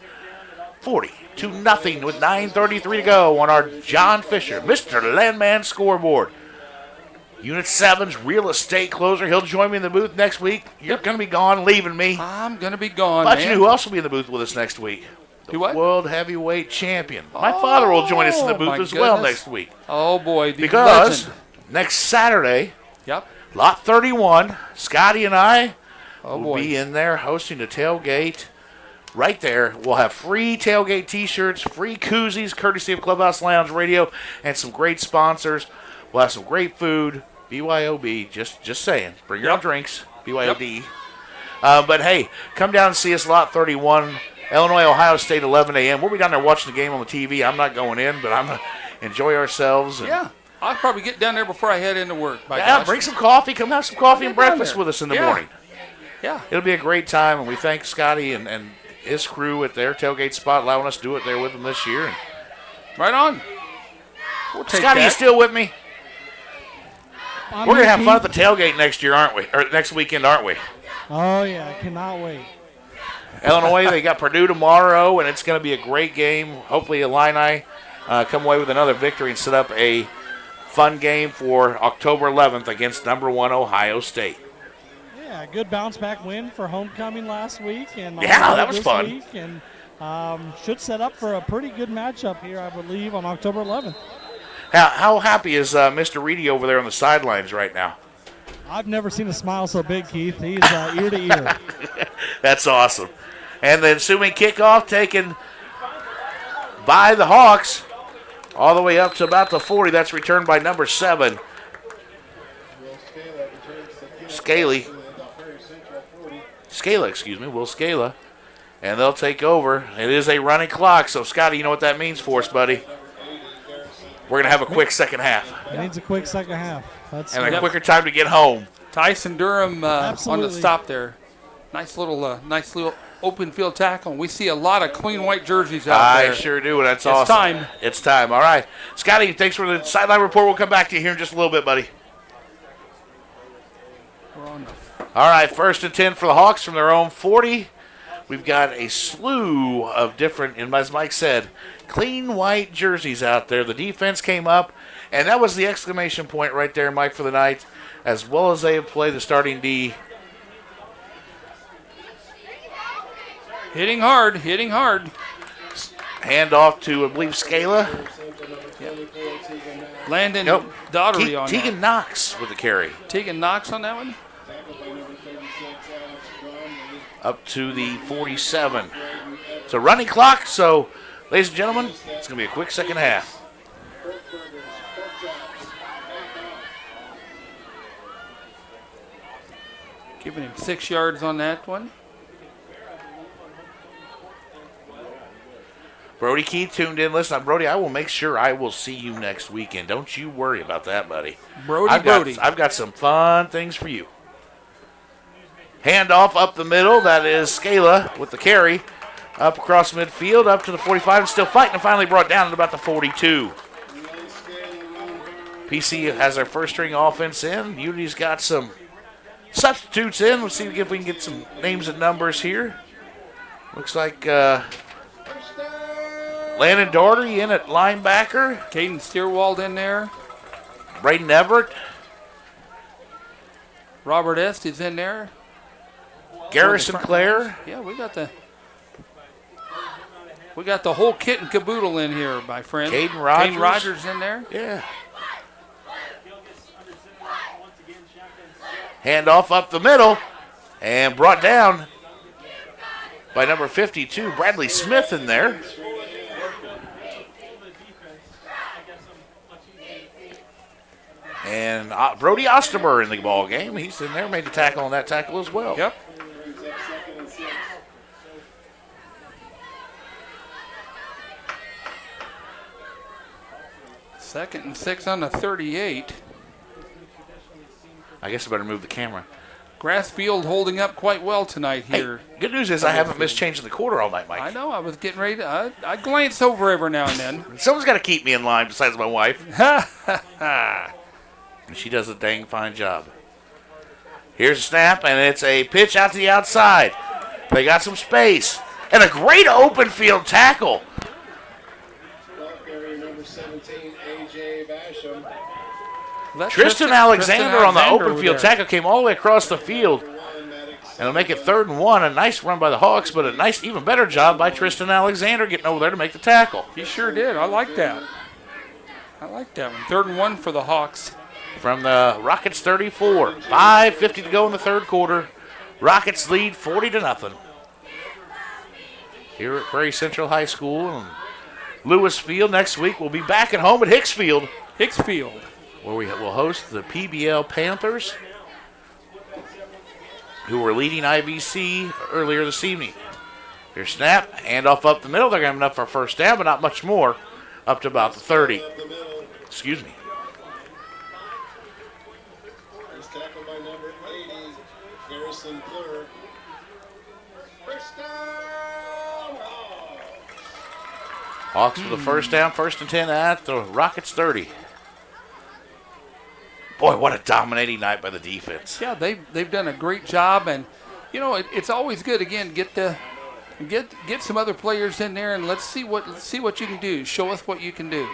40-0 with 9:33 to go on our John Fisher, Mr. Landman scoreboard. Unit 7's real estate closer. He'll join me in the booth next week. You're going to be gone, leaving me. I'm going to be gone, But you know who else will be in the booth with us next week? The what? World Heavyweight Champion. My father will join us in the booth as well next week. Oh, boy. Because next Saturday, Lot 31, Scotty and I will be in there hosting a tailgate. Right there, we'll have free tailgate T-shirts, free koozies, courtesy of Clubhouse Lounge Radio, and some great sponsors. We'll have some great food. BYOB, just saying. Bring your own drinks. BYOD. But, hey, come down and see us, Lot 31, Illinois, Ohio State, 11 a.m. We'll be down there watching the game on the TV. I'm not going in, but I'm going to enjoy ourselves. And I'll probably get down there before I head into work. Bring some coffee. Come have some coffee and breakfast with us in the morning. Yeah. It'll be a great time, and we thank Scotty and his crew at their tailgate spot allowing us to do it there with them this year. And right on. We'll take Scotty, that. you still with me? We're going to have fun at the tailgate next year, aren't we? Or next weekend, aren't we? Oh, yeah. I cannot wait. Illinois, they got Purdue tomorrow, and it's going to be a great game. Hopefully, Illini come away with another victory and set up a fun game for October 11th against number 1 Ohio State. Yeah, good bounce-back win for homecoming last week. And that was fun. Week, and should set up for a pretty good matchup here, I believe, on October 11th. How happy is Mr. Reedy over there on the sidelines right now? I've never seen a smile so big, Keith. He's ear to ear. That's awesome. And the ensuing kickoff taken by the Hawks all the way up to about the 40. That's returned by number 7. Will Scala. And they'll take over. It is a running clock. So, Scotty, you know what that means for us, buddy? We're going to have a quick second half. It needs a quick second half. And a quicker time to get home. Tyson Durham on the stop there. Nice little open field tackle. We see a lot of clean white jerseys out there. I sure do, and that's awesome. It's time. All right. Scotty, thanks for the sideline report. We'll come back to you here in just a little bit, buddy. All right, 1st and 10 for the Hawks from their own 40. We've got a slew of different, and as Mike said, clean white jerseys out there. The defense came up, and that was the exclamation point right there, Mike, for the night, as well as they have played the starting D. Hitting hard. Hand off to, I believe, Scala. Landon Daugherty on Tegan Knox with the carry. Tegan Knox on that one? Up to the 47. It's a running clock, so, ladies and gentlemen, it's going to be a quick second half. Giving him 6 yards on that one. Brody Keith tuned in. Listen, Brody, I will make sure I will see you next weekend. Don't you worry about that, buddy. Brody. I've got some fun things for you. Handoff up the middle. That is Scala with the carry. Up across midfield, up to the 45, and still fighting, and finally brought down at about the 42. PC has their first string offense in. Unity's got some substitutes in. We'll see if we can get some names and numbers here. Looks like Landon Daugherty in at linebacker. Caden Steerwald in there. Braden Everett. Robert Est is in there. Garrison Clare. Yeah, we got the whole kit and caboodle in here, my friend. Caden Rogers. Caden Rogers in there. Yeah. Handoff up the middle and brought down by number 52, Bradley Smith in there. And Brody Osterber in the ball game. He's in there, made the tackle on that tackle as well. Yep. Second and 6 on the 38. I guess I better move the camera. Grass field holding up quite well tonight here. Hey, good news is I haven't missed changing the quarter all night, Mike. I know. I was getting ready to. I glance over every now and then. Someone's got to keep me in line besides my wife. And she does a dang fine job. Here's a snap, and it's a pitch out to the outside. They got some space. And a great open field tackle. Tristan Alexander on the open field tackle came all the way across the field. And it'll make it 3rd and 1. A nice run by the Hawks, but a nice, even better job by Tristan Alexander getting over there to make the tackle. He sure did. I like that. I like that one. 3rd and 1 for the Hawks. From the Rockets 34. 5:50 to go in the 3rd quarter. Rockets lead 40-0. Here at Prairie Central High School and Lewis Field. Next week we'll be back at home at Hicksfield. Where we will host the PBL Panthers, who were leading IBC earlier this evening. Here's snap, handoff up the middle. They're going to have enough for a first down, but not much more, up to about the 30. Excuse me. Tackled by number 80, Garrison Clare. First down, Hawks with the first down, 1st and 10 at the Rockets 30. Boy, what a dominating night by the defense. Yeah, they've done a great job, and you know it's always good again get some other players in there and let's see what you can do. Show us what you can do.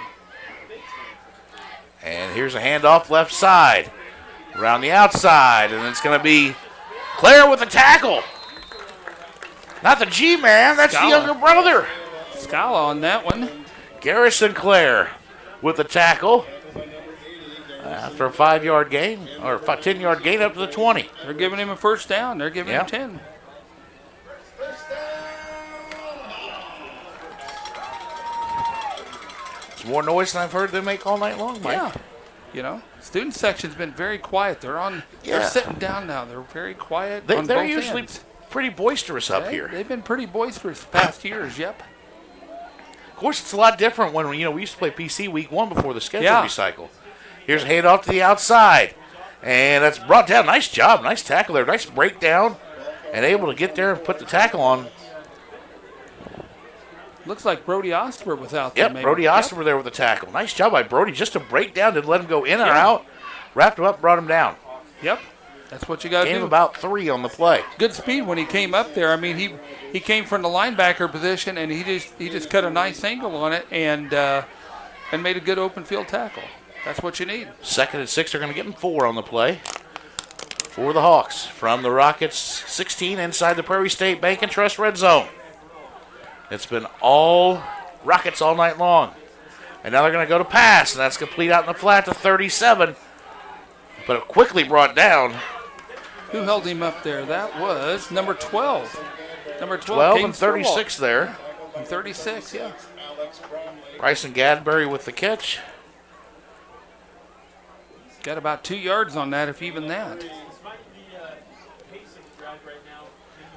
And here's a handoff left side, around the outside, and it's going to be Claire with the tackle. Not the G-man, that's Scala. the younger brother. Scala on that one. Garrison Clare with the tackle. After a 5-yard gain, or a 10-yard gain up to the 20. They're giving him a first down. They're giving him 10. It's more noise than I've heard them make all night long, Mike. Yeah. You know, student section's been very quiet. They're sitting down now. They're very quiet. They're usually pretty boisterous up here. They've been pretty boisterous the past years, yep. Of course, it's a lot different when, we used to play PC week 1 before the schedule recycle. Here's a handoff to the outside. And that's brought down. Nice job. Nice tackle there. Nice breakdown. And able to get there and put the tackle on. Looks like Brody Osterber was out there. Yep, Brody Osterber there with the tackle. Nice job by Brody just to break down. Didn't let him go in or out. Wrapped him up, brought him down. Yep. That's what you got to do. Gave him about 3 on the play. Good speed when he came up there. I mean, he came from the linebacker position, and he just cut a nice angle on it and made a good open field tackle. That's what you need. 2nd and 6. They're going to get him 4 on the play for the Hawks from the Rockets 16 inside the Prairie State Bank and Trust red zone. It's been all Rockets all night long. And now they're going to go to pass, and that's complete out in the flat to 37. But it quickly brought down. Who held him up there? That was number 12. Number 12 and 36 there. And 36, yeah. Bryson Gadbury with the catch. Got about 2 yards on that, if even that.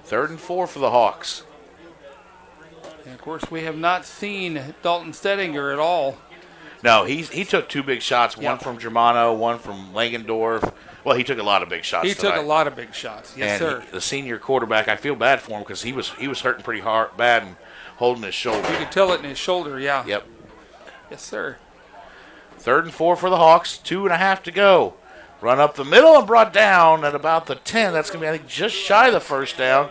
3rd and 4 for the Hawks. And, of course, we have not seen Dalton Stedinger at all. No, he took 2 big shots, one Yep. from Germano, one from Langendorf. Well, he took a lot of big shots He took tonight. a lot of big shots. Yes, and sir. the senior quarterback, I feel bad for him because he was hurting pretty bad and holding his shoulder. You could tell it in his shoulder, yeah. Yep. Yes, sir. 3rd and 4 for the Hawks, 2.5 to go. Run up the middle and brought down at about the 10. That's going to be, I think, just shy of the first down.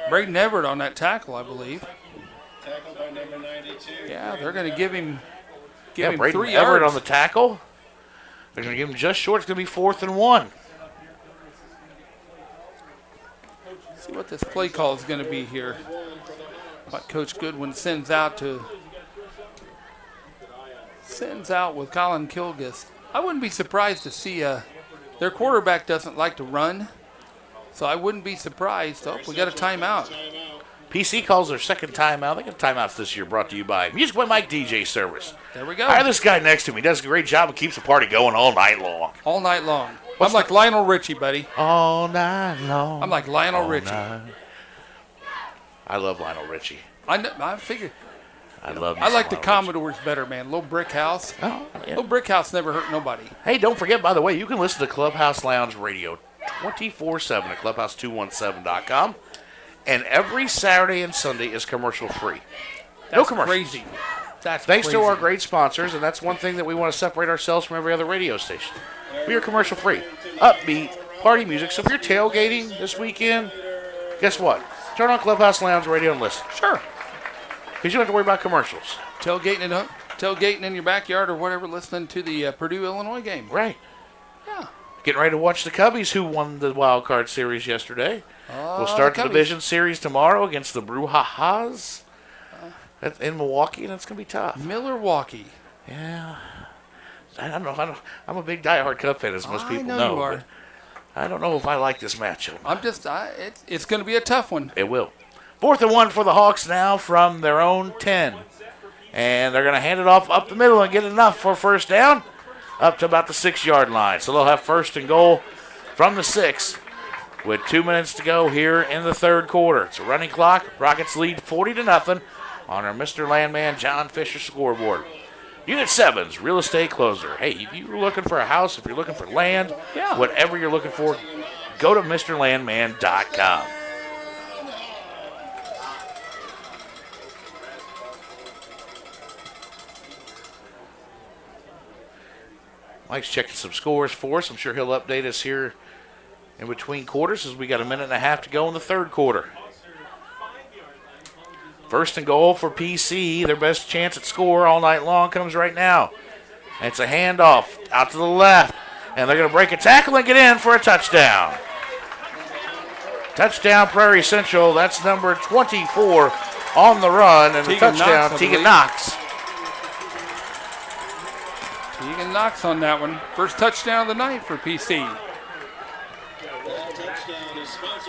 Braden Everett on that tackle, I believe. Tackled by number 92. Yeah, they're going to give him Braden 3 Everett yards. on the tackle. They're going to give him just short. It's going to be 4th and 1. See what this play call is going to be here. What Coach Goodwin sends out with Colin Kilgus. I wouldn't be surprised to see their quarterback doesn't like to run, so I wouldn't be surprised. Oh, we got a timeout. PC calls their second timeout. They got timeouts this year brought to you by Music by Mike DJ Service. There we go. Hire this guy next to me. He does a great job and keeps the party going all night long. All night long. I'm like Lionel Richie, buddy. All night long. I'm like Lionel Richie. I love Lionel Richie. I figured. I love. I like the Commodores better, man. Little Brick House. Oh, yeah. Little Brick House never hurt nobody. Hey, don't forget, by the way, you can listen to Clubhouse Lounge Radio 24/7 at clubhouse217.com. And every Saturday and Sunday is commercial free. No That's commercials. crazy. That's Thanks crazy. to our great sponsors, and that's one thing that we want to separate ourselves from every other radio station. We are commercial free. Upbeat, party music. So if you're tailgating this weekend, guess what? Turn on Clubhouse Lounge Radio and listen. Sure. Because you don't have to worry about commercials. Tailgating in your backyard or whatever, listening to the Purdue-Illinois game. Right. Yeah. Getting ready to watch the Cubbies, who won the wild card series yesterday. We'll start the Cubbies. division series tomorrow against the Brouhahas in Milwaukee, and it's going to be tough. Milwaukee. Yeah. I don't know. I'm a big diehard Cub fan, as most people know you are. but I don't know if I like this matchup. It's going to be a tough one. It will. 4th and 1 for the Hawks now from their own 10. And they're going to hand it off up the middle and get enough for first down up to about the 6-yard line. So they'll have 1st and goal from the 6 with 2 minutes to go here in the 3rd quarter. It's a running clock. Rockets lead 40-0 on our Mr. Landman John Fisher scoreboard. Unit 7's real estate closer. Hey, if you're looking for a house, if you're looking for land, whatever you're looking for, go to MrLandman.com. Mike's checking some scores for us. I'm sure he'll update us here in between quarters as we got a minute and a half to go in the 3rd quarter. 1st and goal for PC. Their best chance at score all night long comes right now. And it's a handoff out to the left. And they're going to break a tackle and get in for a touchdown. Touchdown Prairie Central. That's number 24 on the run. And the touchdown, Tegan Knox. Tegan Knox on that one. First touchdown of the night for PC.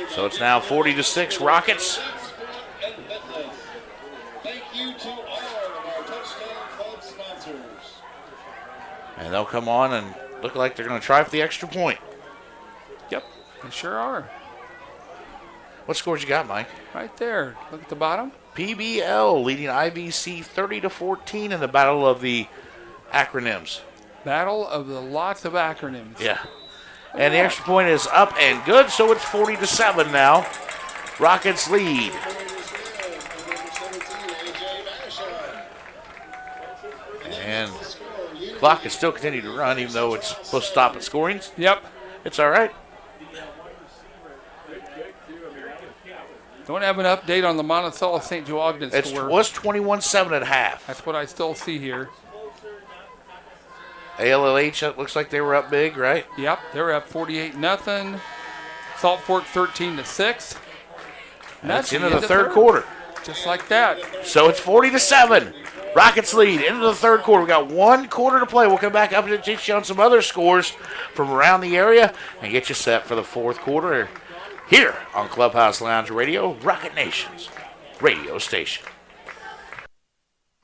So it's now 40-6 Rockets. Thank you to all of our Touchdown Club sponsors. And they'll come on and look like they're going to try for the extra point. Yep, they sure are. What scores you got, Mike? Right there. Look at the bottom. PBL leading IVC 30-14 in the battle of the acronyms. Battle of the lots of acronyms. Yeah. And the extra point is up and good, so it's 40-7 now. Rockets lead. And clock is still continuing to run, even though it's supposed to stop at scoring. Yep. It's all right. Don't have an update on the Monticello St. Joe Ogden It score. was 21-7 at half. That's what I still see here. ALLH, it looks like they were up big, right? Yep, they were up 48-0. Salt Fork 13-6. And That's into the third quarter. Just like that. So it's 40-7. Rockets lead into the third quarter. We got 1 quarter to play. We'll come back up and teach you on some other scores from around the area and get you set for the 4th quarter here on Clubhouse Lounge Radio, Rocket Nation's radio station.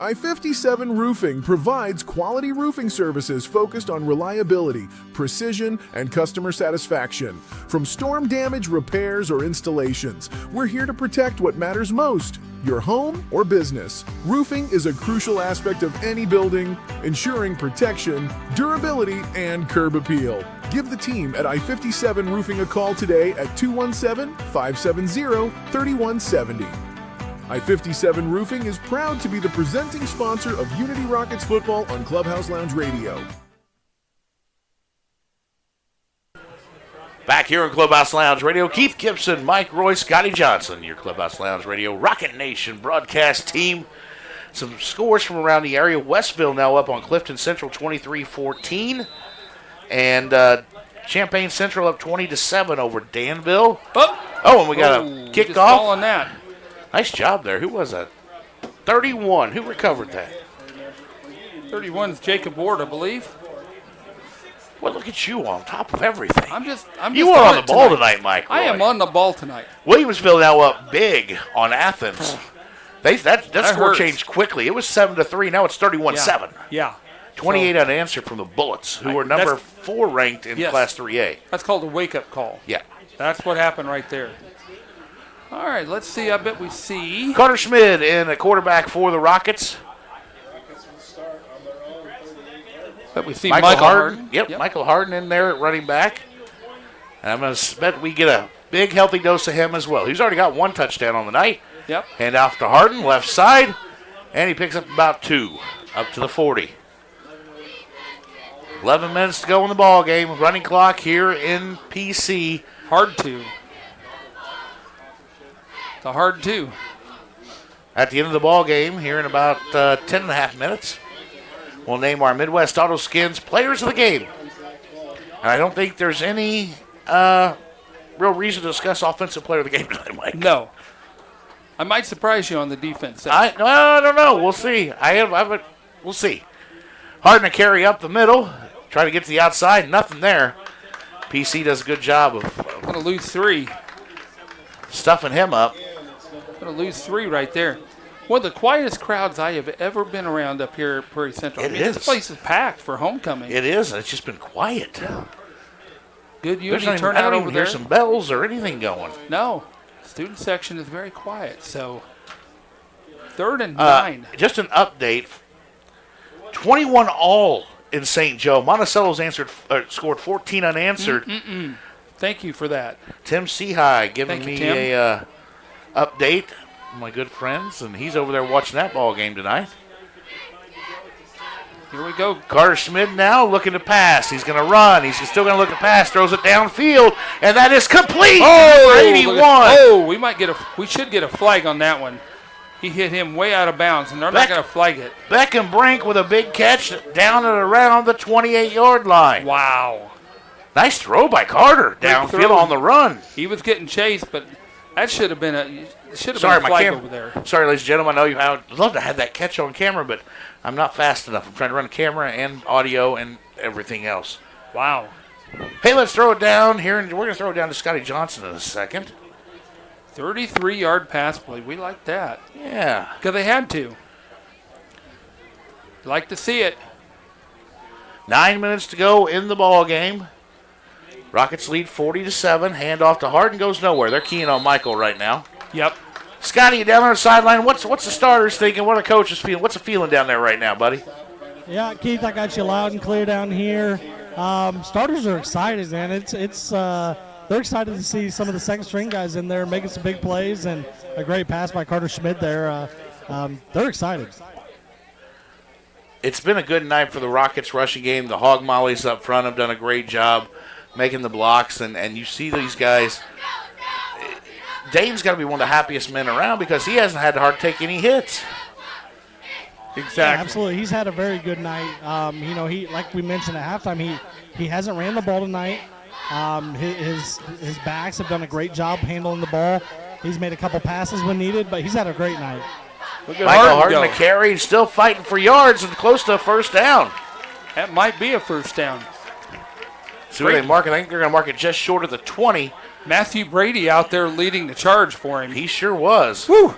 I-57 Roofing provides quality roofing services focused on reliability, precision, and customer satisfaction. From storm damage, repairs, or installations, we're here to protect what matters most, your home or business. Roofing is a crucial aspect of any building, ensuring protection, durability, and curb appeal. Give the team at I-57 Roofing a call today at 217-570-3170. I-57 Roofing is proud to be the presenting sponsor of Unity Rockets football on Clubhouse Lounge Radio. Back here in Clubhouse Lounge Radio, Keith Gibson, Mike Roy, Scotty Johnson, your Clubhouse Lounge Radio Rocket Nation broadcast team. Some scores from around the area. Westville now up on Clifton Central 23-14. And Champaign Central up 20-7 over Danville. Oh, and we got a kickoff. On that. Nice job there. Who was that? 31. Who recovered that? 31 is Jacob Ward, I believe. Well, look at you on top of everything. I'm just you are on the ball tonight, Mike Roy. I am on the ball tonight. Williamsville now up big on Athens. That score hurts. changed quickly. It was 7-3. Now it's 31-7. Yeah. 28 unanswered from the Bullets, who were number 4 ranked in Class 3A. That's called a wake-up call. Yeah. That's what happened right there. All right, let's see. I bet we see Carter Schmid in a quarterback for the Rockets. Bet we see Michael Harden. Yep, Michael Harden in there at running back. And I'm going to bet we get a big, healthy dose of him as well. He's already got 1 touchdown on the night. Yep. Hand off to Harden, left side, and he picks up about 2, up to the 40. 11 minutes to go in the ball game. Running clock here in PC. Hard 2. The hard 2. At the end of the ball game, here in about 10.5 minutes, we'll name our Midwest Auto Skins Players of the Game. And I don't think there's any real reason to discuss Offensive Player of the Game tonight, Mike. No. I might surprise you on the defense side. I don't know. We'll see. We'll see. Harden to carry up the middle. Try to get to the outside. Nothing there. PC does a good job of going to lose 3. Stuffing him up. Going to lose 3 right there. One of the quietest crowds I have ever been around up here at Prairie Central. This place is packed for homecoming. It is. It's just been quiet. Yeah. Good There's unity turnout over there. There's some bells or anything going. No. Student section is very quiet. So 3rd and 9. Just an update. 21 all in St. Joe. Monticello's scored 14 unanswered. Thank you for that. Tim Seahigh giving me Tim. a update. My good friends, and he's over there watching that ball game tonight. Here we go. Carter Schmid now looking to pass. He's going to run. He's still going to look to pass. Throws it downfield, and that is complete. Oh, 81. We should get a flag on that one. He hit him way out of bounds, and they're not going to flag it. Beckham Brink with a big catch down and around the 28-yard line. Wow. Nice throw by Carter downfield on the run. He was getting chased, but that should have been a flag over there. Sorry, ladies and gentlemen. I know I'd love to have that catch on camera, but I'm not fast enough. I'm trying to run a camera and audio and everything else. Wow. Hey, let's throw it down here, and we're going to throw it down to Scotty Johnson in a second. 33-yard pass play. We like that. Yeah. Because they had to. Like to see it. 9 minutes to go in the ball game. Rockets lead 40-7. Hand off to Harden, goes nowhere. They're keying on Michael right now. Yep. Scotty, down on the sideline, what's the starters thinking? What are the coaches feeling? What's the feeling down there right now, buddy? Yeah, Keith, I got you loud and clear down here. Starters are excited, man. They're excited to see some of the second-string guys in there making some big plays, and a great pass by Carter Schmid there. They're excited. It's been a good night for the Rockets rushing game. The Hog Mollies up front have done a great job making the blocks, and you see these guys. Dane's got to be one of the happiest men around because he hasn't had to hard take any hits. Exactly. Yeah, absolutely. He's had a very good night. He like we mentioned at halftime, he hasn't ran the ball tonight. His backs have done a great job handling the ball. He's made a couple passes when needed, but he's had a great night. Michael Harden to carry, still fighting for yards and close to a first down. That might be a first down. See where they mark it. I think they're going to mark it just short of the 20. Matthew Brady out there leading the charge for him. He sure was. Woo!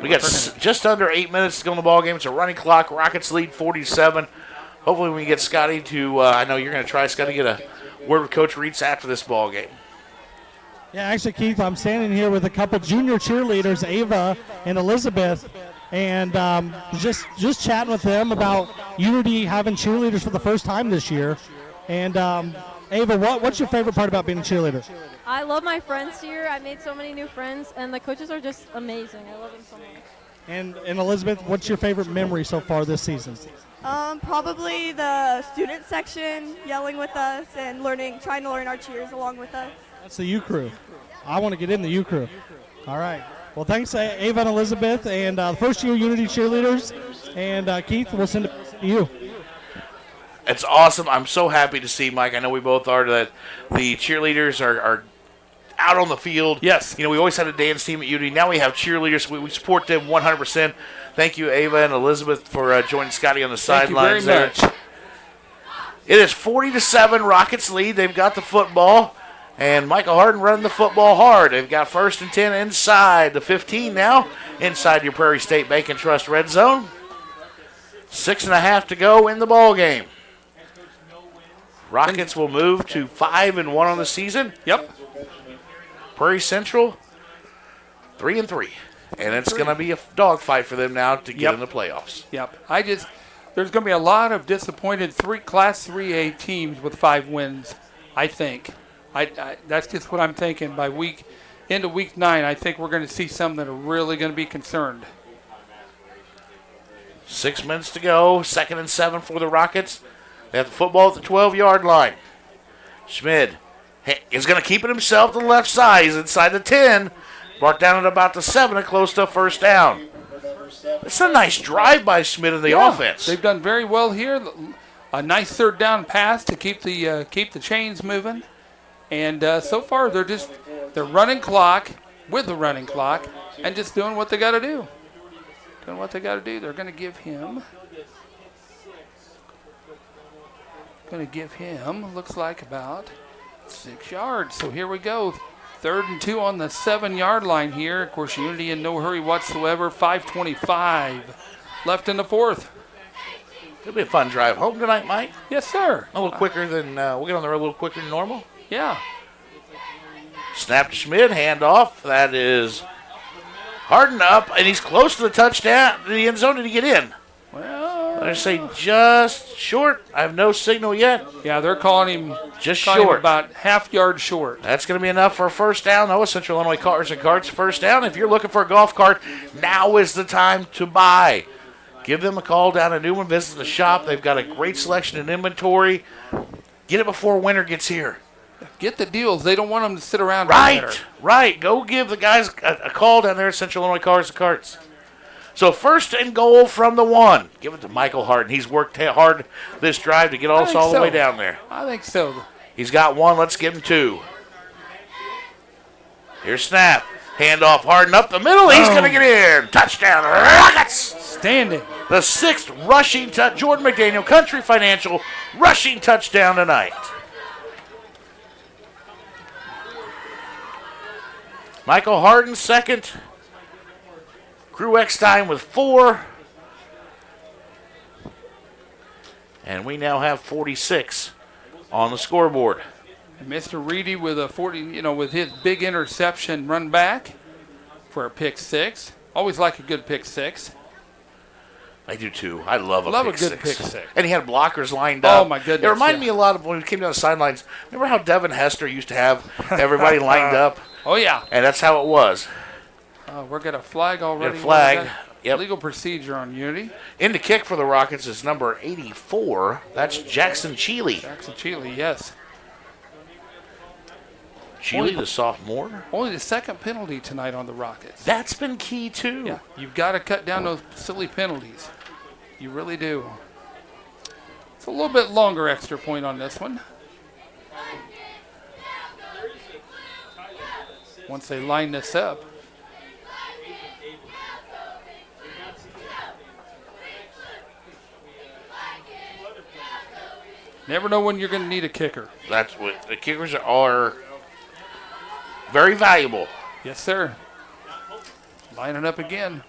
We got just under 8 minutes to go in the ball game. It's a running clock. Rockets lead 47. Hopefully we can get Scotty to, I know you're going to try, Scotty, get a word with Coach Reitz after this ball game. Yeah, actually, Keith, I'm standing here with a couple junior cheerleaders, Ava and Elizabeth, and just chatting with them about Unity having cheerleaders for the first time this year. And Ava, what's your favorite part about being a cheerleader? I love my friends here. I made so many new friends, and the coaches are just amazing. I love them so much. And Elizabeth, what's your favorite memory so far this season? Probably the student section yelling with us and trying to learn our cheers along with us. That's the U crew. I want to get in the U crew. All right. Well, thanks, Ava and Elizabeth, and first-year Unity cheerleaders. And Keith, we'll send it to you. It's awesome. I'm so happy to see, Mike. I know we both are, that the cheerleaders are out on the field. Yes. You know, we always had a dance team at Unity. Now we have cheerleaders. We support them 100%. Thank you, Ava and Elizabeth, for joining Scotty on the sidelines there. Thank you very much. It is 40-7, Rockets lead. They've got the football, and Michael Harden running the football hard. They've got 1st and 10 inside the 15 now, inside your Prairie State Bank and Trust red zone. 6.5 to go in the ball game. Rockets will move to 5-1 on the season. Yep. Prairie Central, 3-3. And it's going to be a dogfight for them now to get in the playoffs. Yep. There's going to be a lot of disappointed Class 3A teams with 5 wins, I think. That's just what I'm thinking. By into week 9, I think we're going to see some that are really going to be concerned. 6 minutes to go. 2nd and 7 for the Rockets. They have the football at the 12-yard line. Schmid is going to keep it himself to the left side. He's inside the 10. Brought down at about the 7 and close to first down. It's a nice drive by Schmid in the offense. They've done very well here. A nice 3rd down pass to keep the chains moving. And so far they're running clock with the running clock and just doing what they got to do. They're going to give him. Looks like about 6 yards. So here we go. 3rd and 2 on the 7-yard line here. Of course, Unity in no hurry whatsoever. 5:25 left in the 4th. It'll be a fun drive home tonight, Mike. Yes, sir. A little quicker than we'll get on the road a little quicker than normal. Yeah. Snap to Schmid, handoff. That is Harden up, and he's close to the touchdown, to the end zone. Did he get in? Well, I say just short. I have no signal yet. Yeah, they're calling him just short, about half-yard short. That's going to be enough for a first down. Noah Central Illinois Cars and Carts first down. If you're looking for a golf cart, now is the time to buy. Give them a call down at Newman. Visit the shop. They've got a great selection in inventory. Get it before winter gets here. Get the deals. They don't want them to sit around. Right. Go give the guys a call down there at Central Illinois Cars and Carts. So 1st and goal from the 1. Give it to Michael Harden. He's worked hard this drive to get us all the way down there. I think so. He's got 1. Let's give him 2. Here's snap. Handoff. Harden up the middle. He's going to get in. Touchdown. Rockets. Standing. The 6th rushing touch. Jordan McDaniel, Country Financial, rushing touchdown tonight. Michael Harden 2nd. Crew Eckstein with 4. And we now have 46 on the scoreboard. And Mr. Reedy with a 40, with his big interception run back for a pick 6. Always like a good pick 6. I do too. I love a good pick 6. And he had blockers lined up. Oh my goodness. It reminded me a lot of when we came down the sidelines. Remember how Devin Hester used to have everybody lined up? Oh yeah. And that's how it was. We're got a flag already. Flag. Yep. Legal procedure on Unity. In the kick for the Rockets is number 84. That's Jackson Cheeley. Yes. Cheeley, the sophomore. Only the 2nd penalty tonight on the Rockets. That's been key, too. Yeah. You've got to cut down those silly penalties. You really do. It's a little bit longer extra point on this one. Once they line this up. Never know when you're going to need a kicker. That's what the kickers are. Very valuable. Yes, sir. Lining up again.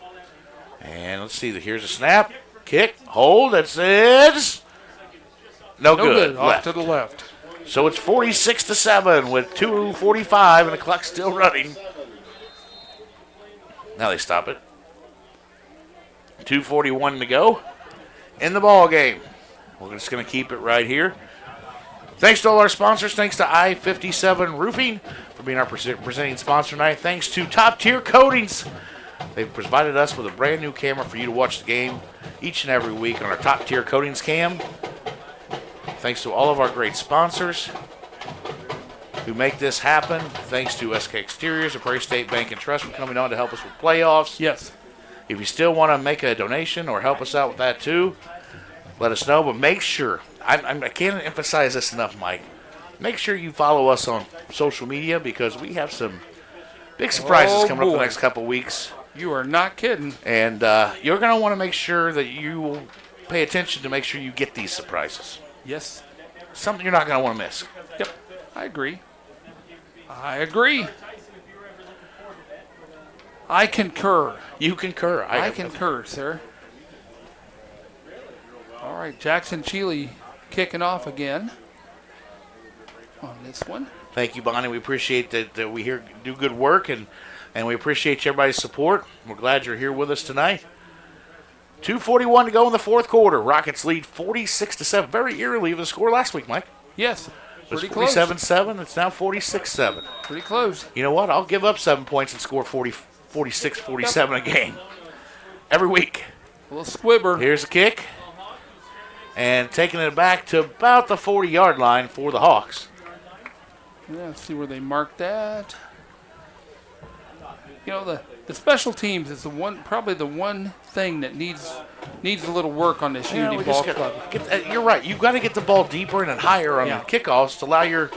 And let's see. Here's a snap. Kick. Hold. That's it. No good. Off to the left. So it's 46-7 with 2:45 and the clock still running. Now they stop it. 2:41 to go in the ball game. We're just going to keep it right here. Thanks to all our sponsors. Thanks to I-57 Roofing for being our presenting sponsor tonight. Thanks to Top Tier Coatings. They've provided us with a brand new camera for you to watch the game each and every week on our Top Tier Coatings cam. Thanks to all of our great sponsors who make this happen. Thanks to SK Exteriors, the Prairie State Bank and Trust for coming on to help us with playoffs. Yes. If you still want to make a donation or help us out with that too, let us know. But make sure, I can't emphasize this enough, Mike. Make sure you follow us on social media because we have some big surprises coming up the next couple weeks. You are not kidding. And you're going to want to make sure that you will pay attention to make sure you get these surprises. Yes. Something you're not going to want to miss. Yep. I agree. I concur. You concur. I concur, sir. All right, Jackson Cheeley kicking off again on this one. Thank you, Bonnie. We appreciate that we here do good work, and we appreciate everybody's support. We're glad you're here with us tonight. 2:41 to go in the fourth quarter. Rockets lead 46-7. Very eerily the score last week, Mike. Yes. It was Pretty close. 47-7. It's now 46-7. Pretty close. You know what? I'll give up 7 points and score 46-47 a game. Every week. A little squibber. Here's a kick. And taking it back to about the 40-yard line for the Hawks. Yeah, let's see where they marked that. You know, the special teams is probably the one thing that needs a little work on this Unity Ball Club. You're right. You've got to get the ball deeper and higher on the kickoffs to allow your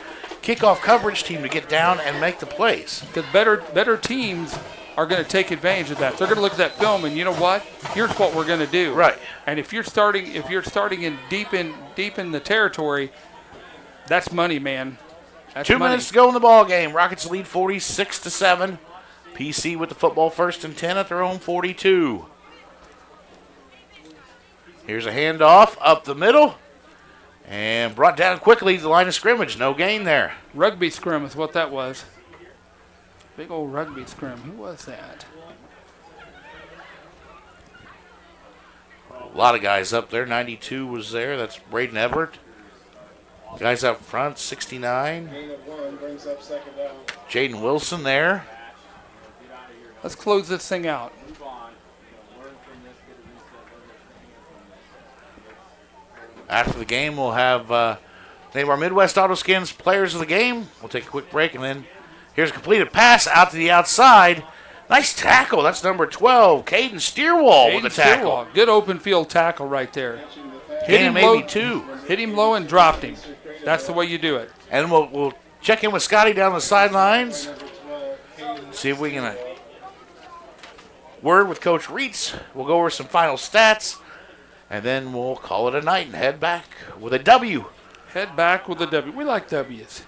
kickoff coverage team to get down and make the plays. Because better teams are going to take advantage of that. They're going to look at that film and you know what? Here's what we're going to do. Right. And if you're starting in deep in the territory, that's money, man. That's 2 money. minutes to go in the ball game. Rockets lead 46-7. PC with the football 1st and 10 at their own 42. Here's a handoff up the middle. And brought down quickly to the line of scrimmage. No gain there. Rugby scrim is what that was. Big old rugby scrim. Who was that? A lot of guys up there. 92 was there. That's Braden Everett. Guys up front, 69. Jaden Wilson there. Let's close this thing out. After the game, we'll have name our Midwest Auto Skins players of the game. We'll take a quick break, and then here's a completed pass out to the outside. Nice tackle. That's number 12, Caden Steerwall with the tackle. Steerwall. Good open field tackle right there. Hit him maybe two. Hit him low and dropped him. That's the way you do it. And we'll check in with Scotty down the sidelines. See if we can word with Coach Reitz. We'll go over some final stats, and then we'll call it a night and head back with a W. Head back with a W. We like W's.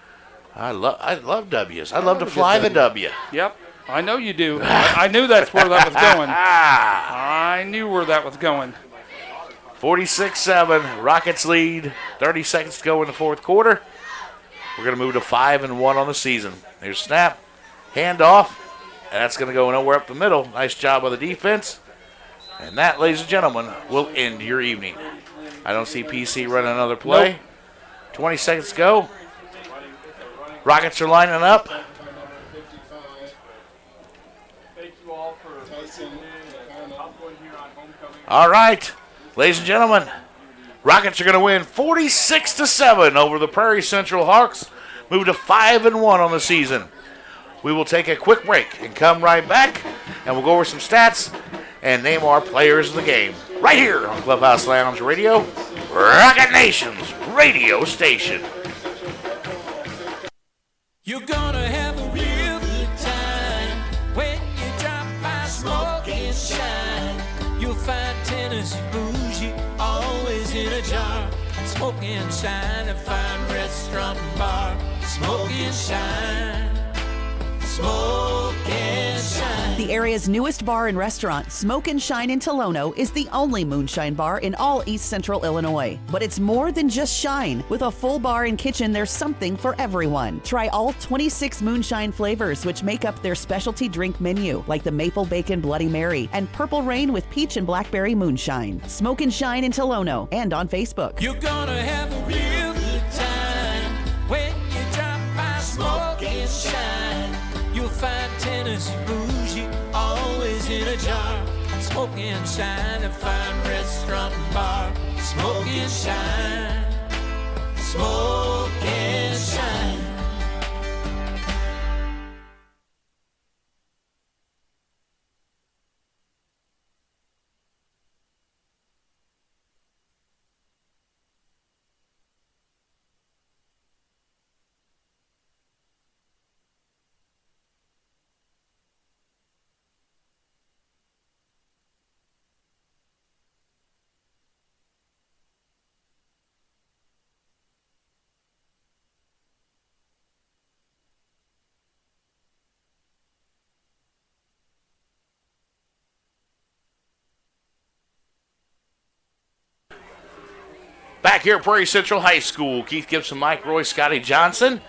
I love W's. I love to fly the W. Yep, I know you do. I knew that's where that was going. I knew where that was going. 46-7. Rockets lead. 30 seconds to go in the fourth quarter. We're going to move to 5-1 on the season. Here's snap. Handoff. And that's going to go nowhere up the middle. Nice job by the defense. And that, ladies and gentlemen, will end your evening. I don't see PC running another play. Nope. 20 seconds to go. Rockets are lining up. All right, ladies and gentlemen, Rockets are going to win 46-7 over the Prairie Central Hawks. Move to 5-1 on the season. We will take a quick break and come right back, and we'll go over some stats and name our players of the game. Right here on Clubhouse Lounge Radio, Rocket Nation's radio station. You're gonna have a real good time when you drop by Smoke and Shine. You'll find Tennessee bougie always in a jar. Smoke and Shine, a fine restaurant and bar. Smoke and Shine, Smoke and Shine. The area's newest bar and restaurant, Smoke and Shine in Tolono, is the only moonshine bar in all East Central Illinois. But it's more than just shine. With a full bar and kitchen, there's something for everyone. Try all 26 moonshine flavors, which make up their specialty drink menu, like the Maple Bacon Bloody Mary and Purple Rain with Peach and Blackberry Moonshine. Smoke and Shine in Tolono and on Facebook. You're gonna have a real good time when you drop by Smoke and Shine. You'll find Tennessee bougie always in a jar. Smoke and Shine, a fine restaurant and bar. Smoke and Shine. Smoke and Shine. Back here at Prairie Central High School, Keith Gibson, Mike Roy, Scotty Johnson.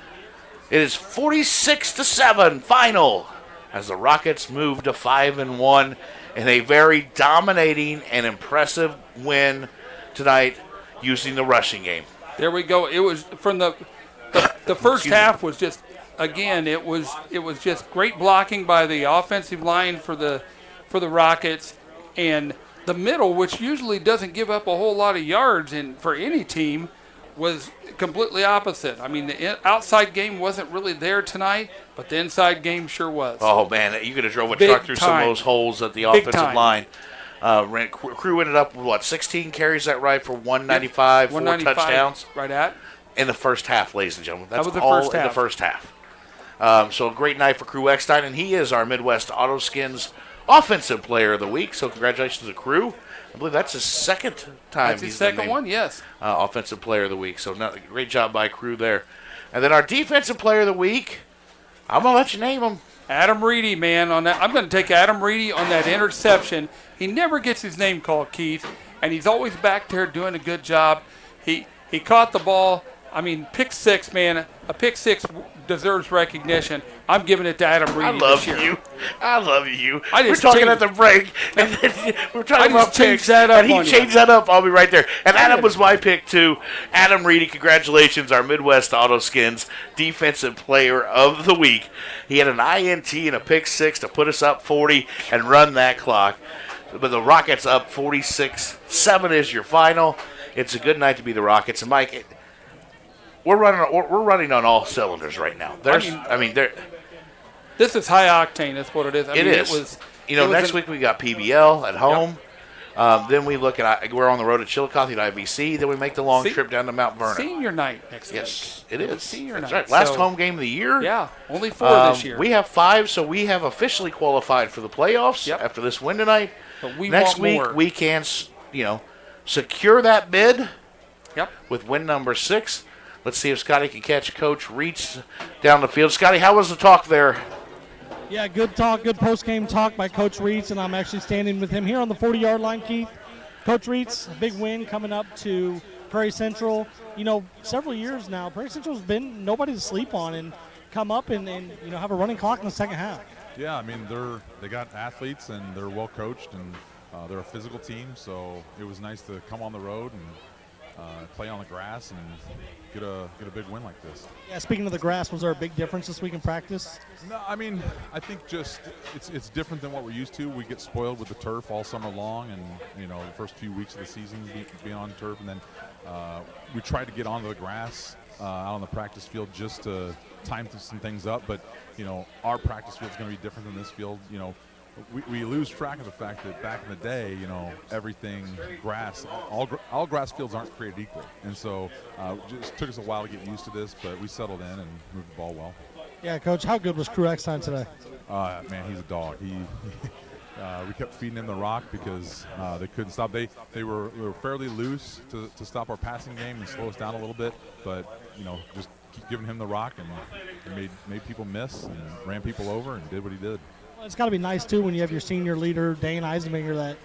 It is 46-7 final as the Rockets move to 5-1 in a very dominating and impressive win tonight using the rushing game. There we go. It was from the first half was just, again, it was just great blocking by the offensive line for the Rockets, and the middle, which usually doesn't give up a whole lot of yards for any team, was completely opposite. I mean, the outside game wasn't really there tonight, but the inside game sure was. Oh, man, you could have drove a truck through some of those holes at the offensive line. Crew ended up with, 16 carries, that right, for 195, 4 touchdowns? Right at. In the first half, ladies and gentlemen. That's that was all in the first half. So a great night for Crew Eckstein, and he is our Midwest Auto Skins Offensive Player of the Week. So congratulations to Crew. I believe that's his second time. That's his second one, yes. Offensive Player of the Week. So great job by Crew there. And then our Defensive Player of the Week, I'm going to let you name him. Adam Reedy, man, on that. I'm going to take Adam Reedy on that interception. He never gets his name called, Keith, and he's always back there doing a good job. He caught the ball. I mean, pick six, man. A pick six deserves recognition. I'm giving it to Adam Reedy. I love you. We're talking at the break, and then we're talking about picks, and he changed that up. I'll be right there. And Adam was my pick, too. Adam Reedy, congratulations, our Midwest Auto Skins Defensive Player of the Week. He had an INT and a pick six to put us up 40 and run that clock. But the Rockets up 46-7 is your final. It's a good night to be the Rockets. And, Mike, we're running on all cylinders right now. This is high octane. That's what it is. It is. Next week we got PBL at home. Yep. Then we look at we're on the road at Chillicothe at IBC. Then we make the long trip down to Mount Vernon. Senior night next week. Yes, it is. Senior That's night. right. Last home game of the year. Yeah, only 4 this year. We have 5, so we have officially qualified for the playoffs after this win tonight. But next week more. we can, secure that bid. Yep. With win number 6. Let's see if Scotty can catch Coach Reitz down the field. Scotty, how was the talk there? Yeah, good talk, good post-game talk by Coach Reitz, and I'm actually standing with him here on the 40-yard line, Keith. Coach Reitz, a big win coming up to Prairie Central. Several years now, Prairie Central's been nobody to sleep on and come up and have a running clock in the second half. Yeah, I mean, they got athletes and they're well coached and they're a physical team, so it was nice to come on the road and play on the grass and get a big win like this. Yeah, speaking of the grass, was there a big difference this week in practice? No, I mean, I think just it's different than what we're used to. We get spoiled with the turf all summer long, and the first few weeks of the season be on turf, and then we try to get onto the grass out on the practice field just to time some things up. But our practice field is going to be different than this field. We lose track of the fact that back in the day, everything grass, all grass fields aren't created equal. And so it just took us a while to get used to this, but we settled in and moved the ball well. Yeah, Coach, how good was Crew Eckstein today? Man, he's a dog. We kept feeding him the rock because they couldn't stop. They were fairly loose to stop our passing game and slow us down a little bit, but just keep giving him the rock, and he made people miss and ran people over and did what he did. It's got to be nice, too, when you have your senior leader, Dane Eisenbinger, that,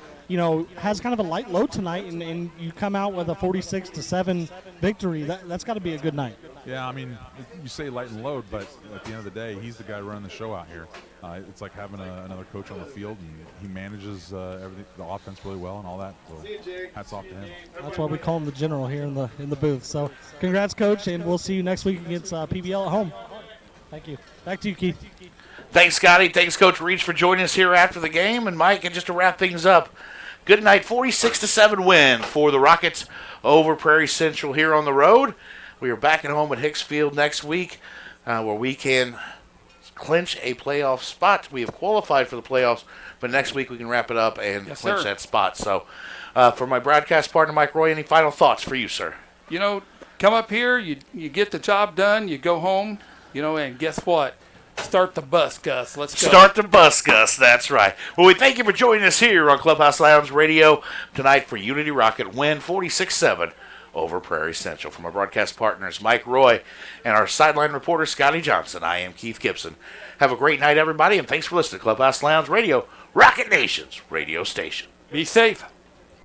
has kind of a light load tonight, and you come out with a 46-7 victory. That's got to be a good night. Yeah, I mean, you say light and load, but at the end of the day, he's the guy running the show out here. It's like having another coach on the field, and he manages everything, the offense really well and all that. So hats off to him. That's why we call him the general here in the booth. So congrats, Coach, and we'll see you next week against PBL at home. Thank you. Back to you, Keith. Thanks, Scotty. Thanks, Coach Reach, for joining us here after the game. And Mike, and just to wrap things up, good night, 46-7 win for the Rockets over Prairie Central here on the road. We are back at home at Hicksfield next week, where we can clinch a playoff spot. We have qualified for the playoffs, but next week we can wrap it up and clinch that spot. So, for my broadcast partner, Mike Roy, any final thoughts for you, sir? Come up here, you get the job done, you go home, and guess what? Start the bus, Gus. Let's go. Start the bus, Gus. That's right. Well, we thank you for joining us here on Clubhouse Lounge Radio tonight for Unity Rocket win 46-7 over Prairie Central. From our broadcast partners, Mike Roy, and our sideline reporter, Scotty Johnson, I am Keith Gibson. Have a great night, everybody, and thanks for listening to Clubhouse Lounge Radio, Rocket Nation's radio station. Be safe.